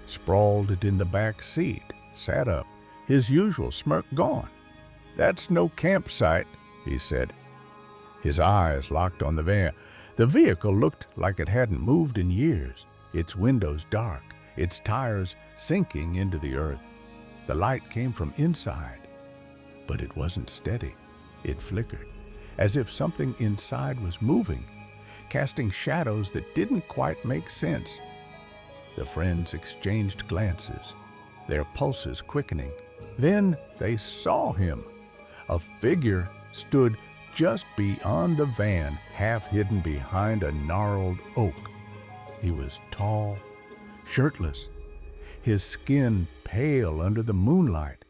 sprawled in the back seat, sat up, his usual smirk gone. "That's no campsite," he said. His eyes locked on the van. The vehicle looked like it hadn't moved in years, its windows dark, its tires sinking into the earth. The light came from inside, but it wasn't steady. It flickered, as if something inside was moving, casting shadows that didn't quite make sense. The friends exchanged glances, their pulses quickening. Then they saw him. A figure stood just beyond the van, half hidden behind a gnarled oak. He was tall, shirtless, his skin pale under the moonlight,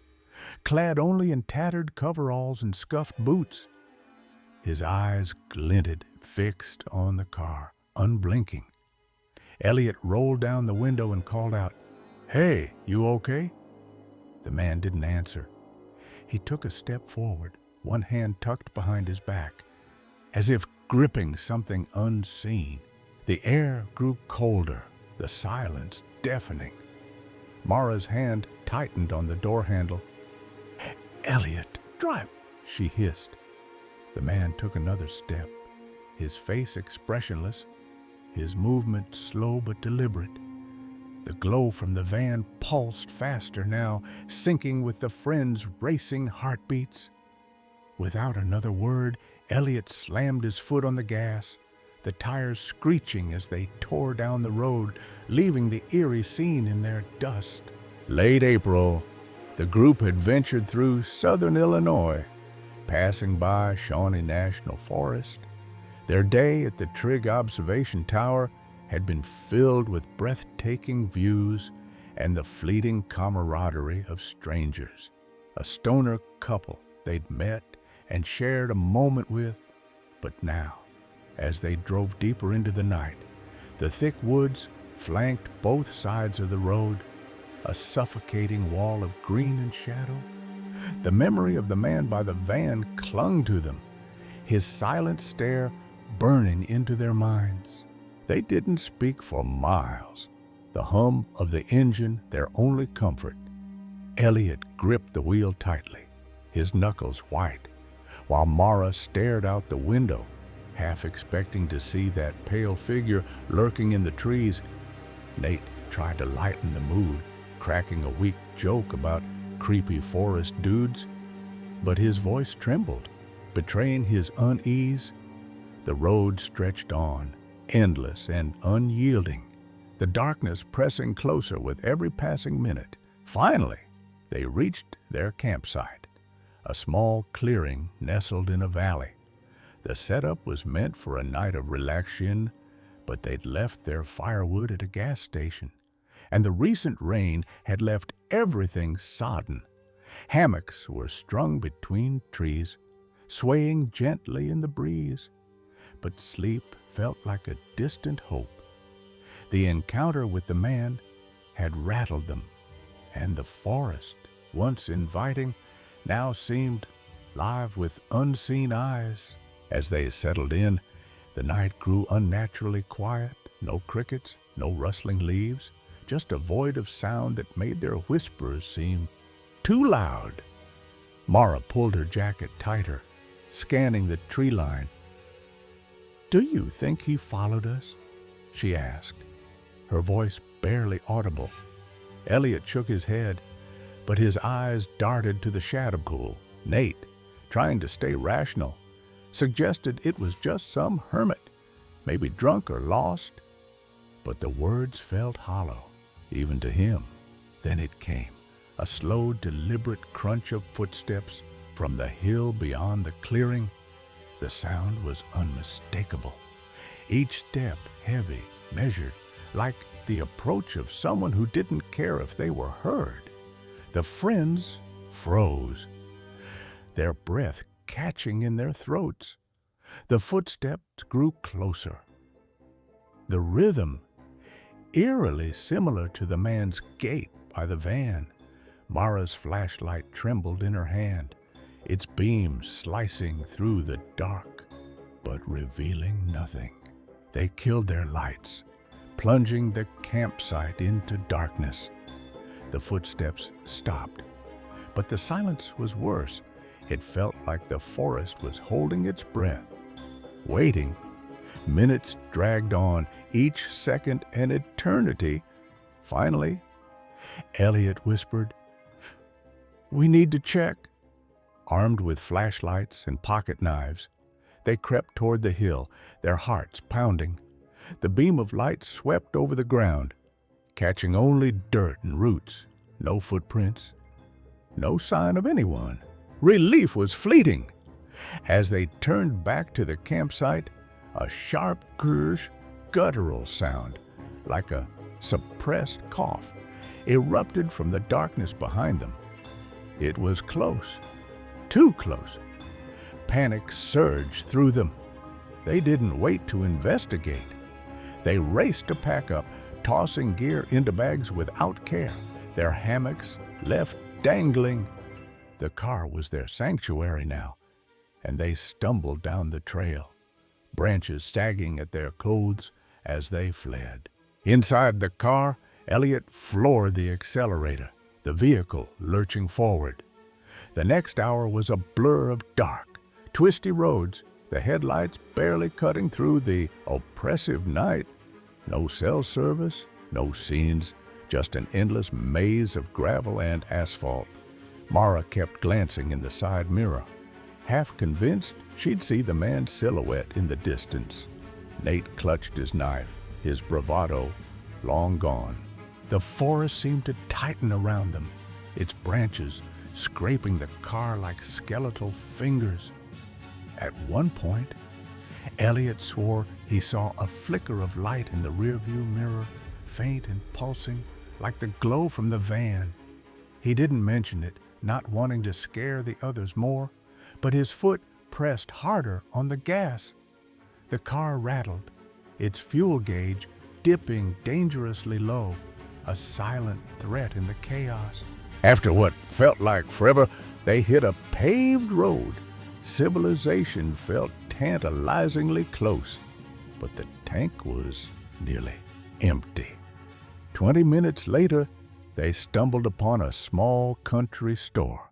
clad only in tattered coveralls and scuffed boots. His eyes glinted, fixed on the car, unblinking. Elliot rolled down the window and called out, "Hey, you okay?" The man didn't answer. He took a step forward, one hand tucked behind his back, as if gripping something unseen. The air grew colder, the silence deafening. Mara's hand tightened on the door handle. "Elliot, drive," she hissed. The man took another step, his face expressionless, his movement slow but deliberate. The glow from the van pulsed faster now, syncing with the friend's racing heartbeats. Without another word, Elliot slammed his foot on the gas, the tires screeching as they tore down the road, leaving the eerie scene in their dust. Late April, the group had ventured through southern Illinois, passing by Shawnee National Forest. Their day at the Trigg Observation Tower had been filled with breathtaking views and the fleeting camaraderie of strangers, a stoner couple they'd met and shared a moment with. But now, as they drove deeper into the night, the thick woods flanked both sides of the road, a suffocating wall of green and shadow. The memory of the man by the van clung to them, his silent stare burning into their minds. They didn't speak for miles, the hum of the engine their only comfort. Elliot gripped the wheel tightly, his knuckles white, while Mara stared out the window, half expecting to see that pale figure lurking in the trees. Nate tried to lighten the mood, cracking a weak joke about creepy forest dudes, but his voice trembled, betraying his unease. The road stretched on, endless and unyielding, the darkness pressing closer with every passing minute. Finally, they reached their campsite, a small clearing nestled in a valley. The setup was meant for a night of relaxation, but they'd left their firewood at a gas station, and the recent rain had left everything sodden. Hammocks were strung between trees, swaying gently in the breeze, but sleep felt like a distant hope. The encounter with the man had rattled them, and the forest, once inviting, now seemed live with unseen eyes. As they settled in, the night grew unnaturally quiet, no crickets, no rustling leaves, just a void of sound that made their whispers seem too loud. Mara pulled her jacket tighter, scanning the tree line. "Do you think he followed us?" she asked, her voice barely audible. Elliot shook his head, but his eyes darted to the shadow pool. Nate, trying to stay rational, suggested it was just some hermit, maybe drunk or lost. But the words felt hollow, even to him. Then it came, a slow, deliberate crunch of footsteps from the hill beyond the clearing. The sound was unmistakable, each step heavy, measured, like the approach of someone who didn't care if they were heard. The friends froze, their breath catching in their throats. The footsteps grew closer. The rhythm, eerily similar to the man's gait by the van. Mara's flashlight trembled in her hand, its beam slicing through the dark, but revealing nothing. They killed their lights, plunging the campsite into darkness. The footsteps stopped, but the silence was worse. It felt like the forest was holding its breath, waiting. Minutes dragged on, each second an eternity. Finally, Elliot whispered, "We need to check." Armed with flashlights and pocket knives, they crept toward the hill, their hearts pounding. The beam of light swept over the ground, catching only dirt and roots, no footprints, no sign of anyone. Relief was fleeting. As they turned back to the campsite, a sharp, guttural sound, like a suppressed cough, erupted from the darkness behind them. It was close, too close. Panic surged through them. They didn't wait to investigate. They raced to pack up, tossing gear into bags without care, their hammocks left dangling. The car was their sanctuary now, and they stumbled down the trail, branches sagging at their clothes as they fled. Inside the car, Elliot floored the accelerator, the vehicle lurching forward. The next hour was a blur of dark, twisty roads, the headlights barely cutting through the oppressive night. No cell service, no scenes, just an endless maze of gravel and asphalt. Mara kept glancing in the side mirror, half convinced she'd see the man's silhouette in the distance. Nate clutched his knife, his bravado long gone. The forest seemed to tighten around them, its branches scraping the car like skeletal fingers. At one point, Elliot swore he saw a flicker of light in the rearview mirror, faint and pulsing, like the glow from the van. He didn't mention it, not wanting to scare the others more, but his foot pressed harder on the gas. The car rattled, its fuel gauge dipping dangerously low, a silent threat in the chaos. After what felt like forever, they hit a paved road. Civilization felt tantalizingly close, but the tank was nearly empty. 20 minutes later, they stumbled upon a small country store,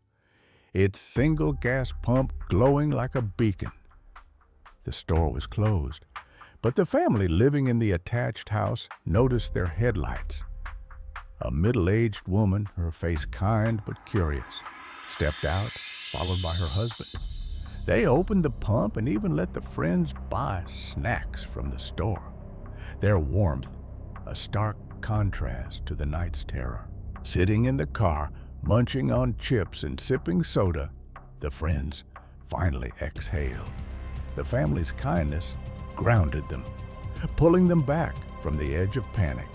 its single gas pump glowing like a beacon. The store was closed, but the family living in the attached house noticed their headlights. A middle-aged woman, her face kind but curious, stepped out, followed by her husband. They opened the pump and even let the friends buy snacks from the store. Their warmth, a stark contrast to the night's terror. Sitting in the car, munching on chips and sipping soda, the friends finally exhaled. The family's kindness grounded them, pulling them back from the edge of panic.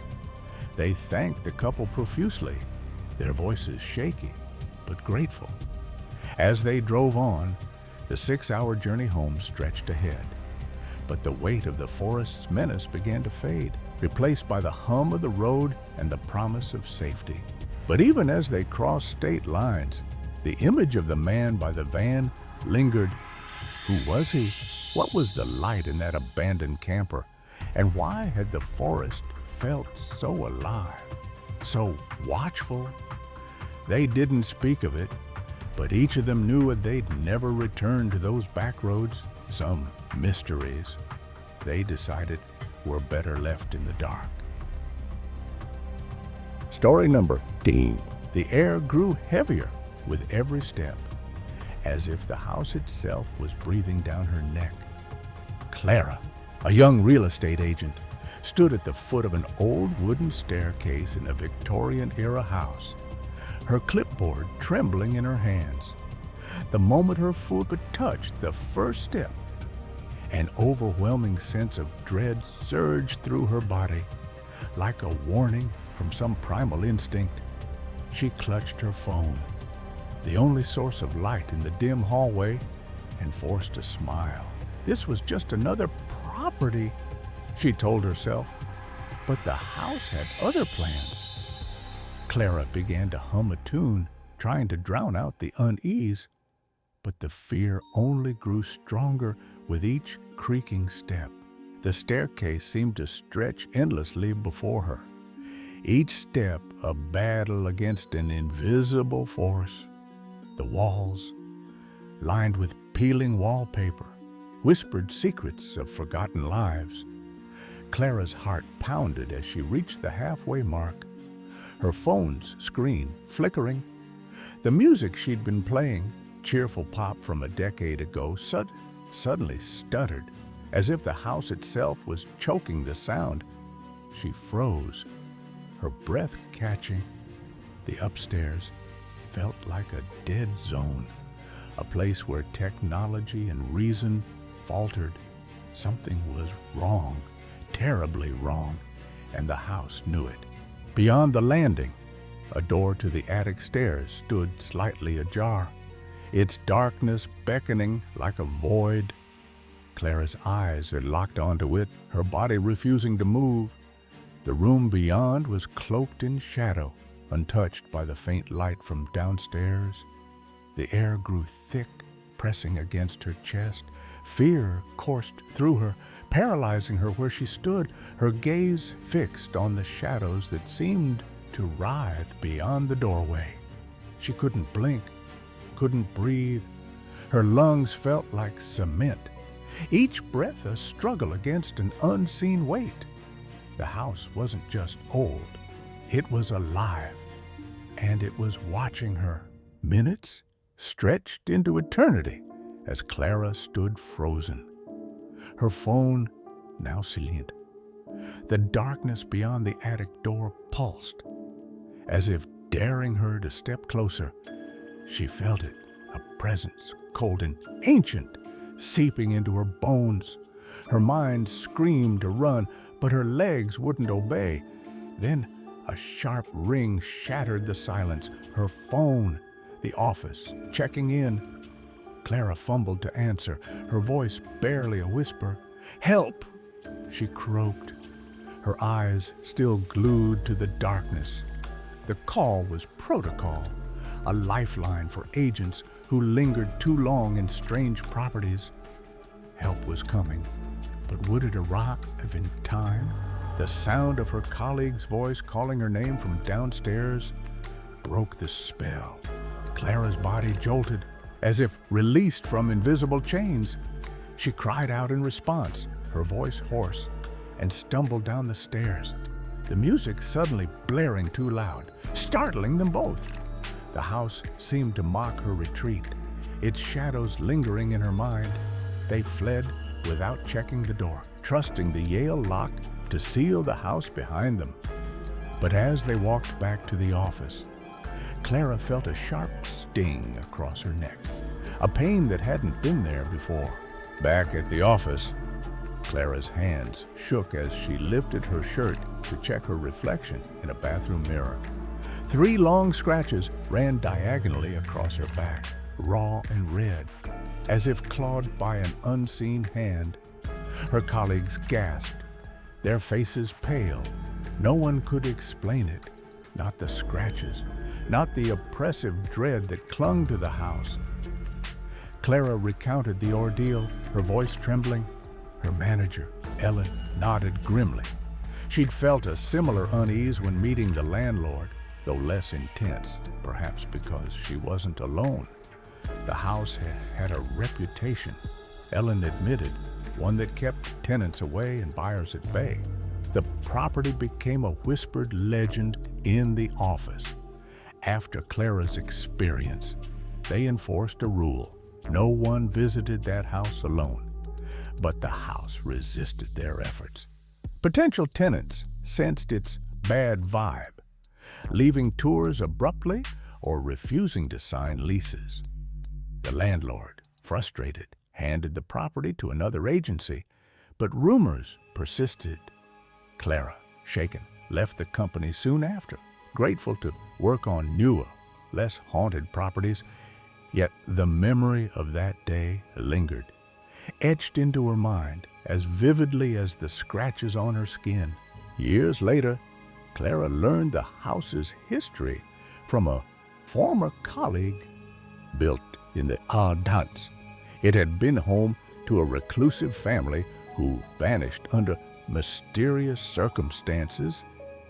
They thanked the couple profusely, their voices shaky but grateful. As they drove on, the 6-hour journey home stretched ahead. But the weight of the forest's menace began to fade, replaced by the hum of the road and the promise of safety. But even as they crossed state lines, the image of the man by the van lingered. Who was he? What was the light in that abandoned camper? And why had the forest felt so alive, so watchful? They didn't speak of it, but each of them knew they'd never return to those back roads, some mysteries they decided were better left in the dark. Story number 10. The air grew heavier with every step, as if the house itself was breathing down her neck. Clara, a young real estate agent, stood at the foot of an old wooden staircase in a Victorian-era house, her clipboard trembling in her hands. The moment her foot touched the first step, an overwhelming sense of dread surged through her body, like a warning from some primal instinct. She clutched her phone, the only source of light in the dim hallway, and forced a smile. This was just another property, she told herself, but the house had other plans. Clara began to hum a tune, trying to drown out the unease, but the fear only grew stronger with each creaking step. The staircase seemed to stretch endlessly before her, each step a battle against an invisible force. The walls, lined with peeling wallpaper, whispered secrets of forgotten lives. Clara's heart pounded as she reached the halfway mark, her phone's screen flickering. The music she'd been playing, cheerful pop from a decade ago, suddenly stuttered, as if the house itself was choking the sound. She froze, her breath catching. The upstairs felt like a dead zone, a place where technology and reason faltered. Something was wrong, terribly wrong, and the house knew it. Beyond the landing, a door to the attic stairs stood slightly ajar, its darkness beckoning like a void. Clara's eyes had locked onto it, her body refusing to move. The room beyond was cloaked in shadow, untouched by the faint light from downstairs. The air grew thick, pressing against her chest, Fear coursed through her, paralyzing her where she stood, her gaze fixed on the shadows that seemed to writhe beyond the doorway. She couldn't blink, couldn't breathe. Her lungs felt like cement, each breath a struggle against an unseen weight. The house wasn't just old, it was alive, and it was watching her. Minutes stretched into eternity as Clara stood frozen, her phone now silent. The darkness beyond the attic door pulsed, as if daring her to step closer. She felt it, a presence, cold and ancient, seeping into her bones. Her mind screamed to run, but her legs wouldn't obey. Then a sharp ring shattered the silence. Her phone, the office, checking in. Clara fumbled to answer, her voice barely a whisper. "Help!" she croaked, her eyes still glued to the darkness. The call was protocol, a lifeline for agents who lingered too long in strange properties. Help was coming, but would it arrive in time? The sound of her colleague's voice calling her name from downstairs broke the spell. Clara's body jolted, as if released from invisible chains. She cried out in response, her voice hoarse, and stumbled down the stairs, the music suddenly blaring too loud, startling them both. The house seemed to mock her retreat, its shadows lingering in her mind. They fled without checking the door, trusting the Yale lock to seal the house behind them. But as they walked back to the office, Clara felt a sharp sting across her neck, a pain that hadn't been there before. Back at the office, Clara's hands shook as she lifted her shirt to check her reflection in a bathroom mirror. 3 long scratches ran diagonally across her back, raw and red, as if clawed by an unseen hand. Her colleagues gasped, their faces pale. No one could explain it, not the scratches, not the oppressive dread that clung to the house. Clara recounted the ordeal, her voice trembling. Her manager, Ellen, nodded grimly. She'd felt a similar unease when meeting the landlord, though less intense, perhaps because she wasn't alone. The house had a reputation, Ellen admitted, one that kept tenants away and buyers at bay. The property became a whispered legend in the office. After Clara's experience, they enforced a rule. No one visited that house alone. But the house resisted their efforts. Potential tenants sensed its bad vibe, leaving tours abruptly or refusing to sign leases. The landlord, frustrated, handed the property to another agency, but rumors persisted. Clara, shaken, left the company soon after, grateful to work on newer, less haunted properties. Yet the memory of that day lingered, etched into her mind as vividly as the scratches on her skin. Years later, Clara learned the house's history from a former colleague. Built in the Ardents, it had been home to a reclusive family who vanished under mysterious circumstances.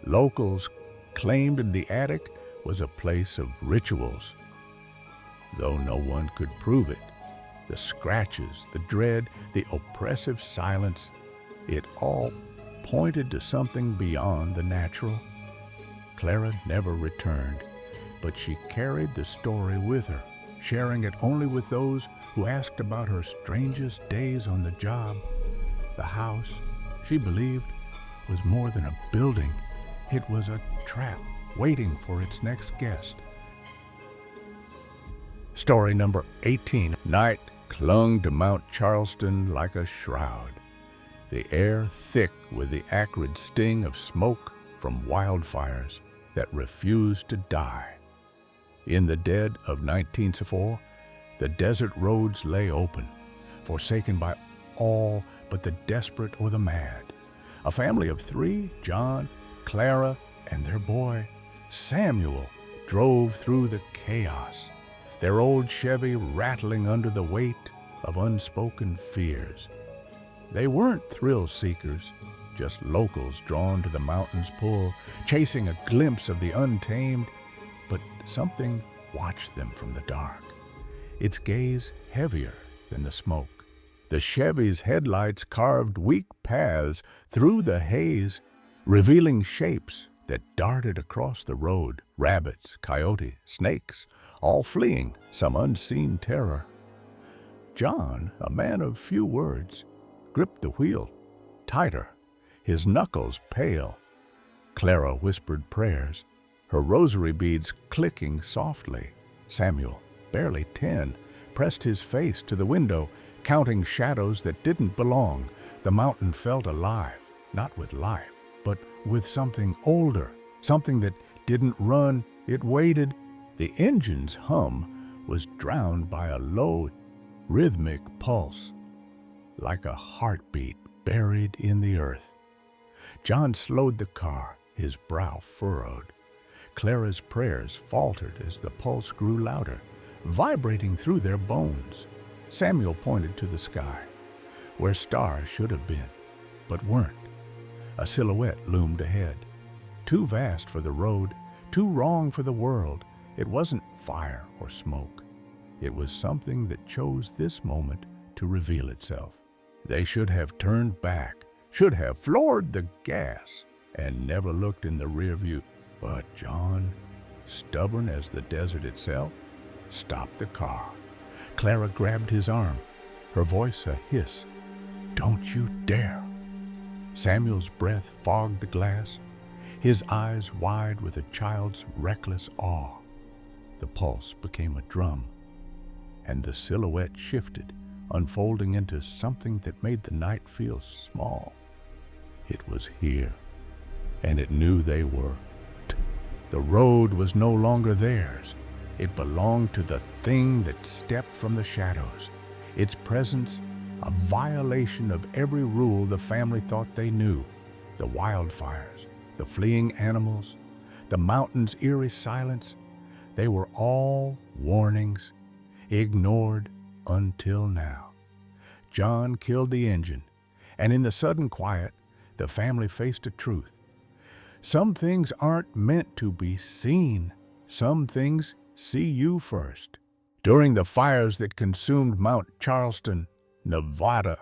Locals claimed the attic was a place of rituals, though no one could prove it. The scratches, the dread, the oppressive silence, it all pointed to something beyond the natural. Clara never returned, but she carried the story with her, sharing it only with those who asked about her strangest days on the job. The house, she believed, was more than a building. It was a trap waiting for its next guest. Story number 18. Night clung to Mount Charleston like a shroud, the air thick with the acrid sting of smoke from wildfires that refused to die. In the dead of 1904, the desert roads lay open, forsaken by all but the desperate or the mad. A family of 3, John, Clara, and their boy, Samuel, drove through the chaos, their old Chevy rattling under the weight of unspoken fears. They weren't thrill seekers, just locals drawn to the mountain's pull, chasing a glimpse of the untamed, but something watched them from the dark, its gaze heavier than the smoke. The Chevy's headlights carved weak paths through the haze, revealing shapes that darted across the road, rabbits, coyotes, snakes, all fleeing some unseen terror. John, a man of few words, gripped the wheel tighter, his knuckles pale. Clara whispered prayers, her rosary beads clicking softly. Samuel, barely 10, pressed his face to the window, counting shadows that didn't belong. The mountain felt alive, not with life, but with something older, something that didn't run, it waited. The engine's hum was drowned by a low, rhythmic pulse, like a heartbeat buried in the earth. John slowed the car, his brow furrowed. Clara's prayers faltered as the pulse grew louder, vibrating through their bones. Samuel pointed to the sky, where stars should have been, but weren't. A silhouette loomed ahead, too vast for the road, too wrong for the world. It wasn't fire or smoke. It was something that chose this moment to reveal itself. They should have turned back, should have floored the gas, and never looked in the rear view. But John, stubborn as the desert itself, stopped the car. Clara grabbed his arm, her voice a hiss. "Don't you dare!" Samuel's breath fogged the glass, his eyes wide with a child's reckless awe. The pulse became a drum, and the silhouette shifted, unfolding into something that made the night feel small. It was here, and it knew they were. The road was no longer theirs. It belonged to the thing that stepped from the shadows, its presence a violation of every rule the family thought they knew. The wildfires, the fleeing animals, the mountain's eerie silence, they were all warnings, ignored until now. John killed the engine, and in the sudden quiet, the family faced a truth. Some things aren't meant to be seen. Some things see you first. During the fires that consumed Mount Charleston, Nevada,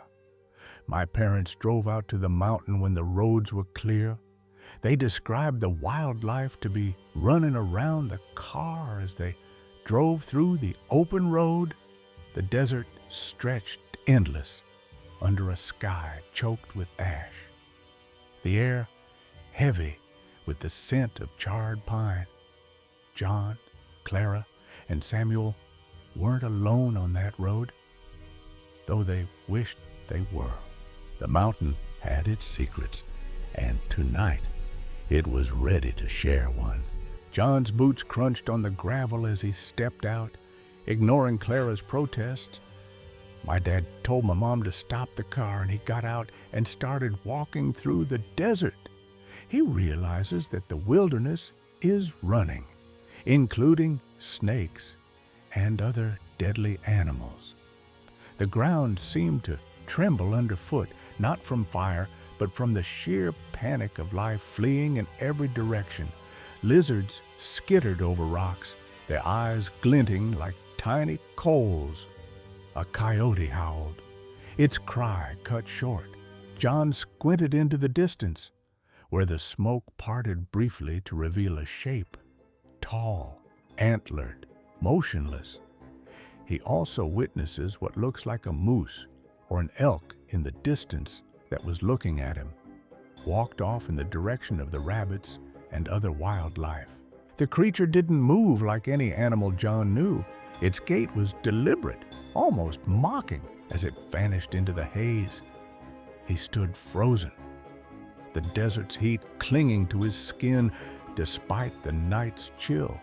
my parents drove out to the mountain when the roads were clear. They described the wildlife to be running around the car as they drove through the open road. The desert stretched endless under a sky choked with ash. The air heavy with the scent of charred pine. John, Clara, and Samuel weren't alone on that road, though they wished they were. The mountain had its secrets, and tonight it was ready to share one. John's boots crunched on the gravel as he stepped out, ignoring Clara's protests. My dad told my mom to stop the car, and he got out and started walking through the desert. He realizes that the wilderness is running, including snakes and other deadly animals. The ground seemed to tremble underfoot, not from fire, but from the sheer panic of life fleeing in every direction. Lizards skittered over rocks, their eyes glinting like tiny coals. A coyote howled, its cry cut short. John squinted into the distance, where the smoke parted briefly to reveal a shape, tall, antlered, motionless. He also witnesses what looks like a moose or an elk in the distance that was looking at him, walked off in the direction of the rabbits and other wildlife. The creature didn't move like any animal John knew. Its gait was deliberate, almost mocking, as it vanished into the haze. He stood frozen, the desert's heat clinging to his skin despite the night's chill.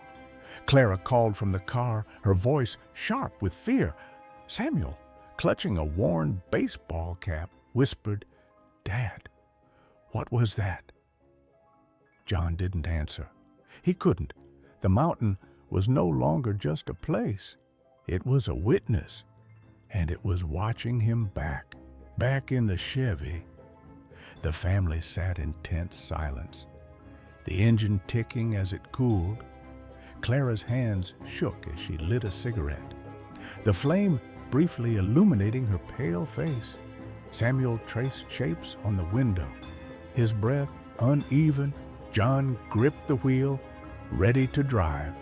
Clara called from the car, her voice sharp with fear. Samuel, clutching a worn baseball cap, whispered, "Dad, what was that?" John didn't answer. He couldn't. The mountain was no longer just a place. It was a witness, and it was watching him back in the Chevy. The family sat in tense silence, the engine ticking as it cooled. Clara's hands shook as she lit a cigarette, the flame briefly illuminating her pale face. Samuel traced shapes on the window, his breath uneven. John gripped the wheel, ready to drive.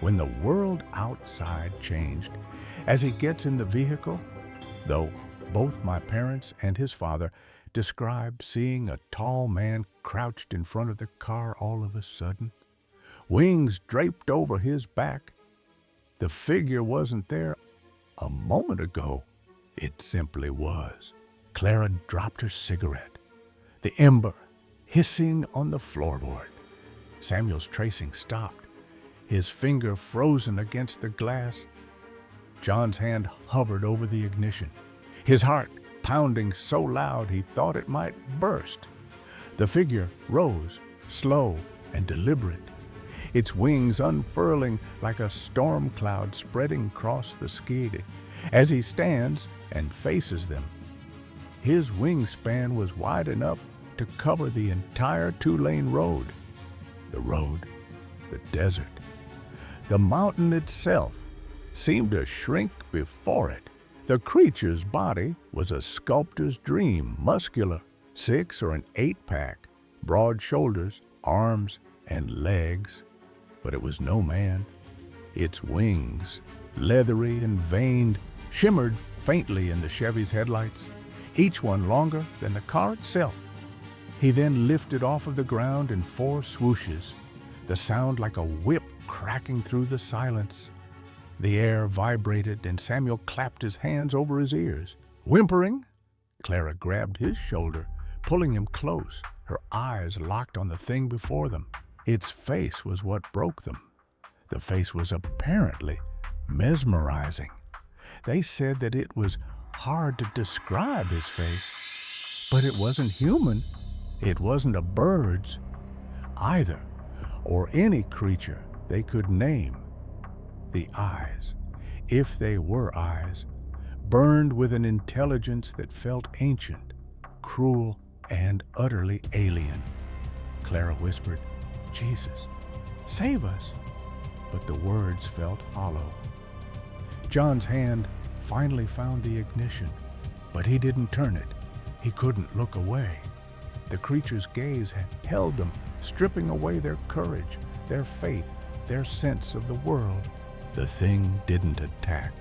When the world outside changed, as he gets in the vehicle, though both my parents and his father described seeing a tall man crouched in front of the car all of a sudden, wings draped over his back. The figure wasn't there a moment ago. It simply was. Clara dropped her cigarette, the ember hissing on the floorboard. Samuel's tracing stopped, his finger frozen against the glass. John's hand hovered over the ignition, his heart pounding so loud he thought it might burst. The figure rose, slow and deliberate, its wings unfurling like a storm cloud spreading across the skid. As he stands and faces them, his wingspan was wide enough to cover the entire two-lane road. The road, the desert, the mountain itself seemed to shrink before it. The creature's body was a sculptor's dream, muscular, 6 or an 8-pack, broad shoulders, arms, and legs. But it was no man. Its wings, leathery and veined, shimmered faintly in the Chevy's headlights, each one longer than the car itself. He then lifted off of the ground in 4 swooshes, the sound like a whip cracking through the silence. The air vibrated and Samuel clapped his hands over his ears. Whimpering, Clara grabbed his shoulder, pulling him close, her eyes locked on the thing before them. Its face was what broke them. The face was apparently mesmerizing. They said that it was hard to describe his face, but it wasn't human. It wasn't a bird's either, or any creature they could name. The eyes, if they were eyes, burned with an intelligence that felt ancient, cruel, and utterly alien. Clara whispered, "Jesus, save us," but the words felt hollow. John's hand finally found the ignition, but he didn't turn it. He couldn't look away. The creature's gaze held them, stripping away their courage, their faith, their sense of the world. The thing didn't attack.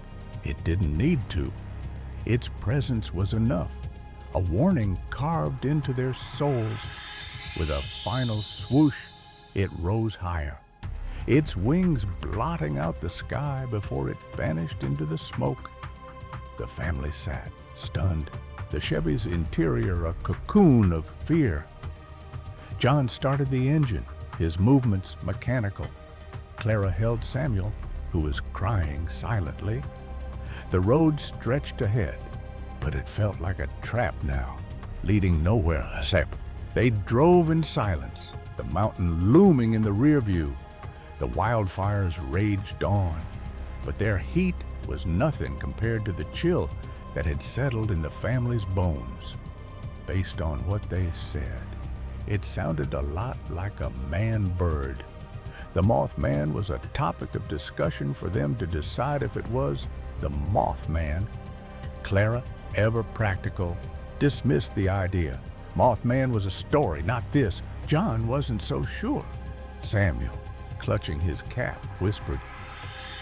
It didn't need to. Its presence was enough, a warning carved into their souls. With a final swoosh, it rose higher, its wings blotting out the sky before it vanished into the smoke. The family sat, stunned, the Chevy's interior a cocoon of fear. John started the engine, his movements mechanical. Clara held Samuel, who was crying silently. The road stretched ahead, but it felt like a trap now, leading nowhere except. They drove in silence, the mountain looming in the rear view. The wildfires raged on, but their heat was nothing compared to the chill that had settled in the family's bones. Based on what they said, it sounded a lot like a man-bird. The Mothman was a topic of discussion for them to decide if it was the Mothman. Clara, ever practical, dismissed the idea. Mothman was a story, not this. John wasn't so sure. Samuel, clutching his cap, whispered,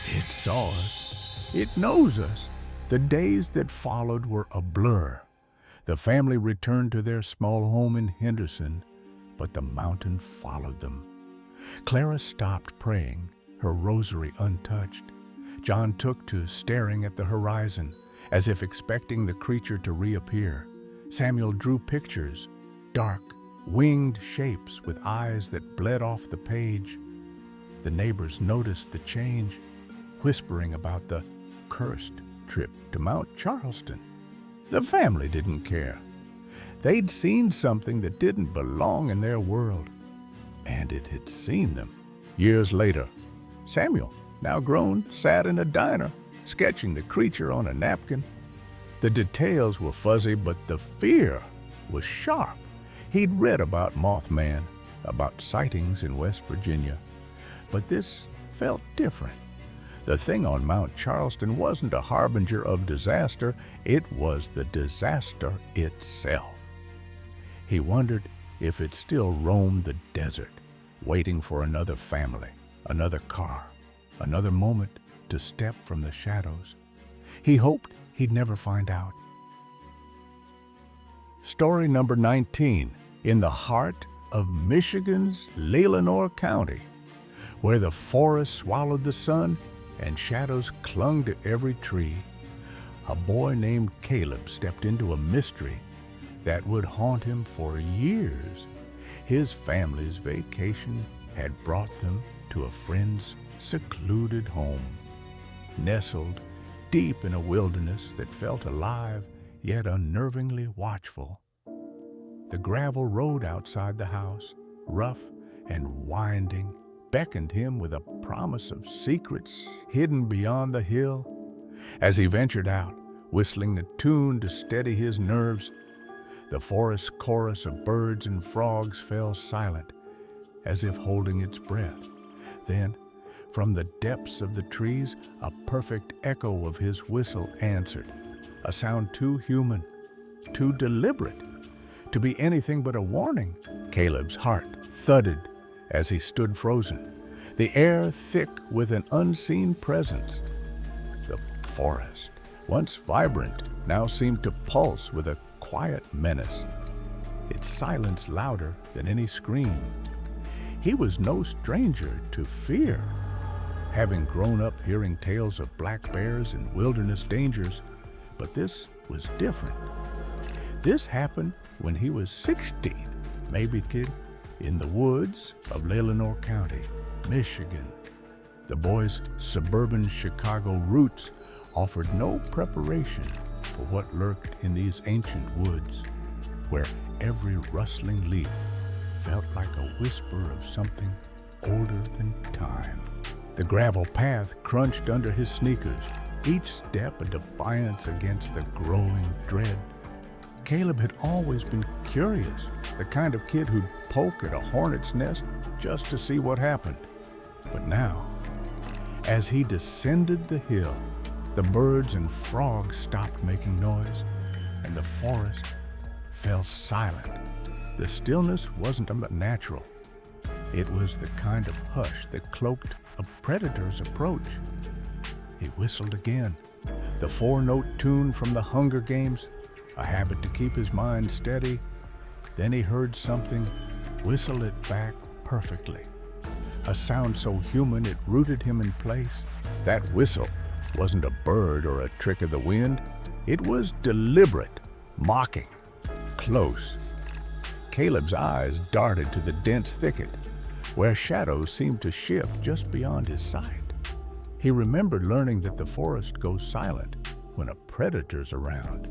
"It saw us. It knows us." The days that followed were a blur. The family returned to their small home in Henderson, but the mountain followed them. Clara stopped praying, her rosary untouched. John took to staring at the horizon, as if expecting the creature to reappear. Samuel drew pictures, dark, winged shapes with eyes that bled off the page. The neighbors noticed the change, whispering about the cursed trip to Mount Charleston. The family didn't care. They'd seen something that didn't belong in their world, and it had seen them. Years later, Samuel, now grown, sat in a diner, sketching the creature on a napkin. The details were fuzzy, but the fear was sharp. He'd read about Mothman, about sightings in West Virginia, but this felt different. The thing on Mount Charleston wasn't a harbinger of disaster, it was the disaster itself. He wondered if it still roamed the desert, waiting for another family, another car, another moment to step from the shadows. He hoped he'd never find out. Story number 19, in the heart of Michigan's Leelanau County, where the forest swallowed the sun and shadows clung to every tree, a boy named Caleb stepped into a mystery that would haunt him for years. His family's vacation had brought them to a friend's secluded home, nestled deep in a wilderness that felt alive yet unnervingly watchful. The gravel road outside the house, rough and winding, beckoned him with a promise of secrets hidden beyond the hill. As he ventured out, whistling a tune to steady his nerves, the forest chorus of birds and frogs fell silent, as if holding its breath. Then, from the depths of the trees, a perfect echo of his whistle answered, a sound too human, too deliberate, to be anything but a warning. Caleb's heart thudded as he stood frozen, the air thick with an unseen presence. The forest, once vibrant, now seemed to pulse with a quiet menace, its silence louder than any scream. He was no stranger to fear, having grown up hearing tales of black bears and wilderness dangers, but this was different. This happened when he was 16, maybe kid, in the woods of Leelanau County, Michigan. The boy's suburban Chicago roots offered no preparation for what lurked in these ancient woods, where every rustling leaf felt like a whisper of something older than time. The gravel path crunched under his sneakers, each step a defiance against the growing dread. Caleb had always been curious, the kind of kid who'd poke at a hornet's nest just to see what happened. But now, as he descended the hill, the birds and frogs stopped making noise, and the forest fell silent. The stillness wasn't natural. It was the kind of hush that cloaked a predator's approach. He whistled again, the four-note tune from the Hunger Games, a habit to keep his mind steady. Then he heard something whistle it back perfectly, a sound so human it rooted him in place. That whistle wasn't a bird or a trick of the wind. It was deliberate, mocking, close. Caleb's eyes darted to the dense thicket, where shadows seemed to shift just beyond his sight. He remembered learning that the forest goes silent when a predator's around.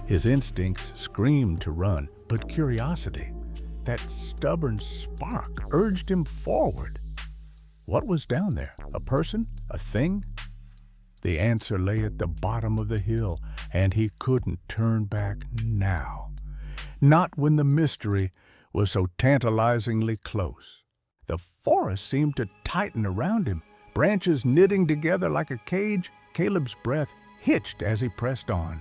His instincts screamed to run, but curiosity, that stubborn spark, urged him forward. What was down there? A person? A thing? The answer lay at the bottom of the hill, and he couldn't turn back now. Not when the mystery was so tantalizingly close. The forest seemed to tighten around him, branches knitting together like a cage. Caleb's breath hitched as he pressed on,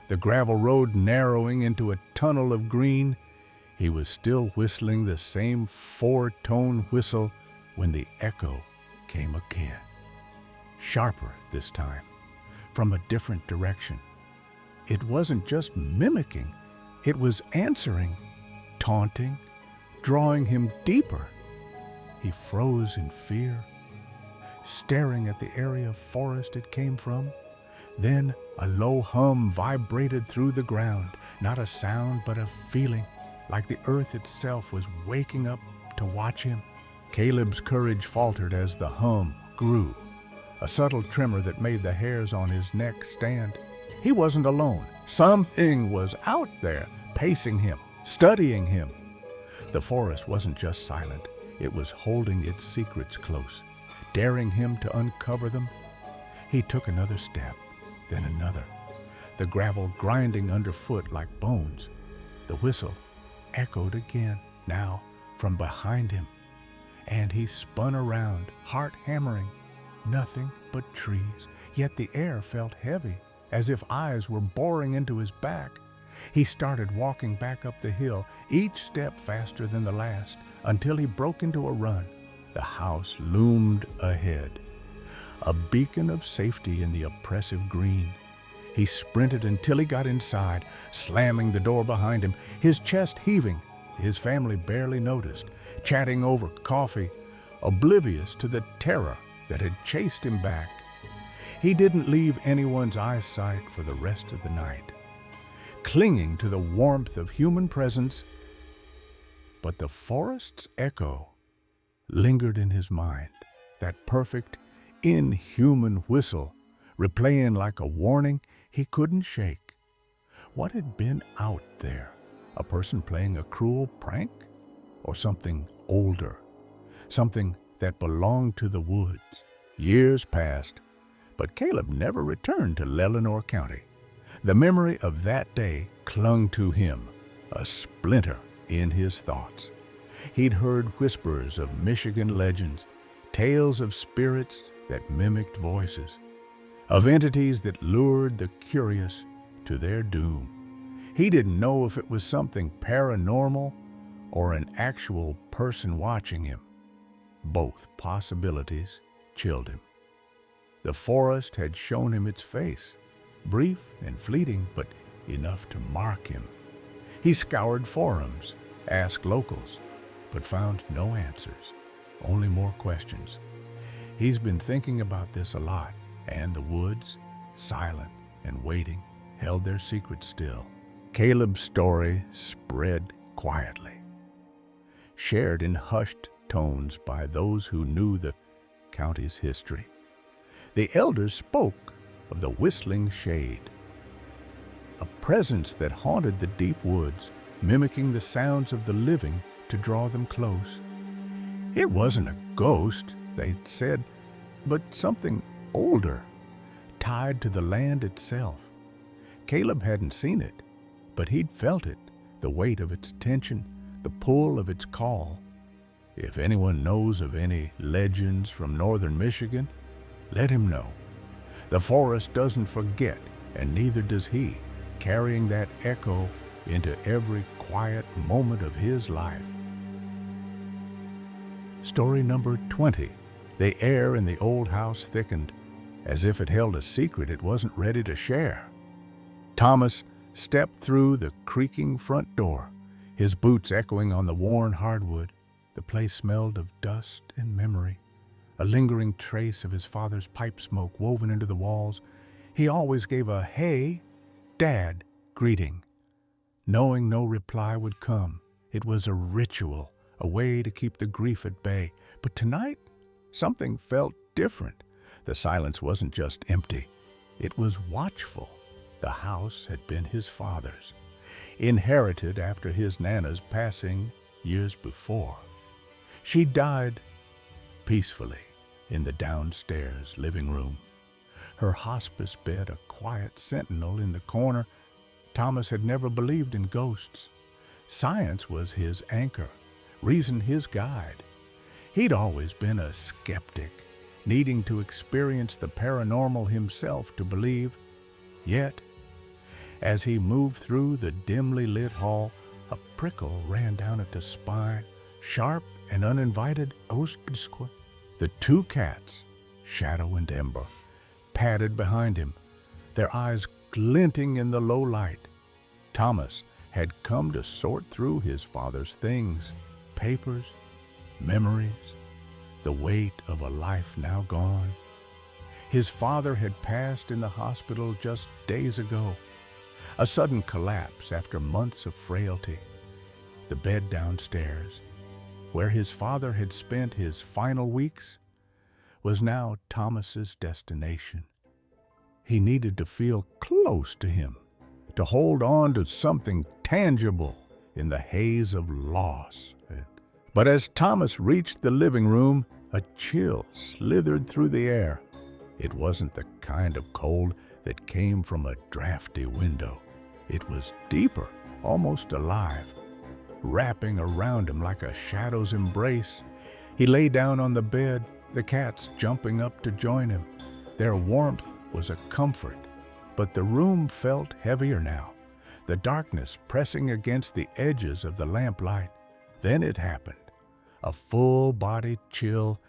the gravel road narrowing into a tunnel of green. He was still whistling the same four-tone whistle when the echo came again. Sharper this time, from a different direction. It wasn't just mimicking, it was answering, taunting, drawing him deeper. He froze in fear, staring at the area of forest it came from. Then a low hum vibrated through the ground, not a sound but a feeling, like the earth itself was waking up to watch him. Caleb's courage faltered as the hum grew, a subtle tremor that made the hairs on his neck stand. He wasn't alone. Something was out there, pacing him, studying him. The forest wasn't just silent, it was holding its secrets close, daring him to uncover them. He took another step, then another, the gravel grinding underfoot like bones. The whistle echoed again, now from behind him, and he spun around, heart hammering. Nothing but trees, yet the air felt heavy, as if eyes were boring into his back. He started walking back up the hill, each step faster than the last, until he broke into a run. The house loomed ahead, a beacon of safety in the oppressive green. He sprinted until he got inside, slamming the door behind him, his chest heaving. His family barely noticed, chatting over coffee, oblivious to the terror that had chased him back. He didn't leave anyone's eyesight for the rest of the night, clinging to the warmth of human presence. But the forest's echo lingered in his mind, that perfect, inhuman whistle, replaying like a warning he couldn't shake. What had been out there? A person playing a cruel prank? Or something older? Something that belonged to the woods? Years passed, but Caleb never returned to Leelanau County. The memory of that day clung to him, a splinter in his thoughts. He'd heard whispers of Michigan legends, tales of spirits that mimicked voices, of entities that lured the curious to their doom. He didn't know if it was something paranormal or an actual person watching him. Both possibilities chilled him. The forest had shown him its face, brief and fleeting, but enough to mark him. He scoured forums, asked locals, but found no answers, only more questions. He's been thinking about this a lot, and the woods, silent and waiting, held their secret still. Caleb's story spread quietly, shared in hushed tones by those who knew the county's history. The elders spoke of the whistling shade, a presence that haunted the deep woods, mimicking the sounds of the living to draw them close. It wasn't a ghost, they said, but something older, tied to the land itself. Caleb hadn't seen it, but he'd felt it, the weight of its attention, the pull of its call. If anyone knows of any legends from northern Michigan, let him know. The forest doesn't forget, and neither does he, carrying that echo into every quiet moment of his life. Story number 20. The air in the old house thickened, as if it held a secret it wasn't ready to share. Thomas stepped through the creaking front door, his boots echoing on the worn hardwood. The place smelled of dust and memory, a lingering trace of his father's pipe smoke woven into the walls. He always gave a "Hey, Dad" greeting, knowing no reply would come. It was a ritual, a way to keep the grief at bay. But tonight, something felt different. The silence wasn't just empty, it was watchful. The house had been his father's, inherited after his Nana's passing years before. She died peacefully in the downstairs living room, her hospice bed a quiet sentinel in the corner. Thomas had never believed in ghosts. Science was his anchor, reason his guide. He'd always been a skeptic, needing to experience the paranormal himself to believe. Yet, as he moved through the dimly lit hall, a prickle ran down at the spine, sharp and uninvited. The two cats, Shadow and Ember, padded behind him, their eyes glinting in the low light. Thomas had come to sort through his father's things, papers, memories, the weight of a life now gone. His father had passed in the hospital just days ago, a sudden collapse after months of frailty. The bed downstairs, where his father had spent his final weeks, was now Thomas's destination. He needed to feel close to him, to hold on to something tangible in the haze of loss. But as Thomas reached the living room, a chill slithered through the air. It wasn't the kind of cold that came from a drafty window. It was deeper, almost alive, wrapping around him like a shadow's embrace. He lay down on the bed, the cats jumping up to join him. Their warmth was a comfort, but the room felt heavier now, the darkness pressing against the edges of the lamplight. Then it happened. A full-bodied chill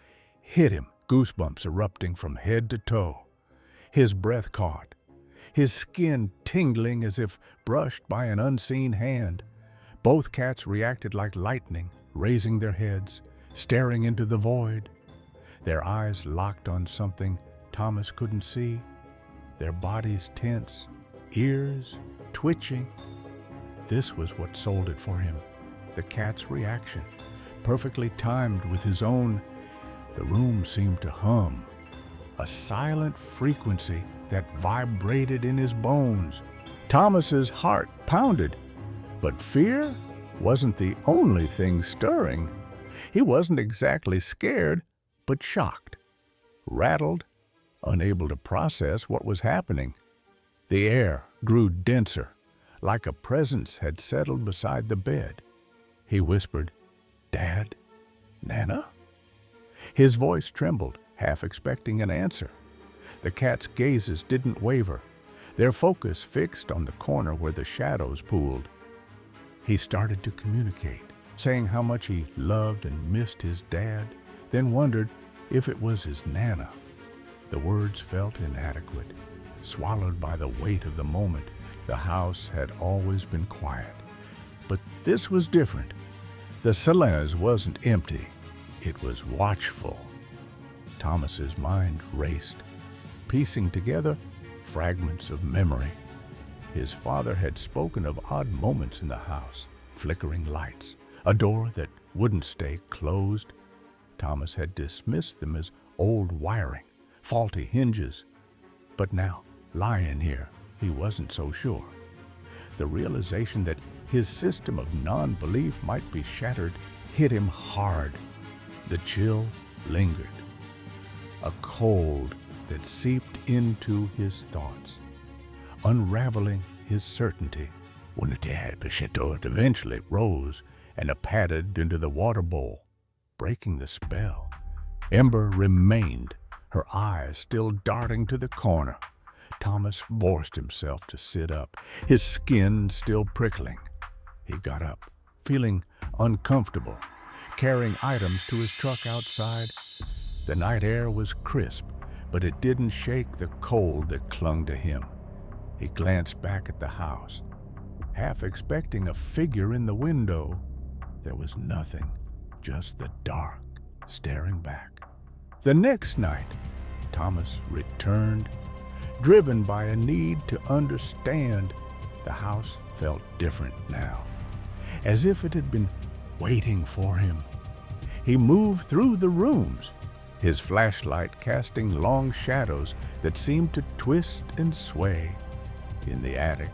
hit him, goosebumps erupting from head to toe. His breath caught, his skin tingling as if brushed by an unseen hand. Both cats reacted like lightning, raising their heads, staring into the void. Their eyes locked on something Thomas couldn't see, their bodies tense, ears twitching. This was what sold it for him, the cat's reaction, perfectly timed with his own. The room seemed to hum, a silent frequency that vibrated in his bones. Thomas's heart pounded, but fear wasn't the only thing stirring. He wasn't exactly scared, but shocked, rattled, unable to process what was happening. The air grew denser, like a presence had settled beside the bed. He whispered, "Dad? Nana?" His voice trembled, half expecting an answer. The cat's gazes didn't waver, their focus fixed on the corner where the shadows pooled. He started to communicate, saying how much he loved and missed his dad, then wondered if it was his Nana. The words felt inadequate, swallowed by the weight of the moment. The house had always been quiet, but this was different. The salon wasn't empty, it was watchful. Thomas's mind raced, piecing together fragments of memory. His father had spoken of odd moments in the house, flickering lights, a door that wouldn't stay closed. Thomas had dismissed them as old wiring, faulty hinges. But now, lying here, he wasn't so sure. The realization that his system of non-belief might be shattered hit him hard. The chill lingered, a cold that seeped into his thoughts, unraveling his certainty. When it eventually rose and padded into the water bowl, breaking the spell. Ember remained, her eyes still darting to the corner. Thomas forced himself to sit up, his skin still prickling. He got up, feeling uncomfortable, carrying items to his truck outside. The night air was crisp, but it didn't shake the cold that clung to him. He glanced back at the house, half expecting a figure in the window. There was nothing, just the dark staring back. The next night, Thomas returned, driven by a need to understand. The house felt different now, as if it had been waiting for him. He moved through the rooms, his flashlight casting long shadows that seemed to twist and sway. In the attic,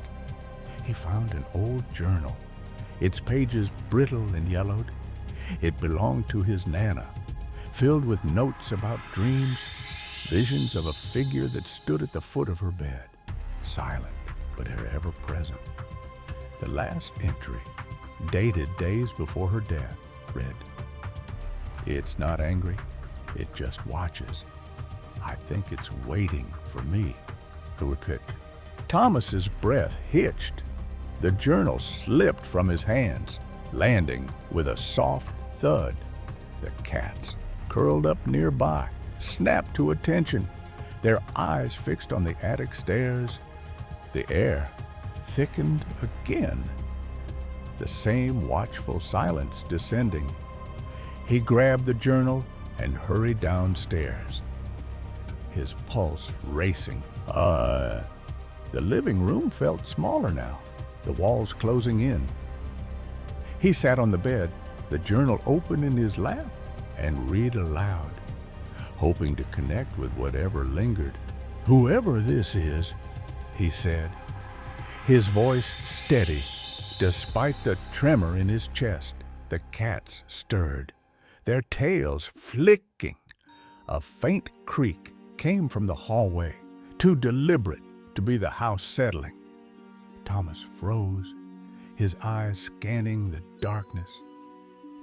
he found an old journal, its pages brittle and yellowed. It belonged to his Nana, filled with notes about dreams, visions of a figure that stood at the foot of her bed, silent but ever present. The last entry, dated days before her death, read, "It's not angry, it just watches. I think it's waiting for me." Thomas's breath hitched. The journal slipped from his hands, landing with a soft thud. The cats, curled up nearby, snapped to attention, their eyes fixed on the attic stairs. The air thickened again, the same watchful silence descending. He grabbed the journal and hurried downstairs, his pulse racing. The living room felt smaller now, the walls closing in. He sat on the bed, the journal open in his lap, and read aloud, hoping to connect with whatever lingered. "Whoever this is," he said, his voice steady despite the tremor in his chest. The cats stirred, their tails flicking. A faint creak came from the hallway, too deliberate to be the house settling. Thomas froze, his eyes scanning the darkness.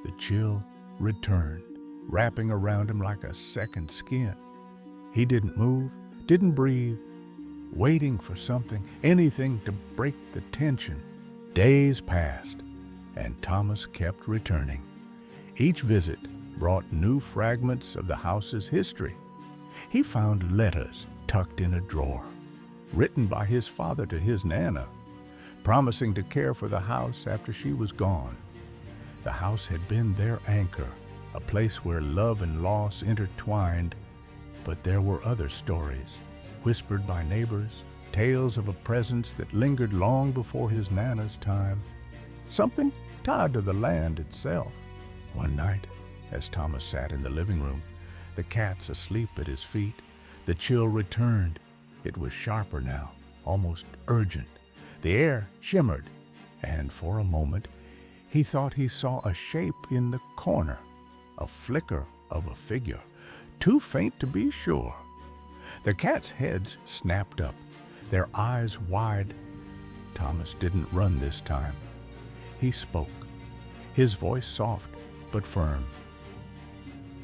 The chill returned, wrapping around him like a second skin. He didn't move, didn't breathe, waiting for something, anything to break the tension. Days passed, and Thomas kept returning. Each visit brought new fragments of the house's history. He found letters tucked in a drawer, written by his father to his Nana, promising to care for the house after she was gone. The house had been their anchor, a place where love and loss intertwined, but there were other stories, whispered by neighbors, tales of a presence that lingered long before his Nana's time, something tied to the land itself. One night, as Thomas sat in the living room, the cats asleep at his feet, the chill returned. It was sharper now, almost urgent. The air shimmered, and for a moment, he thought he saw a shape in the corner, a flicker of a figure, too faint to be sure. The cats' heads snapped up, their eyes wide. Thomas didn't run this time. He spoke, his voice soft but firm.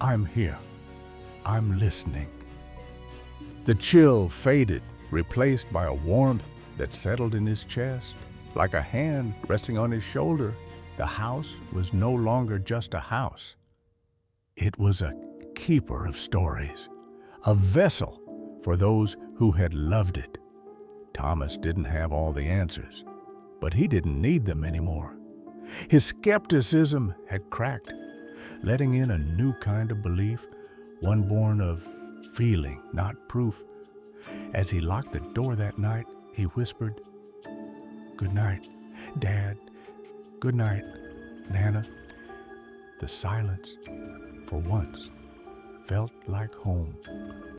"I'm here. I'm listening." The chill faded, replaced by a warmth that settled in his chest, like a hand resting on his shoulder. The house was no longer just a house. It was a keeper of stories, a vessel for those who had loved it. Thomas didn't have all the answers, but he didn't need them anymore. His skepticism had cracked, letting in a new kind of belief, one born of feeling, not proof. As he locked the door that night, he whispered, "Good night, Dad. Good night, Nana." The silence, for once, felt like home.